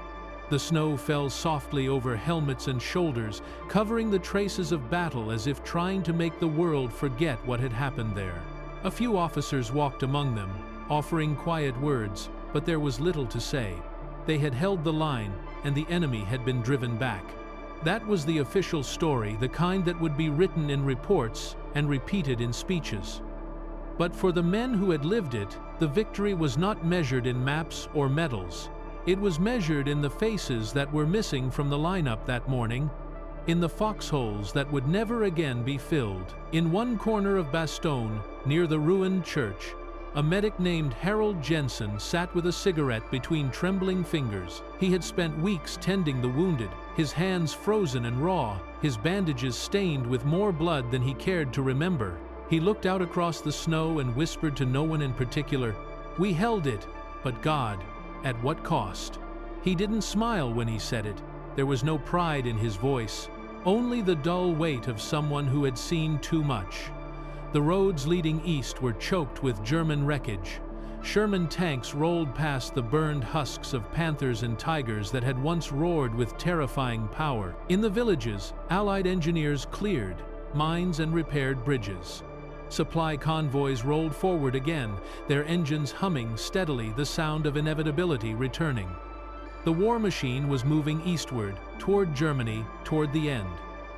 The snow fell softly over helmets and shoulders, covering the traces of battle as if trying to make the world forget what had happened there. A few officers walked among them, offering quiet words, but there was little to say. They had held the line, and the enemy had been driven back. That was the official story, the kind that would be written in reports and repeated in speeches. But for the men who had lived it, the victory was not measured in maps or medals. It was measured in the faces that were missing from the lineup that morning, in the foxholes that would never again be filled. In one corner of Bastogne, near the ruined church, a medic named Harold Jensen sat with a cigarette between trembling fingers. He had spent weeks tending the wounded, his hands frozen and raw, his bandages stained with more blood than he cared to remember. He looked out across the snow and whispered to no one in particular, "We held it, but God, at what cost?" He didn't smile when he said it. There was no pride in his voice, only the dull weight of someone who had seen too much. The roads leading east were choked with German wreckage. Sherman tanks rolled past the burned husks of panthers and tigers that had once roared with terrifying power. In the villages, Allied engineers cleared mines and repaired bridges. Supply convoys rolled forward again, their engines humming steadily, the sound of inevitability returning. The war machine was moving eastward, toward Germany, toward the end.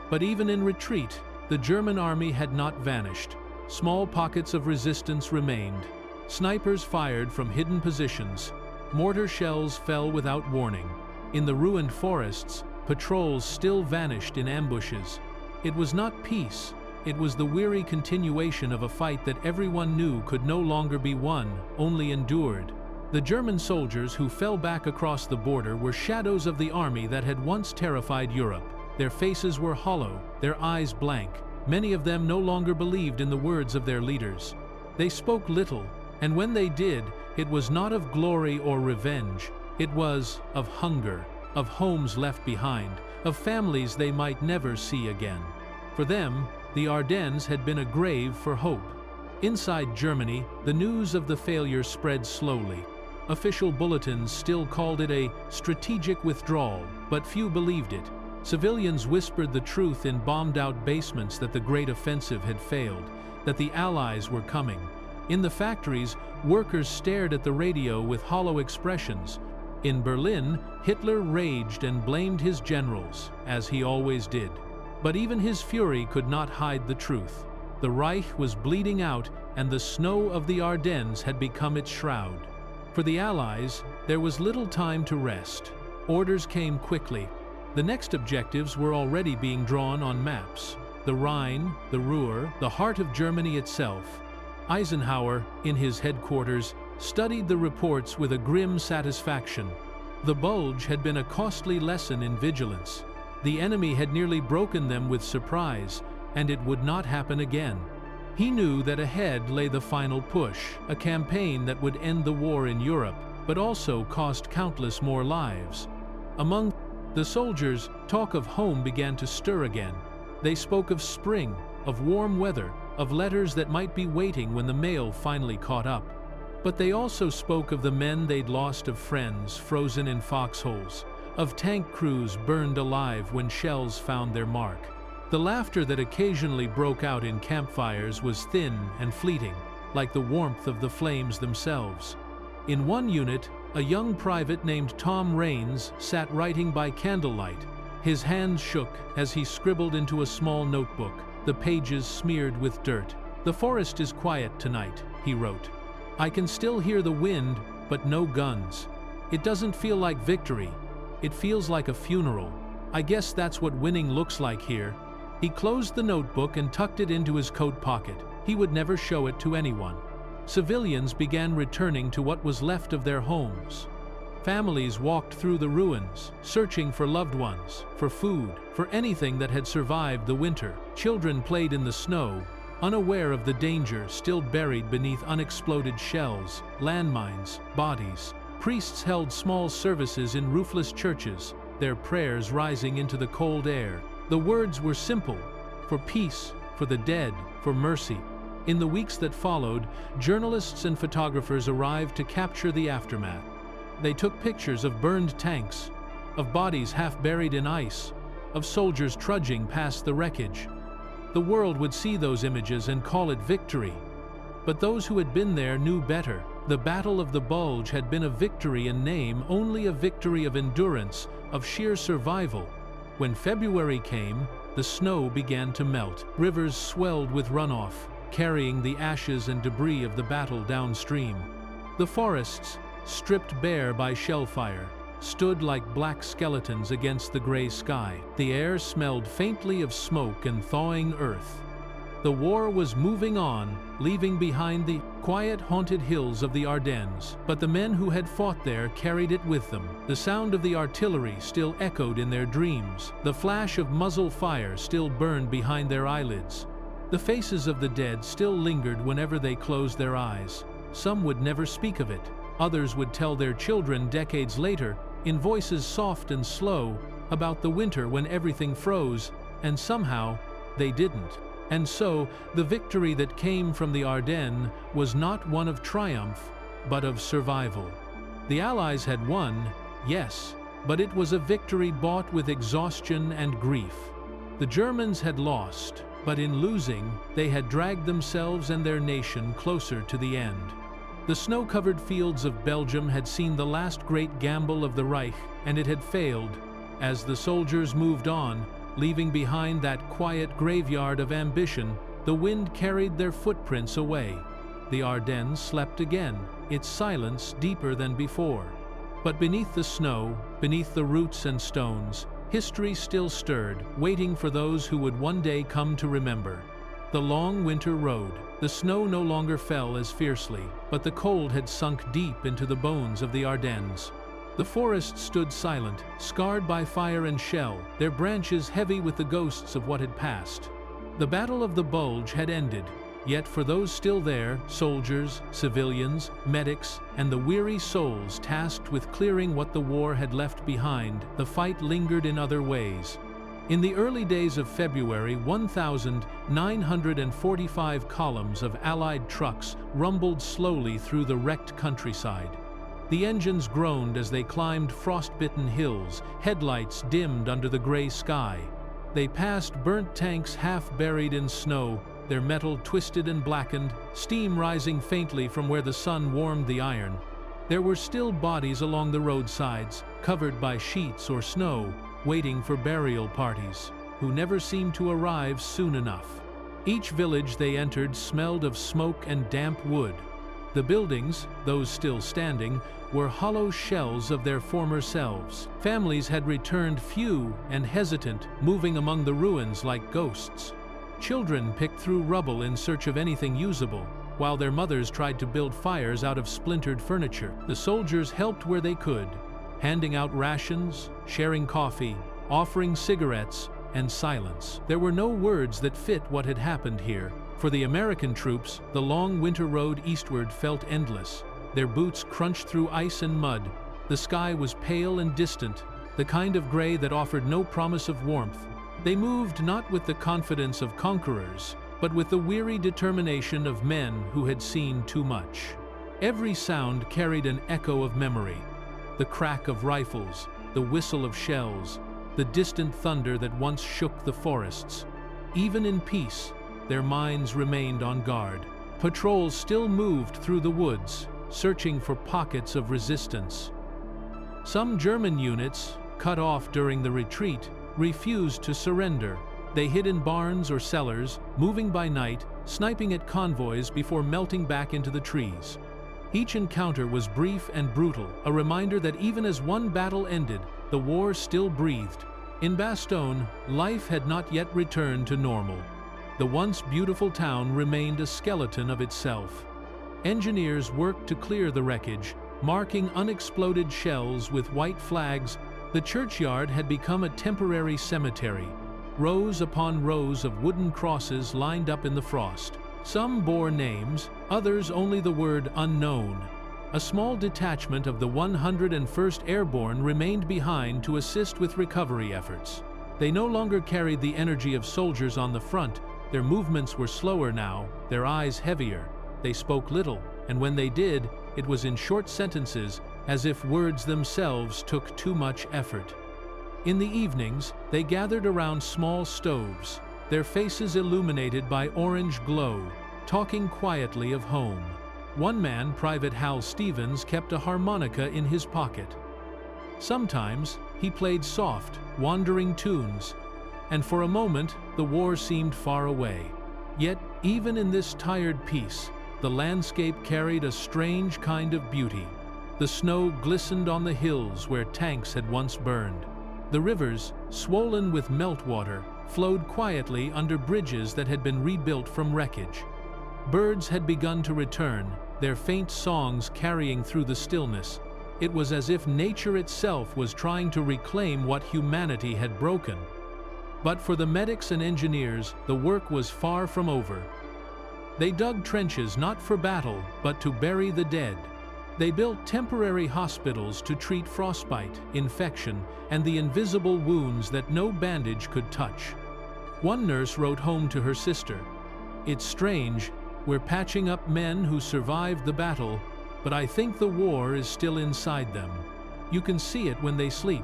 But even in retreat, the German army had not vanished. Small pockets of resistance remained. Snipers fired from hidden positions. Mortar shells fell without warning. In the ruined forests, patrols still vanished in ambushes. It was not peace, It was the weary continuation of a fight that everyone knew could no longer be won, only endured. The German soldiers who fell back across the border were shadows of the army that had once terrified Europe. Their faces were hollow, their eyes blank. Many of them no longer believed in the words of their leaders. They spoke little, and when they did, it was not of glory or revenge. It was of hunger, of homes left behind, of families they might never see again. For them, the Ardennes had been a grave for hope. Inside Germany, the news of the failure spread slowly. Official bulletins still called it a strategic withdrawal, but few believed it. Civilians whispered the truth in bombed-out basements that the great offensive had failed, that the Allies were coming. In the factories, workers stared at the radio with hollow expressions. In Berlin, Hitler raged and blamed his generals, as he always did. But even his fury could not hide the truth. The Reich was bleeding out, and the snow of the Ardennes had become its shroud. For the Allies, there was little time to rest. Orders came quickly. The next objectives were already being drawn on maps. The Rhine, the Ruhr, the heart of Germany itself. Eisenhower, in his headquarters, studied the reports with a grim satisfaction. The Bulge had been a costly lesson in vigilance. The enemy had nearly broken them with surprise, and it would not happen again. He knew that ahead lay the final push, a campaign that would end the war in Europe, but also cost countless more lives. Among the soldiers, talk of home began to stir again. They spoke of spring, of warm weather, of letters that might be waiting when the mail finally caught up. But they also spoke of the men they'd lost, of friends frozen in foxholes, of tank crews burned alive when shells found their mark. The laughter that occasionally broke out in campfires was thin and fleeting, like the warmth of the flames themselves. In one unit, a young private named Tom Raines sat writing by candlelight. His hands shook as he scribbled into a small notebook, the pages smeared with dirt. "The forest is quiet tonight," he wrote. "I can still hear the wind, but no guns. It doesn't feel like victory. It feels like a funeral. I guess that's what winning looks like here." He closed the notebook and tucked it into his coat pocket. He would never show it to anyone. Civilians began returning to what was left of their homes. Families walked through the ruins, searching for loved ones, for food, for anything that had survived the winter. Children played in the snow, unaware of the danger still buried beneath unexploded shells, landmines, bodies. Priests held small services in roofless churches, their prayers rising into the cold air. The words were simple: for peace, for the dead, for mercy. In the weeks that followed, journalists and photographers arrived to capture the aftermath. They took pictures of burned tanks, of bodies half buried in ice, of soldiers trudging past the wreckage. The world would see those images and call it victory. But those who had been there knew better. The Battle of the Bulge had been a victory in name, only a victory of endurance, of sheer survival. When February came, the snow began to melt. Rivers swelled with runoff, carrying the ashes and debris of the battle downstream. The forests, stripped bare by shellfire, stood like black skeletons against the gray sky. The air smelled faintly of smoke and thawing earth. The war was moving on, leaving behind the quiet, haunted hills of the Ardennes, but the men who had fought there carried it with them. The sound of the artillery still echoed in their dreams. The flash of muzzle fire still burned behind their eyelids. The faces of the dead still lingered whenever they closed their eyes. Some would never speak of it. Others would tell their children decades later, in voices soft and slow, about the winter when everything froze, and somehow they didn't. And so, the victory that came from the Ardennes was not one of triumph, but of survival. The Allies had won, yes, but it was a victory bought with exhaustion and grief. The Germans had lost, but in losing, they had dragged themselves and their nation closer to the end. The snow-covered fields of Belgium had seen the last great gamble of the Reich, and it had failed. As the soldiers moved on, leaving behind that quiet graveyard of ambition, the wind carried their footprints away. The Ardennes slept again, its silence deeper than before. But beneath the snow, beneath the roots and stones, history still stirred, waiting for those who would one day come to remember. The long winter road. The snow no longer fell as fiercely, but the cold had sunk deep into the bones of the Ardennes. The forest stood silent, scarred by fire and shell, their branches heavy with the ghosts of what had passed. The Battle of the Bulge had ended, yet for those still there, soldiers, civilians, medics, and the weary souls tasked with clearing what the war had left behind, the fight lingered in other ways. In the early days of February, 1,945 columns of Allied trucks rumbled slowly through the wrecked countryside. The engines groaned as they climbed frost-bitten hills, headlights dimmed under the gray sky. They passed burnt tanks half buried in snow, their metal twisted and blackened, steam rising faintly from where the sun warmed the iron. There were still bodies along the roadsides, covered by sheets or snow, waiting for burial parties, who never seemed to arrive soon enough. Each village they entered smelled of smoke and damp wood. The buildings, those still standing, were hollow shells of their former selves. Families had returned few and hesitant, moving among the ruins like ghosts. Children picked through rubble in search of anything usable, while their mothers tried to build fires out of splintered furniture. The soldiers helped where they could, handing out rations, sharing coffee, offering cigarettes, and silence. There were no words that fit what had happened here. For the American troops, the long winter road eastward felt endless. Their boots crunched through ice and mud. The sky was pale and distant, the kind of gray that offered no promise of warmth. They moved not with the confidence of conquerors, but with the weary determination of men who had seen too much. Every sound carried an echo of memory. The crack of rifles, the whistle of shells, the distant thunder that once shook the forests. Even in peace, their minds remained on guard. Patrols still moved through the woods, searching for pockets of resistance. Some German units, cut off during the retreat, refused to surrender. They hid in barns or cellars, moving by night, sniping at convoys before melting back into the trees. Each encounter was brief and brutal, a reminder that even as one battle ended, the war still breathed. In Bastogne, life had not yet returned to normal. The once beautiful town remained a skeleton of itself. Engineers worked to clear the wreckage, marking unexploded shells with white flags. The churchyard had become a temporary cemetery. Rows upon rows of wooden crosses lined up in the frost. Some bore names, others only the word unknown. A small detachment of the 101st Airborne remained behind to assist with recovery efforts. They no longer carried the energy of soldiers on the front. Their movements were slower now, their eyes heavier. They spoke little, and when they did, it was in short sentences, as if words themselves took too much effort. In the evenings, they gathered around small stoves, their faces illuminated by orange glow, talking quietly of home. One man, Private Hal Stevens, kept a harmonica in his pocket. Sometimes, he played soft, wandering tunes, and for a moment, the war seemed far away. Yet, even in this tired peace, the landscape carried a strange kind of beauty. The snow glistened on the hills where tanks had once burned. The rivers, swollen with meltwater, flowed quietly under bridges that had been rebuilt from wreckage. Birds had begun to return, their faint songs carrying through the stillness. It was as if nature itself was trying to reclaim what humanity had broken. But for the medics and engineers, the work was far from over. They dug trenches not for battle, but to bury the dead. They built temporary hospitals to treat frostbite, infection, and the invisible wounds that no bandage could touch. One nurse wrote home to her sister, "It's strange, we're patching up men who survived the battle, but I think the war is still inside them. You can see it when they sleep."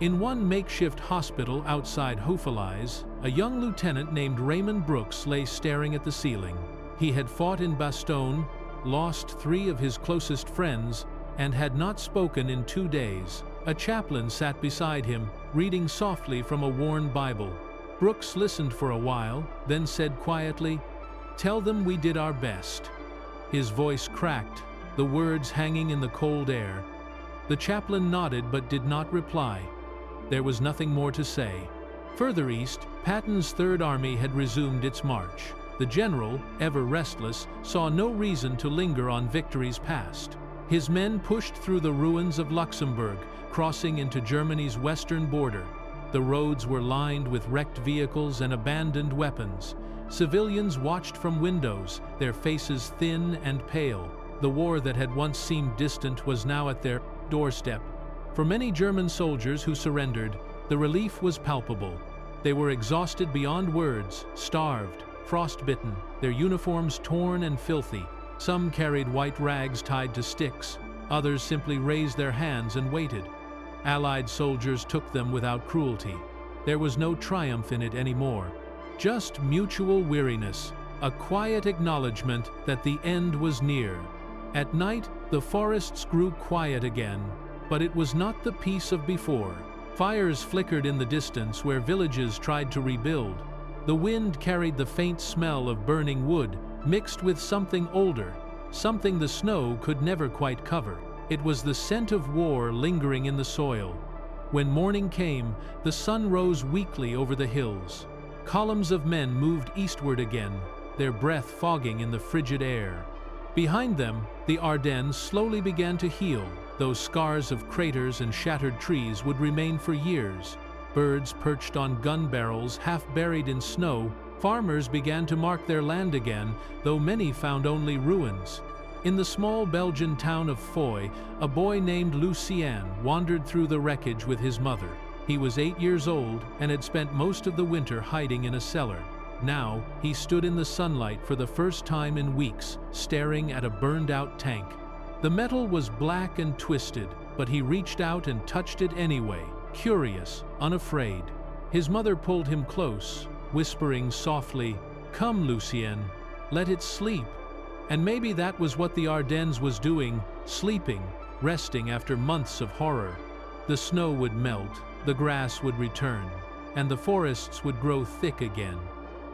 In one makeshift hospital outside Hofelize, a young lieutenant named Raymond Brooks lay staring at the ceiling. He had fought in Bastogne, lost 3 of his closest friends, and had not spoken in 2 days. A chaplain sat beside him, reading softly from a worn Bible. Brooks listened for a while, then said quietly, "Tell them we did our best." His voice cracked, the words hanging in the cold air. The chaplain nodded but did not reply. There was nothing more to say. Further east, Patton's Third Army had resumed its march. The general, ever restless, saw no reason to linger on victories past. His men pushed through the ruins of Luxembourg, crossing into Germany's western border. The roads were lined with wrecked vehicles and abandoned weapons. Civilians watched from windows, their faces thin and pale. The war that had once seemed distant was now at their doorstep. For many German soldiers who surrendered, the relief was palpable. They were exhausted beyond words, starved, frostbitten, their uniforms torn and filthy. Some carried white rags tied to sticks. Others simply raised their hands and waited. Allied soldiers took them without cruelty. There was no triumph in it anymore. Just mutual weariness, a quiet acknowledgement that the end was near. At night, the forests grew quiet again, but it was not the peace of before. Fires flickered in the distance where villages tried to rebuild. The wind carried the faint smell of burning wood, mixed with something older, something the snow could never quite cover. It was the scent of war lingering in the soil. When morning came, the sun rose weakly over the hills. Columns of men moved eastward again, their breath fogging in the frigid air. Behind them, the Ardennes slowly began to heal. Those scars of craters and shattered trees would remain for years. Birds perched on gun barrels half buried in snow. Farmers began to mark their land again, though many found only ruins. In the small Belgian town of Foy, a boy named Lucien wandered through the wreckage with his mother. He was 8 years old and had spent most of the winter hiding in a cellar. Now, he stood in the sunlight for the first time in weeks, staring at a burned-out tank. The metal was black and twisted, but he reached out and touched it anyway, curious, unafraid. His mother pulled him close, whispering softly, "Come, Lucien, let it sleep." And maybe that was what the Ardennes was doing, sleeping, resting after months of horror. The snow would melt, the grass would return, and the forests would grow thick again.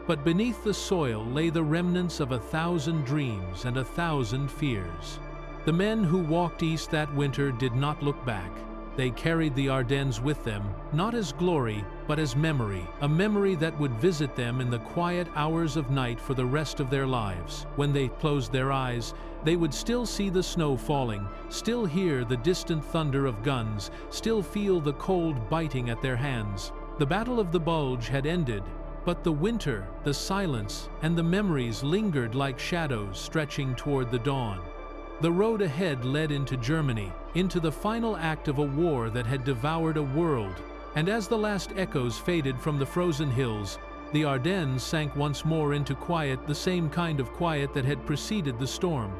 But beneath the soil lay the remnants of 1,000 dreams and 1,000 fears. The men who walked east that winter did not look back. They carried the Ardennes with them, not as glory, but as memory, a memory that would visit them in the quiet hours of night for the rest of their lives. When they closed their eyes, they would still see the snow falling, still hear the distant thunder of guns, still feel the cold biting at their hands. The Battle of the Bulge had ended, but the winter, the silence, and the memories lingered like shadows stretching toward the dawn. The road ahead led into Germany, into the final act of a war that had devoured a world. And as the last echoes faded from the frozen hills, the Ardennes sank once more into quiet, the same kind of quiet that had preceded the storm.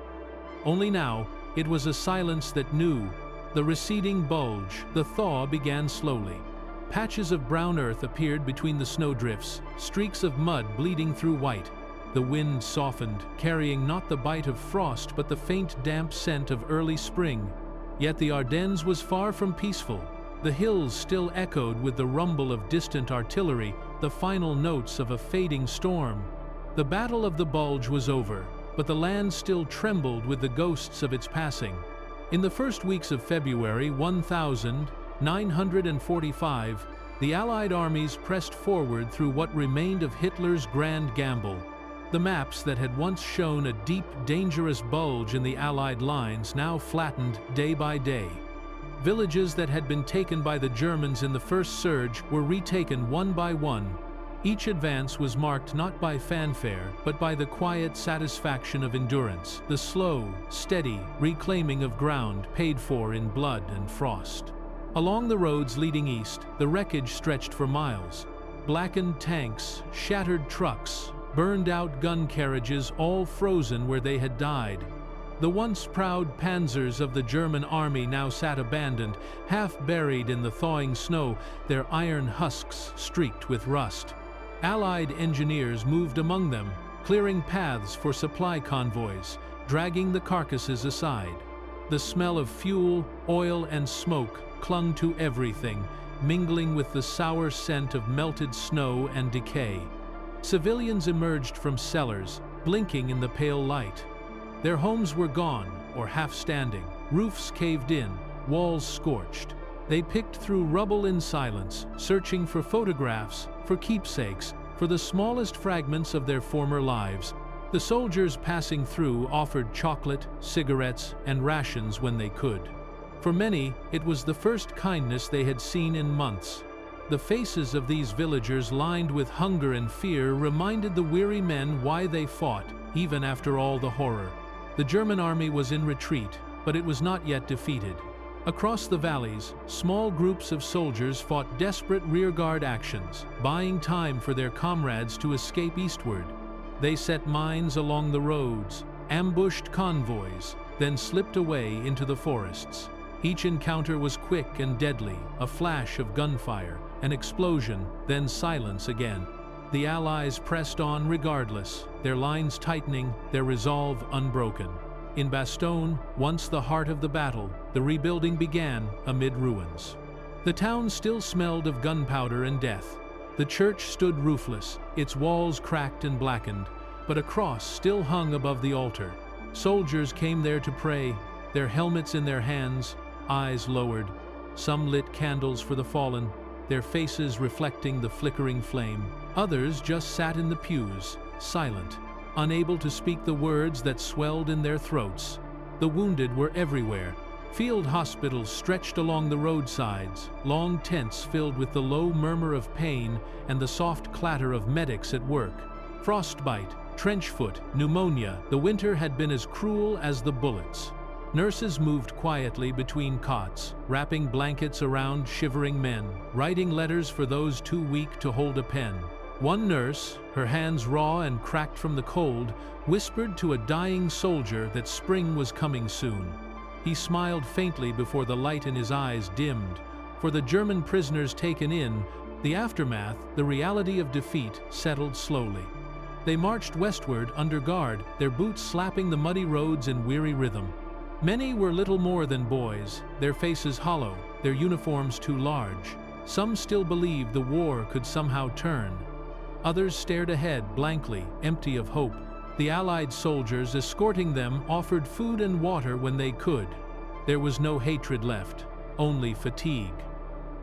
Only now, it was a silence that knew. The receding bulge, the thaw began slowly. Patches of brown earth appeared between the snowdrifts, streaks of mud bleeding through white. The wind softened, carrying not the bite of frost but the faint damp scent of early spring. Yet the Ardennes was far from peaceful. The hills still echoed with the rumble of distant artillery, the final notes of a fading storm. The Battle of the Bulge was over, but the land still trembled with the ghosts of its passing. In the first weeks of February 1945, the Allied armies pressed forward through what remained of Hitler's grand gamble. The maps that had once shown a deep, dangerous bulge in the Allied lines now flattened day by day. Villages that had been taken by the Germans in the first surge were retaken one by one. Each advance was marked not by fanfare, but by the quiet satisfaction of endurance, the slow, steady reclaiming of ground paid for in blood and frost. Along the roads leading east, the wreckage stretched for miles. Blackened tanks, shattered trucks, burned-out gun carriages, all frozen where they had died. The once proud panzers of the German army now sat abandoned, half buried in the thawing snow, their iron husks streaked with rust. Allied engineers moved among them, clearing paths for supply convoys, dragging the carcasses aside. The smell of fuel, oil, and smoke clung to everything, mingling with the sour scent of melted snow and decay. Civilians emerged from cellars, blinking in the pale light. Their homes were gone, or half-standing, roofs caved in, walls scorched. They picked through rubble in silence, searching for photographs, for keepsakes, For the smallest fragments of their former lives, the soldiers passing through offered chocolate, cigarettes, and rations when they could. For many, it was the first kindness they had seen in months. The faces of these villagers lined with hunger and fear reminded the weary men why they fought, even after all the horror. The German army was in retreat, but it was not yet defeated. Across the valleys, small groups of soldiers fought desperate rearguard actions, buying time for their comrades to escape eastward. They set mines along the roads, ambushed convoys, then slipped away into the forests. Each encounter was quick and deadly, a flash of gunfire, an explosion, then silence again. The Allies pressed on regardless, their lines tightening, their resolve unbroken. In Bastogne, once the heart of the battle, the rebuilding began amid ruins. The town still smelled of gunpowder and death. The church stood roofless, its walls cracked and blackened, but a cross still hung above the altar. Soldiers came there to pray, their helmets in their hands, eyes lowered. Some lit candles for the fallen, their faces reflecting the flickering flame. Others just sat in the pews, silent, unable to speak the words that swelled in their throats. The wounded were everywhere. Field hospitals stretched along the roadsides, long tents filled with the low murmur of pain and the soft clatter of medics at work. Frostbite, trench foot, pneumonia, the winter had been as cruel as the bullets. Nurses moved quietly between cots, wrapping blankets around shivering men, writing letters for those too weak to hold a pen. One nurse, her hands raw and cracked from the cold, whispered to a dying soldier that spring was coming soon. He smiled faintly before the light in his eyes dimmed. For the German prisoners taken in, the aftermath, the reality of defeat, settled slowly. They marched westward under guard, their boots slapping the muddy roads in weary rhythm. Many were little more than boys, their faces hollow, their uniforms too large. Some still believed the war could somehow turn. Others stared ahead blankly, empty of hope. The Allied soldiers escorting them offered food and water when they could. There was no hatred left, only fatigue.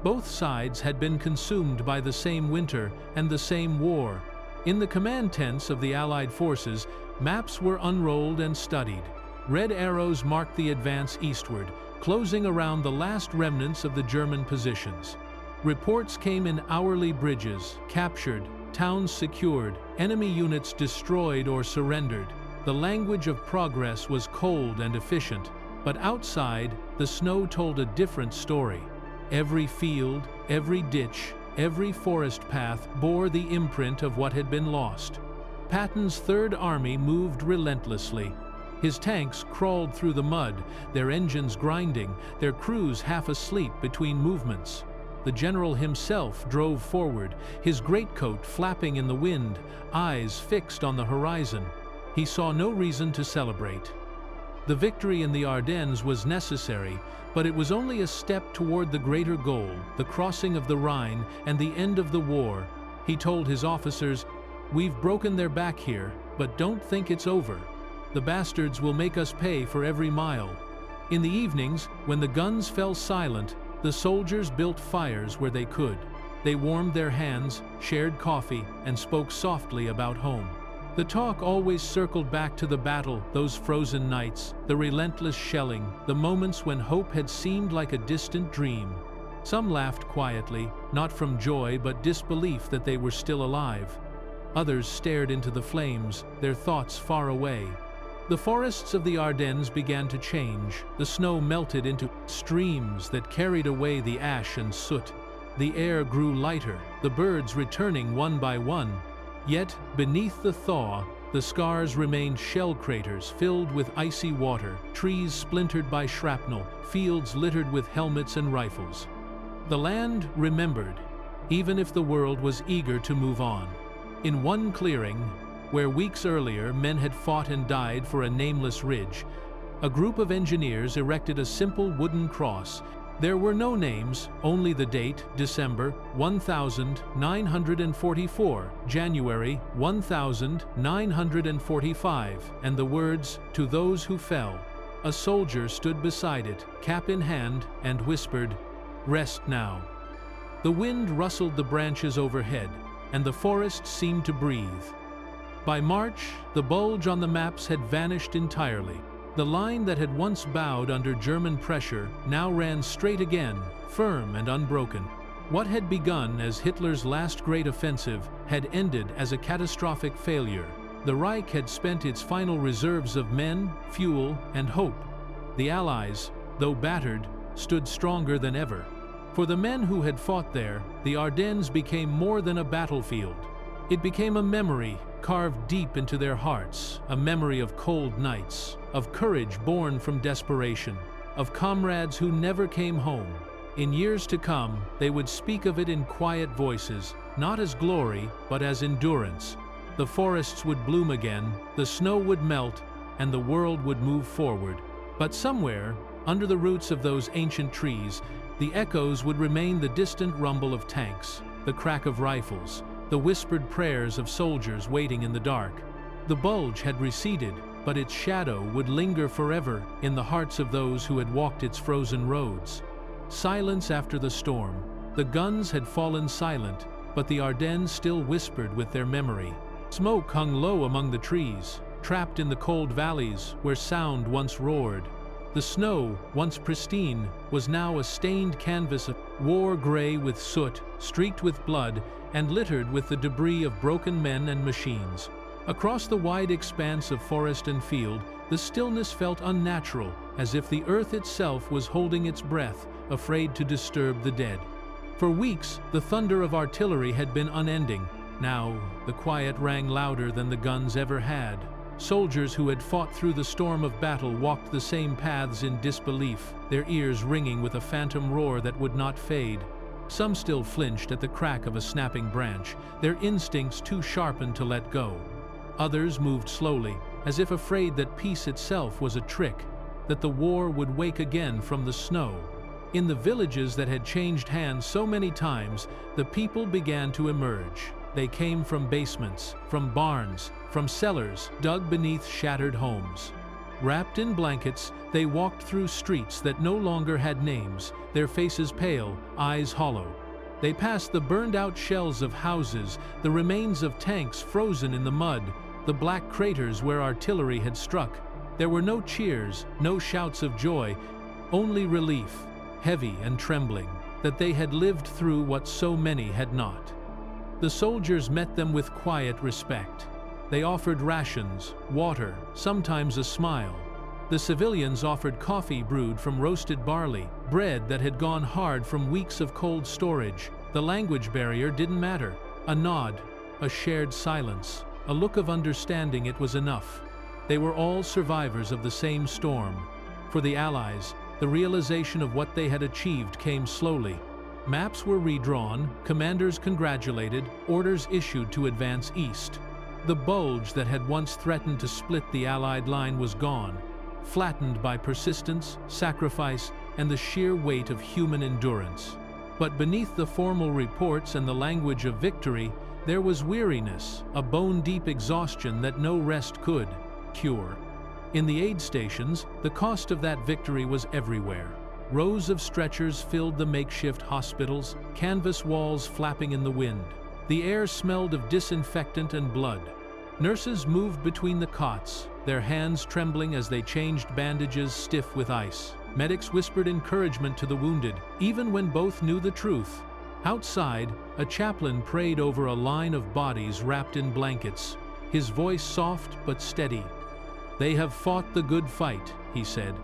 Both sides had been consumed by the same winter and the same war. In the command tents of the Allied forces, maps were unrolled and studied. Red arrows marked the advance eastward, closing around the last remnants of the German positions. Reports came in hourly bridges, captured, towns secured, enemy units destroyed or surrendered. The language of progress was cold and efficient, but outside, the snow told a different story. Every field, every ditch, every forest path bore the imprint of what had been lost. Patton's Third Army moved relentlessly. His tanks crawled through the mud, their engines grinding, their crews half asleep between movements. The general himself drove forward, his greatcoat flapping in the wind, eyes fixed on the horizon. He saw no reason to celebrate. The victory in the Ardennes was necessary, but it was only a step toward the greater goal, the crossing of the Rhine and the end of the war. He told his officers, "We've broken their back here, but don't think it's over. The bastards will make us pay for every mile." In the evenings, when the guns fell silent, the soldiers built fires where they could. They warmed their hands, shared coffee, and spoke softly about home. The talk always circled back to the battle, those frozen nights, the relentless shelling, the moments when hope had seemed like a distant dream. Some laughed quietly, not from joy but disbelief that they were still alive. Others stared into the flames, their thoughts far away. The forests of the Ardennes began to change. The snow melted into streams that carried away the ash and soot. The air grew lighter, the birds returning one by one. Yet, beneath the thaw, the scars remained shell craters filled with icy water, trees splintered by shrapnel, fields littered with helmets and rifles. The land remembered, even if the world was eager to move on. In one clearing, where weeks earlier men had fought and died for a nameless ridge, a group of engineers erected a simple wooden cross. There were no names, only the date, December 1944, January 1945, and the words, "To those who fell." A soldier stood beside it, cap in hand, and whispered, "Rest now." The wind rustled the branches overhead. and the forest seemed to breathe. By March, the bulge on the maps had vanished entirely. The line that had once bowed under German pressure now ran straight again, firm and unbroken. What had begun as Hitler's last great offensive had ended as a catastrophic failure. The Reich had spent its final reserves of men, fuel, and hope. The Allies, though battered, stood stronger than ever. For the men who had fought there, the Ardennes became more than a battlefield. It became a memory carved deep into their hearts, a memory of cold nights, of courage born from desperation, of comrades who never came home. In years to come, they would speak of it in quiet voices, not as glory, but as endurance. The forests would bloom again, the snow would melt, and the world would move forward. But somewhere, under the roots of those ancient trees, the echoes would remain: the distant rumble of tanks, the crack of rifles, the whispered prayers of soldiers waiting in the dark. The bulge had receded, but its shadow would linger forever in the hearts of those who had walked its frozen roads. Silence after the storm. The guns had fallen silent, but the Ardennes still whispered with their memory. Smoke hung low among the trees, trapped in the cold valleys where sound once roared. The snow, once pristine, was now a stained canvas of war, gray with soot, streaked with blood, and littered with the debris of broken men and machines. Across the wide expanse of forest and field, the stillness felt unnatural, as if the earth itself was holding its breath, afraid to disturb the dead. For weeks, the thunder of artillery had been unending. Now, the quiet rang louder than the guns ever had. Soldiers who had fought through the storm of battle walked the same paths in disbelief, their ears ringing with a phantom roar that would not fade. Some still flinched at the crack of a snapping branch, their instincts too sharpened to let go. Others moved slowly, as if afraid that peace itself was a trick, that the war would wake again from the snow. In the villages that had changed hands so many times, the people began to emerge. They came from basements, from barns, from cellars dug beneath shattered homes. Wrapped in blankets, they walked through streets that no longer had names, their faces pale, eyes hollow. They passed the burned-out shells of houses, the remains of tanks frozen in the mud, the black craters where artillery had struck. There were no cheers, no shouts of joy, only relief, heavy and trembling, that they had lived through what so many had not. The soldiers met them with quiet respect. They offered rations, water, sometimes a smile. The civilians offered coffee brewed from roasted barley, bread that had gone hard from weeks of cold storage. The language barrier didn't matter. A nod, a shared silence, a look of understanding, it was enough. They were all survivors of the same storm. For the Allies, the realization of what they had achieved came slowly. Maps were redrawn, commanders congratulated, orders issued to advance east. The bulge that had once threatened to split the Allied line was gone, flattened by persistence, sacrifice, and the sheer weight of human endurance. But beneath the formal reports and the language of victory, there was weariness, a bone-deep exhaustion that no rest could cure. In the aid stations, the cost of that victory was everywhere. Rows of stretchers filled the makeshift hospitals, canvas walls flapping in the wind. The air smelled of disinfectant and blood. Nurses moved between the cots, their hands trembling as they changed bandages stiff with ice. Medics whispered encouragement to the wounded, even when both knew the truth. Outside, a chaplain prayed over a line of bodies wrapped in blankets, his voice soft but steady. "They have fought the good fight," he said.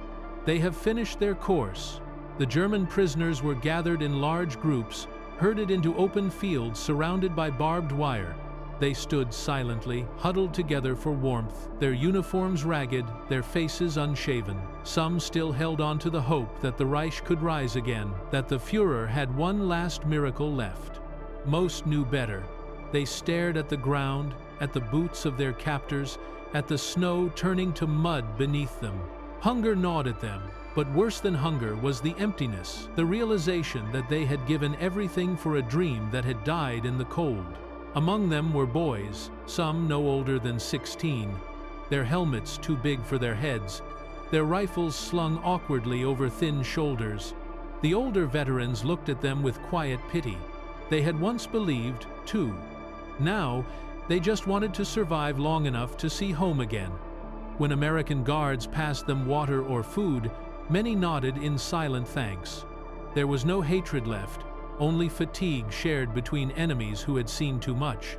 "They have finished their course." The German prisoners were gathered in large groups, herded into open fields surrounded by barbed wire. They stood silently, huddled together for warmth, their uniforms ragged, their faces unshaven. Some still held on to the hope that the Reich could rise again, that the Führer had one last miracle left. Most knew better. They stared at the ground, at the boots of their captors, at the snow turning to mud beneath them. Hunger gnawed at them, but worse than hunger was the emptiness, the realization that they had given everything for a dream that had died in the cold. Among them were boys, some no older than 16, their helmets too big for their heads, their rifles slung awkwardly over thin shoulders. The older veterans looked at them with quiet pity. They had once believed, too. Now, they just wanted to survive long enough to see home again. When American guards passed them water or food, many nodded in silent thanks. There was no hatred left, only fatigue shared between enemies who had seen too much.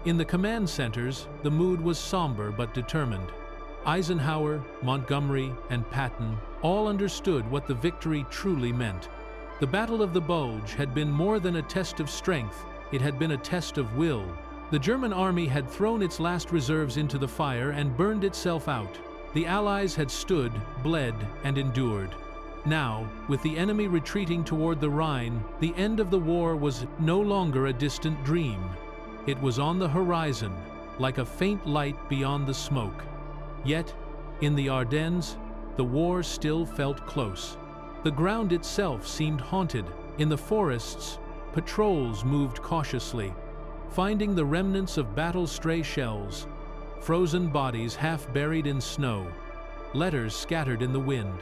In the command centers, the mood was somber but determined. Eisenhower, Montgomery, and Patton all understood what the victory truly meant. The Battle of the Bulge had been more than a test of strength, it had been a test of will. The German army had thrown its last reserves into the fire and burned itself out. The Allies had stood, bled, and endured. Now, with the enemy retreating toward the Rhine, the end of the war was no longer a distant dream. It was on the horizon, like a faint light beyond the smoke. Yet, in the Ardennes, the war still felt close. The ground itself seemed haunted. In the forests, patrols moved cautiously, finding the remnants of battle-stray shells, frozen bodies half buried in snow, letters scattered in the wind.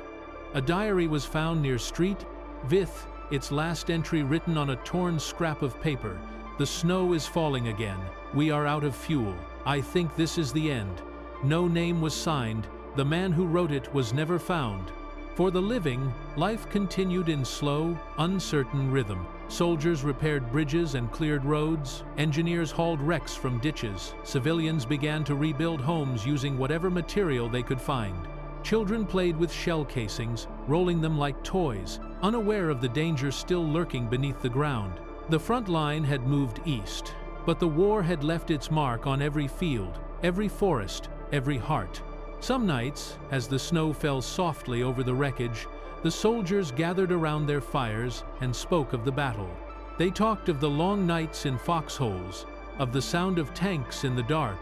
A diary was found near Street Vith, its last entry written on a torn scrap of paper. "The snow is falling again. We are out of fuel. I think this is the end." No name was signed. The man who wrote it was never found. For the living, life continued in slow, uncertain rhythm. Soldiers repaired bridges and cleared roads. Engineers hauled wrecks from ditches. Civilians began to rebuild homes using whatever material they could find. Children played with shell casings, rolling them like toys, unaware of the danger still lurking beneath the ground. The front line had moved east, but the war had left its mark on every field, every forest, every heart. Some nights, as the snow fell softly over the wreckage, the soldiers gathered around their fires and spoke of the battle. They talked of the long nights in foxholes, of the sound of tanks in the dark,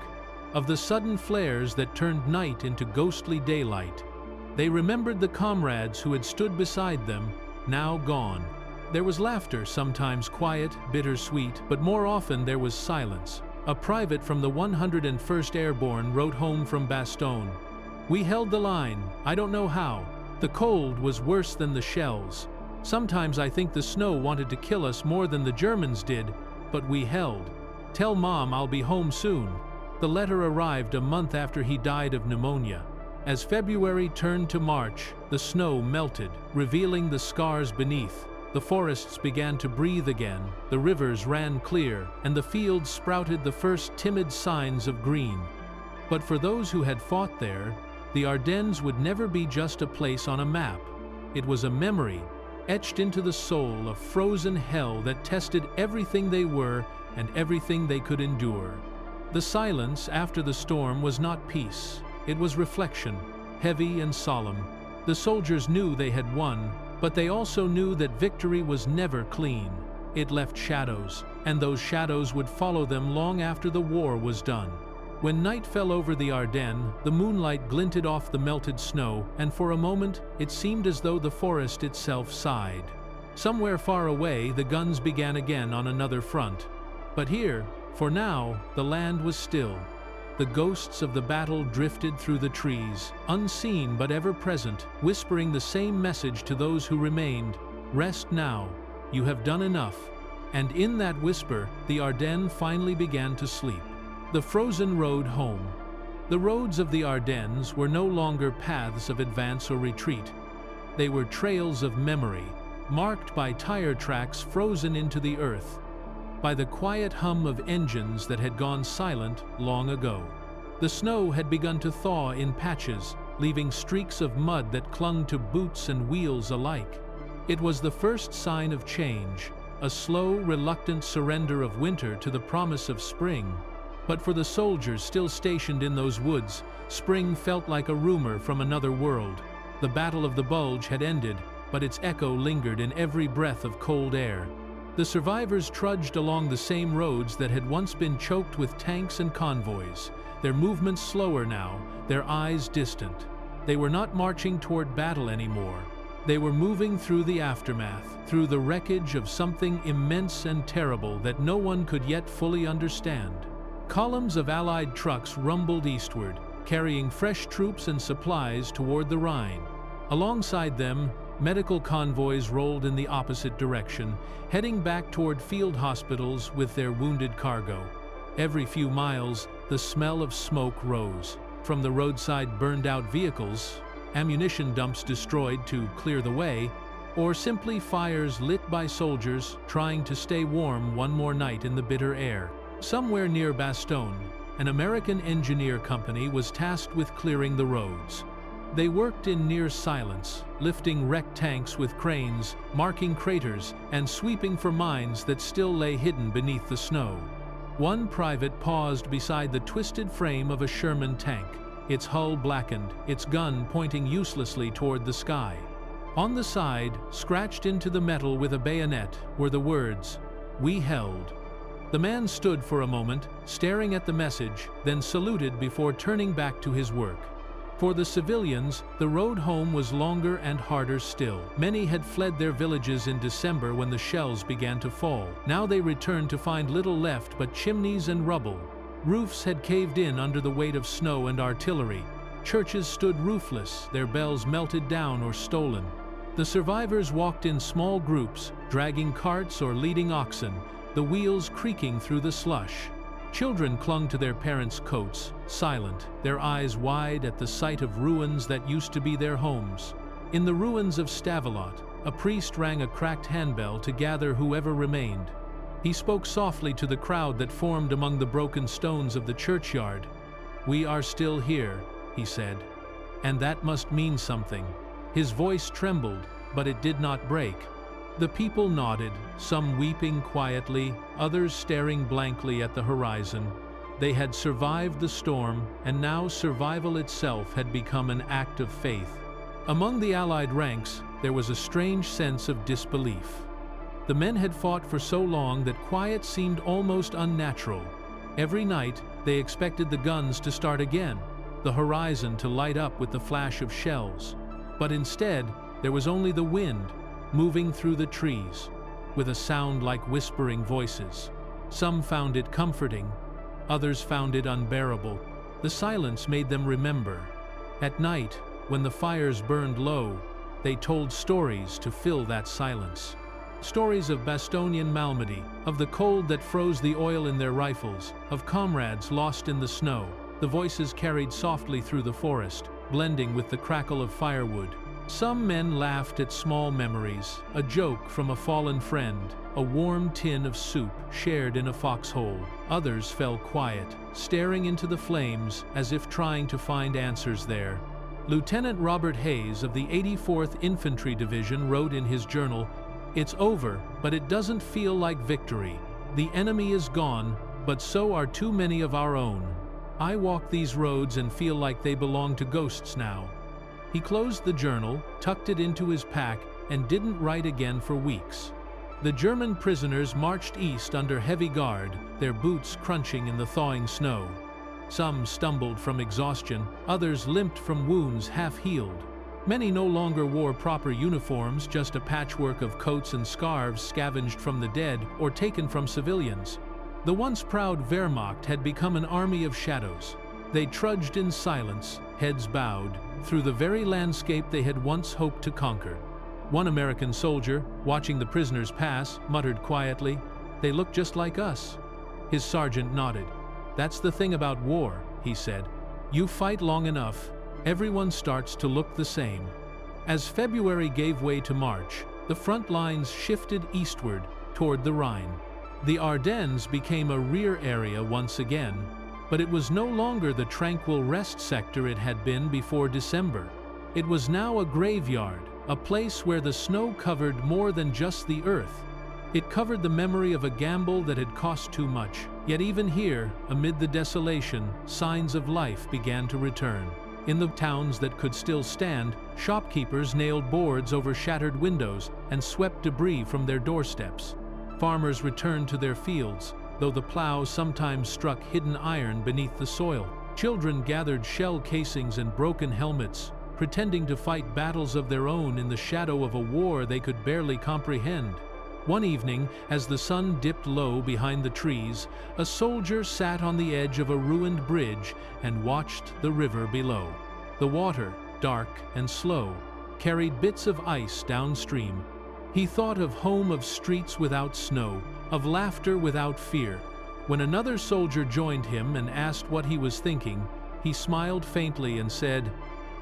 of the sudden flares that turned night into ghostly daylight. They remembered the comrades who had stood beside them, now gone. There was laughter, sometimes quiet, bittersweet, but more often there was silence. A private from the 101st Airborne wrote home from Bastogne. "We held the line, I don't know how. The cold was worse than the shells. Sometimes I think the snow wanted to kill us more than the Germans did, but we held. Tell Mom I'll be home soon." The letter arrived a month after he died of pneumonia. As February turned to March, the snow melted, revealing the scars beneath. The forests began to breathe again, the rivers ran clear, and the fields sprouted the first timid signs of green. But for those who had fought there, the Ardennes would never be just a place on a map. It was a memory, etched into the soul, a frozen hell that tested everything they were and everything they could endure. The silence after the storm was not peace, it was reflection, heavy and solemn. The soldiers knew they had won, but they also knew that victory was never clean. It left shadows, and those shadows would follow them long after the war was done. When night fell over the Ardennes, the moonlight glinted off the melted snow, and for a moment, it seemed as though the forest itself sighed. Somewhere far away, the guns began again on another front. But here, for now, the land was still. The ghosts of the battle drifted through the trees, unseen but ever present, whispering the same message to those who remained: "Rest now, you have done enough." And in that whisper, the Ardennes finally began to sleep. The frozen road home. The roads of the Ardennes were no longer paths of advance or retreat. They were trails of memory, marked by tire tracks frozen into the earth, by the quiet hum of engines that had gone silent long ago. The snow had begun to thaw in patches, leaving streaks of mud that clung to boots and wheels alike. It was the first sign of change, a slow, reluctant surrender of winter to the promise of spring. But for the soldiers still stationed in those woods, spring felt like a rumor from another world. The Battle of the Bulge had ended, but its echo lingered in every breath of cold air. The survivors trudged along the same roads that had once been choked with tanks and convoys, their movements slower now, their eyes distant. They were not marching toward battle anymore. They were moving through the aftermath, through the wreckage of something immense and terrible that no one could yet fully understand. Columns of Allied trucks rumbled eastward, carrying fresh troops and supplies toward the Rhine. Alongside them, medical convoys rolled in the opposite direction, heading back toward field hospitals with their wounded cargo. Every few miles, the smell of smoke rose. From the roadside burned-out vehicles, ammunition dumps destroyed to clear the way, or simply fires lit by soldiers trying to stay warm one more night in the bitter air. Somewhere near Bastogne, an American engineer company was tasked with clearing the roads. They worked in near silence, lifting wrecked tanks with cranes, marking craters, and sweeping for mines that still lay hidden beneath the snow. One private paused beside the twisted frame of a Sherman tank, its hull blackened, its gun pointing uselessly toward the sky. On the side, scratched into the metal with a bayonet, were the words, "We held." The man stood for a moment, staring at the message, then saluted before turning back to his work. For the civilians, the road home was longer and harder still. Many had fled their villages in December when the shells began to fall. Now they returned to find little left but chimneys and rubble. Roofs had caved in under the weight of snow and artillery. Churches stood roofless, their bells melted down or stolen. The survivors walked in small groups, dragging carts or leading oxen, the wheels creaking through the slush. Children clung to their parents' coats, silent, their eyes wide at the sight of ruins that used to be their homes. In the ruins of Stavelot, a priest rang a cracked handbell to gather whoever remained. He spoke softly to the crowd that formed among the broken stones of the churchyard. "We are still here," he said. "And that must mean something." His voice trembled, but it did not break. The people nodded, some weeping quietly, others staring blankly at the horizon. They had survived the storm, and now survival itself had become an act of faith. Among the Allied ranks, there was a strange sense of disbelief. The men had fought for so long that quiet seemed almost unnatural. Every night, they expected the guns to start again, the horizon to light up with the flash of shells. But instead, there was only the wind, moving through the trees, with a sound like whispering voices. Some found it comforting, others found it unbearable. The silence made them remember. At night, when the fires burned low, they told stories to fill that silence. Stories of Bastonian Malmedy, of the cold that froze the oil in their rifles, of comrades lost in the snow. The voices carried softly through the forest, blending with the crackle of firewood. Some men laughed at small memories, a joke from a fallen friend, a warm tin of soup shared in a foxhole. Others fell quiet, staring into the flames as if trying to find answers there. Lieutenant Robert Hayes of the 84th Infantry Division wrote in his journal, "It's over, but it doesn't feel like victory. The enemy is gone, but so are too many of our own. I walk these roads and feel like they belong to ghosts now." He closed the journal, tucked it into his pack, and didn't write again for weeks. The German prisoners marched east under heavy guard, their boots crunching in the thawing snow. Some stumbled from exhaustion, others limped from wounds half-healed. Many no longer wore proper uniforms, just a patchwork of coats and scarves scavenged from the dead or taken from civilians. The once proud Wehrmacht had become an army of shadows. They trudged in silence, heads bowed, through the very landscape they had once hoped to conquer. One American soldier, watching the prisoners pass, muttered quietly, "They look just like us." His sergeant nodded. "That's the thing about war," he said. "You fight long enough, everyone starts to look the same." As February gave way to March, the front lines shifted eastward, toward the Rhine. The Ardennes became a rear area once again, but it was no longer the tranquil rest sector it had been before December. It was now a graveyard, a place where the snow covered more than just the earth. It covered the memory of a gamble that had cost too much. Yet even here, amid the desolation, signs of life began to return. In the towns that could still stand, shopkeepers nailed boards over shattered windows and swept debris from their doorsteps. Farmers returned to their fields, though the plow sometimes struck hidden iron beneath the soil. Children gathered shell casings and broken helmets, pretending to fight battles of their own in the shadow of a war they could barely comprehend. One evening, as the sun dipped low behind the trees, a soldier sat on the edge of a ruined bridge and watched the river below. The water, dark and slow, carried bits of ice downstream. He thought of home, of streets without snow, of laughter without fear. When another soldier joined him and asked what he was thinking, he smiled faintly and said,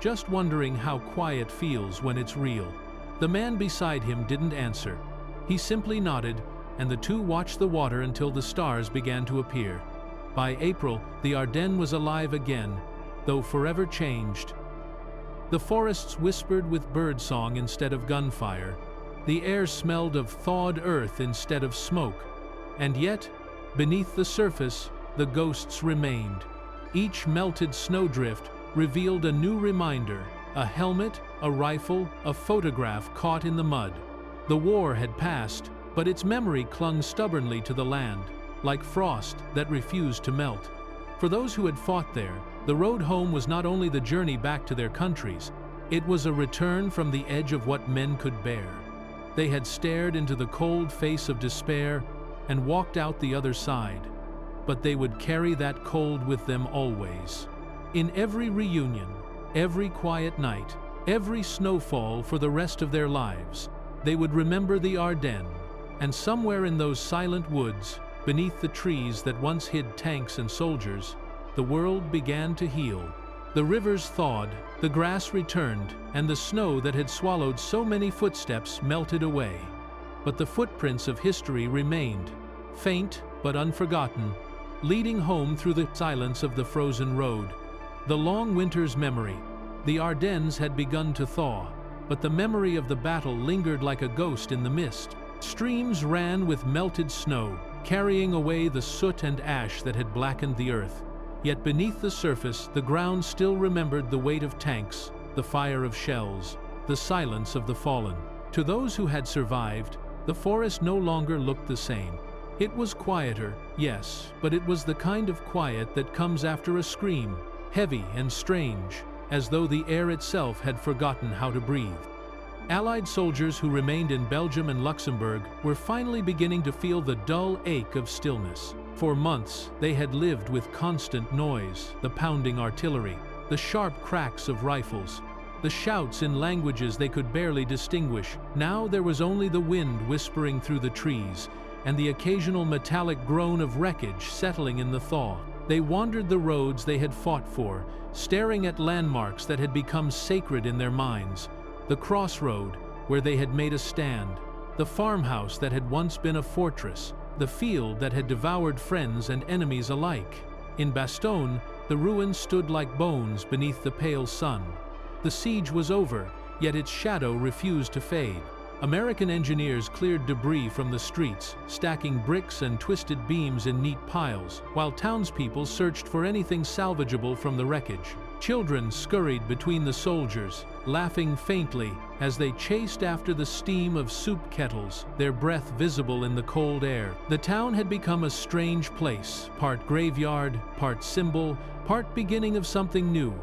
"Just wondering how quiet feels when it's real." The man beside him didn't answer. He simply nodded, and the two watched the water until the stars began to appear. By April, the Ardennes was alive again, though forever changed. The forests whispered with birdsong instead of gunfire. The air smelled of thawed earth instead of smoke. And yet, beneath the surface, the ghosts remained. Each melted snowdrift revealed a new reminder, a helmet, a rifle, a photograph caught in the mud. The war had passed, but its memory clung stubbornly to the land, like frost that refused to melt. For those who had fought there, the road home was not only the journey back to their countries, it was a return from the edge of what men could bear. They had stared into the cold face of despair and walked out the other side, but they would carry that cold with them always. In every reunion, every quiet night, every snowfall for the rest of their lives, they would remember the Ardennes, and somewhere in those silent woods, beneath the trees that once hid tanks and soldiers, the world began to heal. The rivers thawed, the grass returned, and the snow that had swallowed so many footsteps melted away. But the footprints of history remained, faint but unforgotten, leading home through the silence of the frozen road. The long winter's memory. The Ardennes had begun to thaw, but the memory of the battle lingered like a ghost in the mist. Streams ran with melted snow, carrying away the soot and ash that had blackened the earth. Yet beneath the surface, the ground still remembered the weight of tanks, the fire of shells, the silence of the fallen. To those who had survived, the forest no longer looked the same. It was quieter, yes, but it was the kind of quiet that comes after a scream, heavy and strange, as though the air itself had forgotten how to breathe. Allied soldiers who remained in Belgium and Luxembourg were finally beginning to feel the dull ache of stillness. For months, they had lived with constant noise, the pounding artillery, the sharp cracks of rifles, the shouts in languages they could barely distinguish. Now there was only the wind whispering through the trees, and the occasional metallic groan of wreckage settling in the thaw. They wandered the roads they had fought for, staring at landmarks that had become sacred in their minds. The crossroad, where they had made a stand, the farmhouse that had once been a fortress, the field that had devoured friends and enemies alike. In Bastogne, the ruins stood like bones beneath the pale sun. The siege was over, yet its shadow refused to fade. American engineers cleared debris from the streets, stacking bricks and twisted beams in neat piles, while townspeople searched for anything salvageable from the wreckage. Children scurried between the soldiers, laughing faintly as they chased after the steam of soup kettles, their breath visible in the cold air. The town had become a strange place, part graveyard, part symbol, part beginning of something new.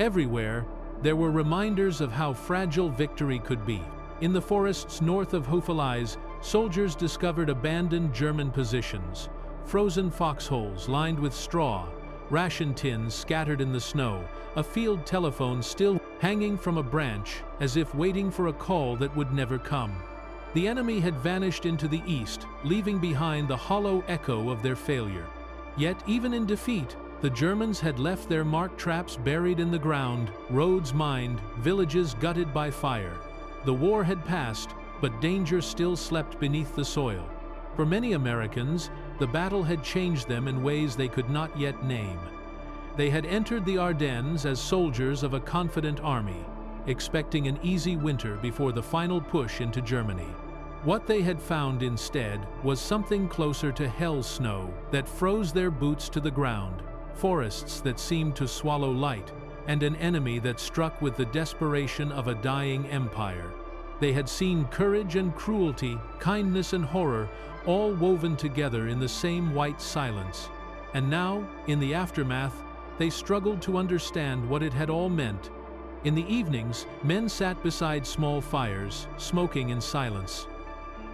Everywhere, there were reminders of how fragile victory could be. In the forests north of Houffalize, soldiers discovered abandoned German positions, frozen foxholes lined with straw, ration tins scattered in the snow, a field telephone still hanging from a branch, as if waiting for a call that would never come. The enemy had vanished into the east, leaving behind the hollow echo of their failure. Yet, even in defeat, the Germans had left their mark traps buried in the ground, roads mined, villages gutted by fire. The war had passed, but danger still slept beneath the soil. For many Americans, the battle had changed them in ways they could not yet name. They had entered the Ardennes as soldiers of a confident army, expecting an easy winter before the final push into Germany. What they had found instead was something closer to hell's snow that froze their boots to the ground, forests that seemed to swallow light, and an enemy that struck with the desperation of a dying empire. They had seen courage and cruelty, kindness and horror, all woven together in the same white silence. And now, in the aftermath, they struggled to understand what it had all meant. In the evenings, men sat beside small fires, smoking in silence.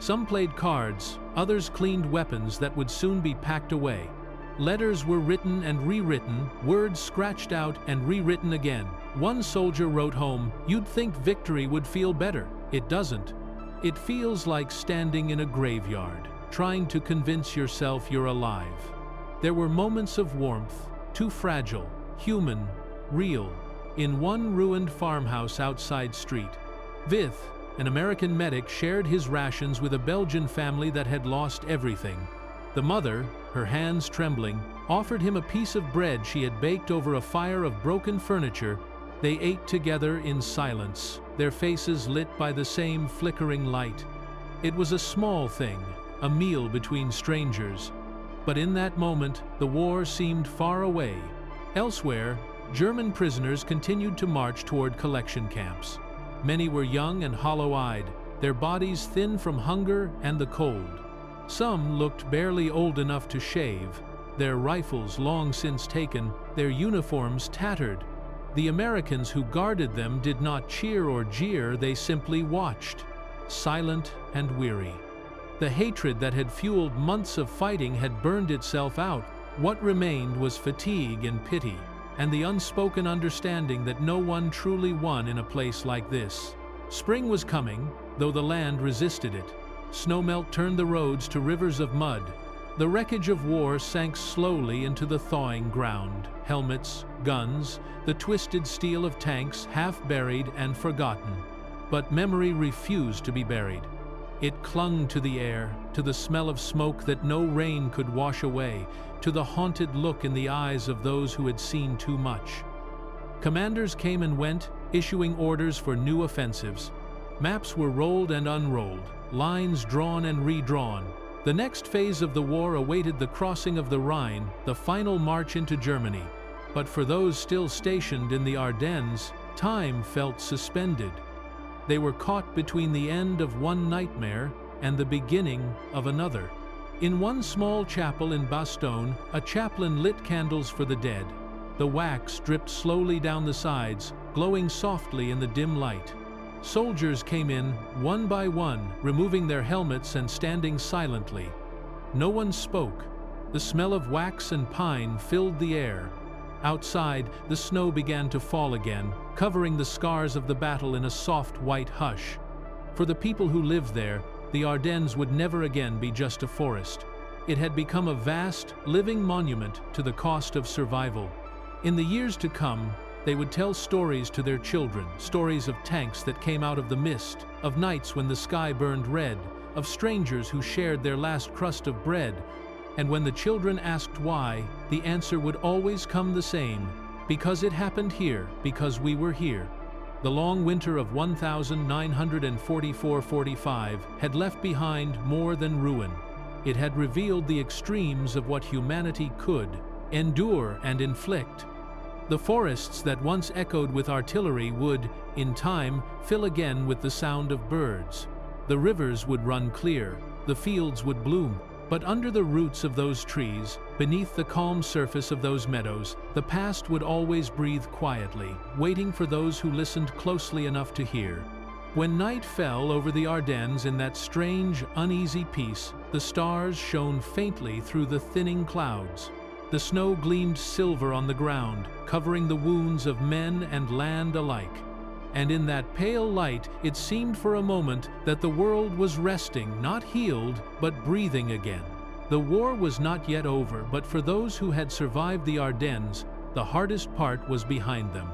Some played cards, others cleaned weapons that would soon be packed away. Letters were written and rewritten, words scratched out and rewritten again. One soldier wrote home, "You'd think victory would feel better. It doesn't. It feels like standing in a graveyard." trying to convince yourself you're alive. There were moments of warmth, too fragile, human, real, in one ruined farmhouse outside street. Vith, an American medic, shared his rations with a Belgian family that had lost everything. The mother, her hands trembling, offered him a piece of bread she had baked over a fire of broken furniture. They ate together in silence, their faces lit by the same flickering light. It was a small thing, a meal between strangers. But in that moment, the war seemed far away. Elsewhere, German prisoners continued to march toward collection camps. Many were young and hollow-eyed, their bodies thin from hunger and the cold. Some looked barely old enough to shave, their rifles long since taken, their uniforms tattered. The Americans who guarded them did not cheer or jeer, they simply watched, silent and weary. The hatred that had fueled months of fighting had burned itself out. What remained was fatigue and pity, and the unspoken understanding that no one truly won in a place like this. Spring was coming, though the land resisted it. Snowmelt turned the roads to rivers of mud. The wreckage of war sank slowly into the thawing ground. Helmets, guns, the twisted steel of tanks, half buried and forgotten. But memory refused to be buried. It clung to the air, to the smell of smoke that no rain could wash away, to the haunted look in the eyes of those who had seen too much. Commanders came and went, issuing orders for new offensives. Maps were rolled and unrolled, lines drawn and redrawn. The next phase of the war awaited the crossing of the Rhine, the final march into Germany. But for those still stationed in the Ardennes, time felt suspended. They were caught between the end of one nightmare and the beginning of another. In one small chapel in Bastogne, a chaplain lit candles for the dead. The wax dripped slowly down the sides, glowing softly in the dim light. Soldiers came in, one by one, removing their helmets and standing silently. No one spoke. The smell of wax and pine filled the air. Outside, the snow began to fall again, covering the scars of the battle in a soft white hush. For the people who lived there, the Ardennes would never again be just a forest. It had become a vast, living monument to the cost of survival. In the years to come, they would tell stories to their children, stories of tanks that came out of the mist, of nights when the sky burned red, of strangers who shared their last crust of bread. And when the children asked why, the answer would always come the same: because it happened here, because we were here. The long winter of 1944-45 had left behind more than ruin. It had revealed the extremes of what humanity could endure and inflict. The forests that once echoed with artillery would, in time, fill again with the sound of birds. The rivers would run clear, the fields would bloom. But under the roots of those trees, beneath the calm surface of those meadows, the past would always breathe quietly, waiting for those who listened closely enough to hear. When night fell over the Ardennes in that strange, uneasy peace, the stars shone faintly through the thinning clouds. The snow gleamed silver on the ground, covering the wounds of men and land alike. And in that pale light, it seemed for a moment that the world was resting, not healed, but breathing again. The war was not yet over, but for those who had survived the Ardennes, the hardest part was behind them.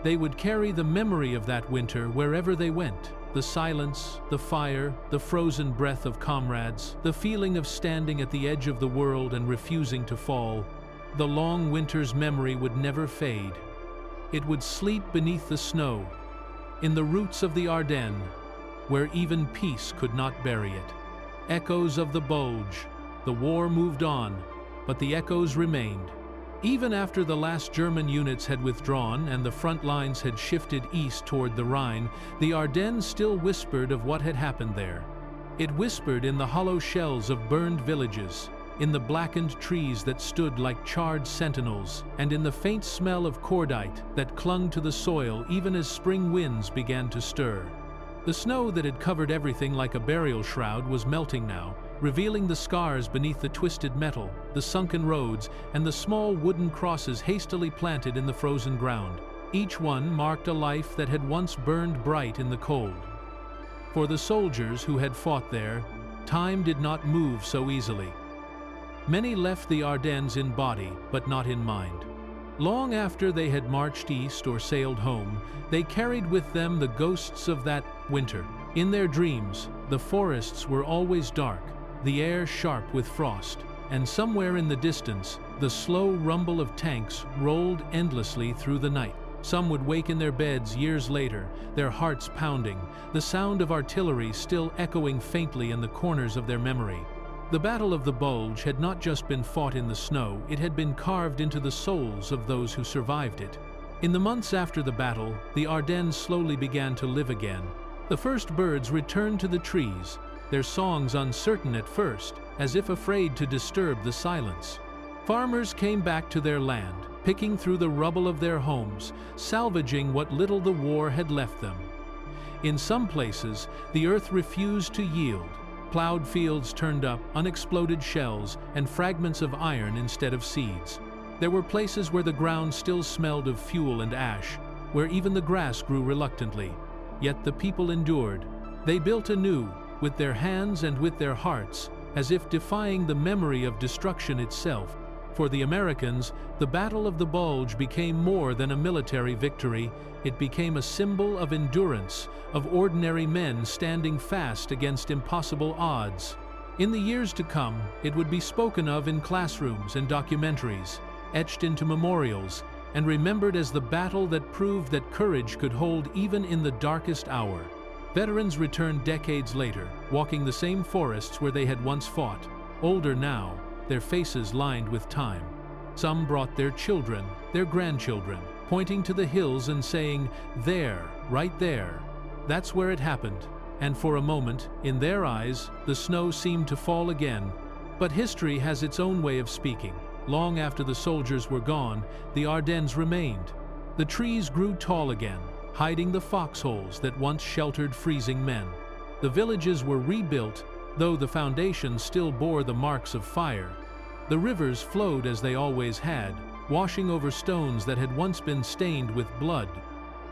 They would carry the memory of that winter wherever they went. The silence, the fire, the frozen breath of comrades, the feeling of standing at the edge of the world and refusing to fall. The long winter's memory would never fade. It would sleep beneath the snow, in the roots of the Ardennes, where even peace could not bury it. Echoes of the Bulge. The war moved on, but the echoes remained. Even after the last German units had withdrawn and the front lines had shifted east toward the Rhine, the Ardennes still whispered of what had happened there. It whispered in the hollow shells of burned villages, in the blackened trees that stood like charred sentinels, and in the faint smell of cordite that clung to the soil even as spring winds began to stir. The snow that had covered everything like a burial shroud was melting now, revealing the scars beneath the twisted metal, the sunken roads, and the small wooden crosses hastily planted in the frozen ground. Each one marked a life that had once burned bright in the cold. For the soldiers who had fought there, time did not move so easily. Many left the Ardennes in body, but not in mind. Long after they had marched east or sailed home, they carried with them the ghosts of that winter. In their dreams, the forests were always dark, the air sharp with frost, and somewhere in the distance, the slow rumble of tanks rolled endlessly through the night. Some would wake in their beds years later, their hearts pounding, the sound of artillery still echoing faintly in the corners of their memory. The Battle of the Bulge had not just been fought in the snow, it had been carved into the souls of those who survived it. In the months after the battle, the Ardennes slowly began to live again. The first birds returned to the trees, their songs uncertain at first, as if afraid to disturb the silence. Farmers came back to their land, picking through the rubble of their homes, salvaging what little the war had left them. In some places, the earth refused to yield. Plowed fields turned up unexploded shells and fragments of iron instead of seeds. There were places where the ground still smelled of fuel and ash, where even the grass grew reluctantly. Yet the people endured. They built anew, with their hands and with their hearts, as if defying the memory of destruction itself. For the Americans, the Battle of the Bulge became more than a military victory. It became a symbol of endurance, of ordinary men standing fast against impossible odds. In the years to come, it would be spoken of in classrooms and documentaries, etched into memorials, and remembered as the battle that proved that courage could hold even in the darkest hour. Veterans returned decades later, walking the same forests where they had once fought, older now, their faces lined with time. Some brought their children, their grandchildren, pointing to the hills and saying, "There, right there. That's where it happened." And for a moment, in their eyes, the snow seemed to fall again. But history has its own way of speaking. Long after the soldiers were gone, the Ardennes remained. The trees grew tall again, hiding the foxholes that once sheltered freezing men. The villages were rebuilt, though the foundations still bore the marks of fire. The rivers flowed as they always had, washing over stones that had once been stained with blood.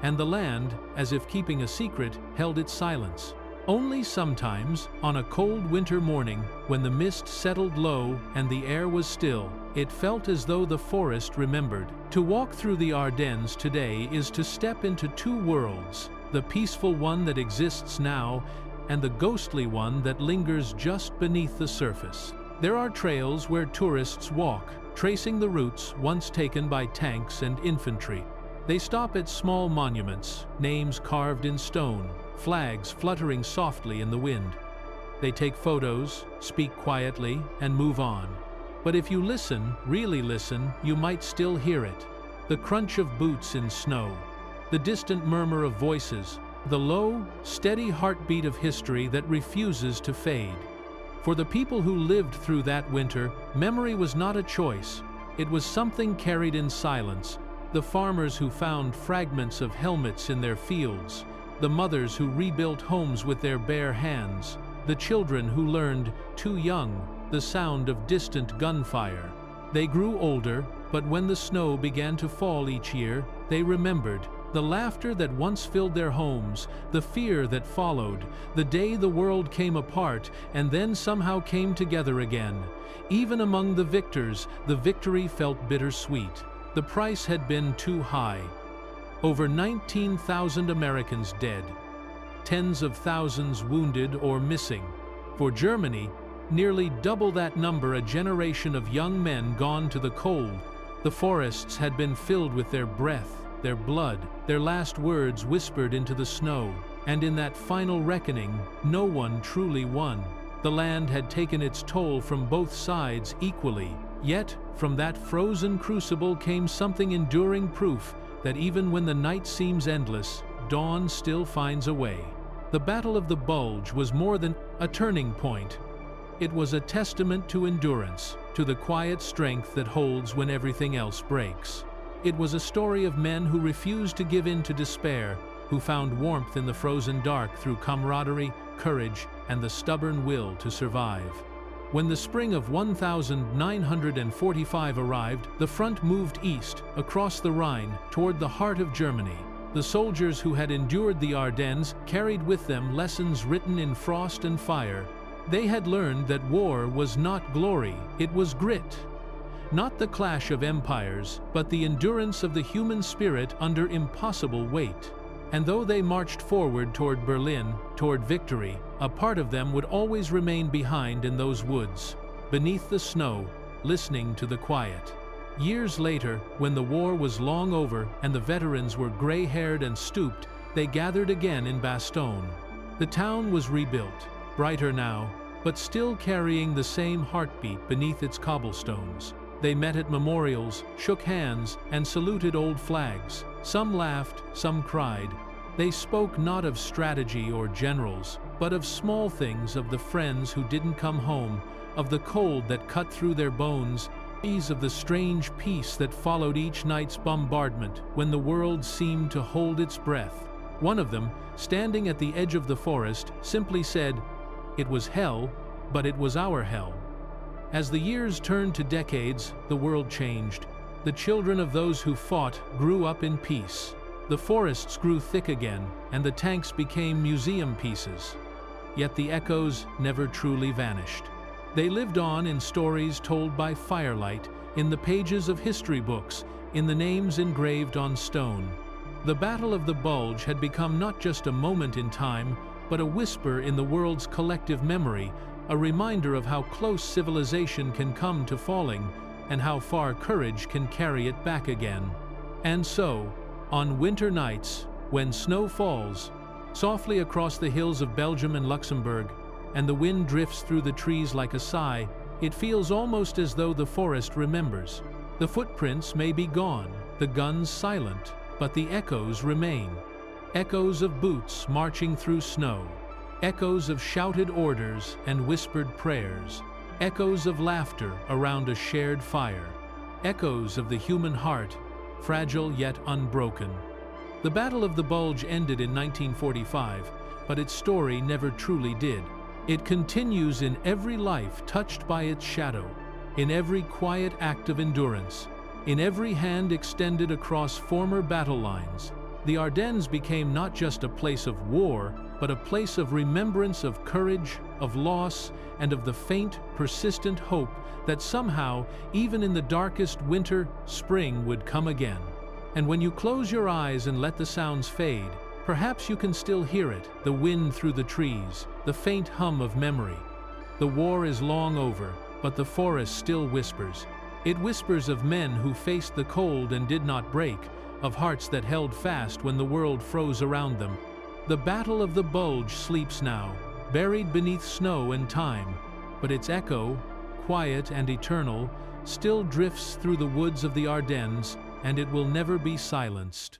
And the land, as if keeping a secret, held its silence. Only sometimes, on a cold winter morning, when the mist settled low and the air was still, it felt as though the forest remembered. To walk through the Ardennes today is to step into two worlds, the peaceful one that exists now, and the ghostly one that lingers just beneath the surface. There are trails where tourists walk, tracing the routes once taken by tanks and infantry. They stop at small monuments, names carved in stone, flags fluttering softly in the wind. They take photos, speak quietly, and move on. But if you listen, really listen, you might still hear it. The crunch of boots in snow, the distant murmur of voices, the low, steady heartbeat of history that refuses to fade. For the people who lived through that winter, memory was not a choice. It was something carried in silence. The farmers who found fragments of helmets in their fields, the mothers who rebuilt homes with their bare hands, the children who learned, too young, the sound of distant gunfire. They grew older, but when the snow began to fall each year, they remembered the laughter that once filled their homes, the fear that followed, the day the world came apart and then somehow came together again. Even among the victors, the victory felt bittersweet. The price had been too high. Over 19,000 Americans dead, tens of thousands wounded or missing. For Germany, nearly double that number, a generation of young men gone to the cold. The forests had been filled with their breath, their blood, their last words whispered into the snow. And in that final reckoning, no one truly won. The land had taken its toll from both sides equally. Yet, from that frozen crucible came something enduring proof that even when the night seems endless, dawn still finds a way. The Battle of the Bulge was more than a turning point. It was a testament to endurance, to the quiet strength that holds when everything else breaks. It was a story of men who refused to give in to despair, who found warmth in the frozen dark through camaraderie, courage, and the stubborn will to survive. When the spring of 1945 arrived, the front moved east, across the Rhine, toward the heart of Germany. The soldiers who had endured the Ardennes carried with them lessons written in frost and fire. They had learned that war was not glory, it was grit. Not the clash of empires, but the endurance of the human spirit under impossible weight. And though they marched forward toward Berlin, toward victory, a part of them would always remain behind in those woods, beneath the snow, listening to the quiet. Years later, when the war was long over and the veterans were gray-haired and stooped, they gathered again in Bastogne. The town was rebuilt, brighter now, but still carrying the same heartbeat beneath its cobblestones. They met at memorials, shook hands, and saluted old flags. Some laughed, some cried. They spoke not of strategy or generals, but of small things, of the friends who didn't come home, of the cold that cut through their bones, of the strange peace that followed each night's bombardment when the world seemed to hold its breath. One of them, standing at the edge of the forest, simply said, "It was hell, but it was our hell." As the years turned to decades, the world changed. The children of those who fought grew up in peace. The forests grew thick again, and the tanks became museum pieces. Yet the echoes never truly vanished. They lived on in stories told by firelight, in the pages of history books, in the names engraved on stone. The Battle of the Bulge had become not just a moment in time, but a whisper in the world's collective memory, a reminder of how close civilization can come to falling, and how far courage can carry it back again. And so, on winter nights, when snow falls softly across the hills of Belgium and Luxembourg, and the wind drifts through the trees like a sigh, it feels almost as though the forest remembers. The footprints may be gone, the guns silent, but the echoes remain. Echoes of boots marching through snow. Echoes of shouted orders and whispered prayers. Echoes of laughter around a shared fire. Echoes of the human heart, fragile yet unbroken. The Battle of the Bulge ended in 1945, but its story never truly did. It continues in every life touched by its shadow, in every quiet act of endurance, in every hand extended across former battle lines. The Ardennes became not just a place of war, but a place of remembrance, of courage, of loss, and of the faint, persistent hope that somehow, even in the darkest winter, spring would come again. And when you close your eyes and let the sounds fade, perhaps you can still hear it, the wind through the trees, the faint hum of memory. The war is long over, but the forest still whispers. It whispers of men who faced the cold and did not break, of hearts that held fast when the world froze around them. The Battle of the Bulge sleeps now, buried beneath snow and time, but its echo, quiet and eternal, still drifts through the woods of the Ardennes, and it will never be silenced.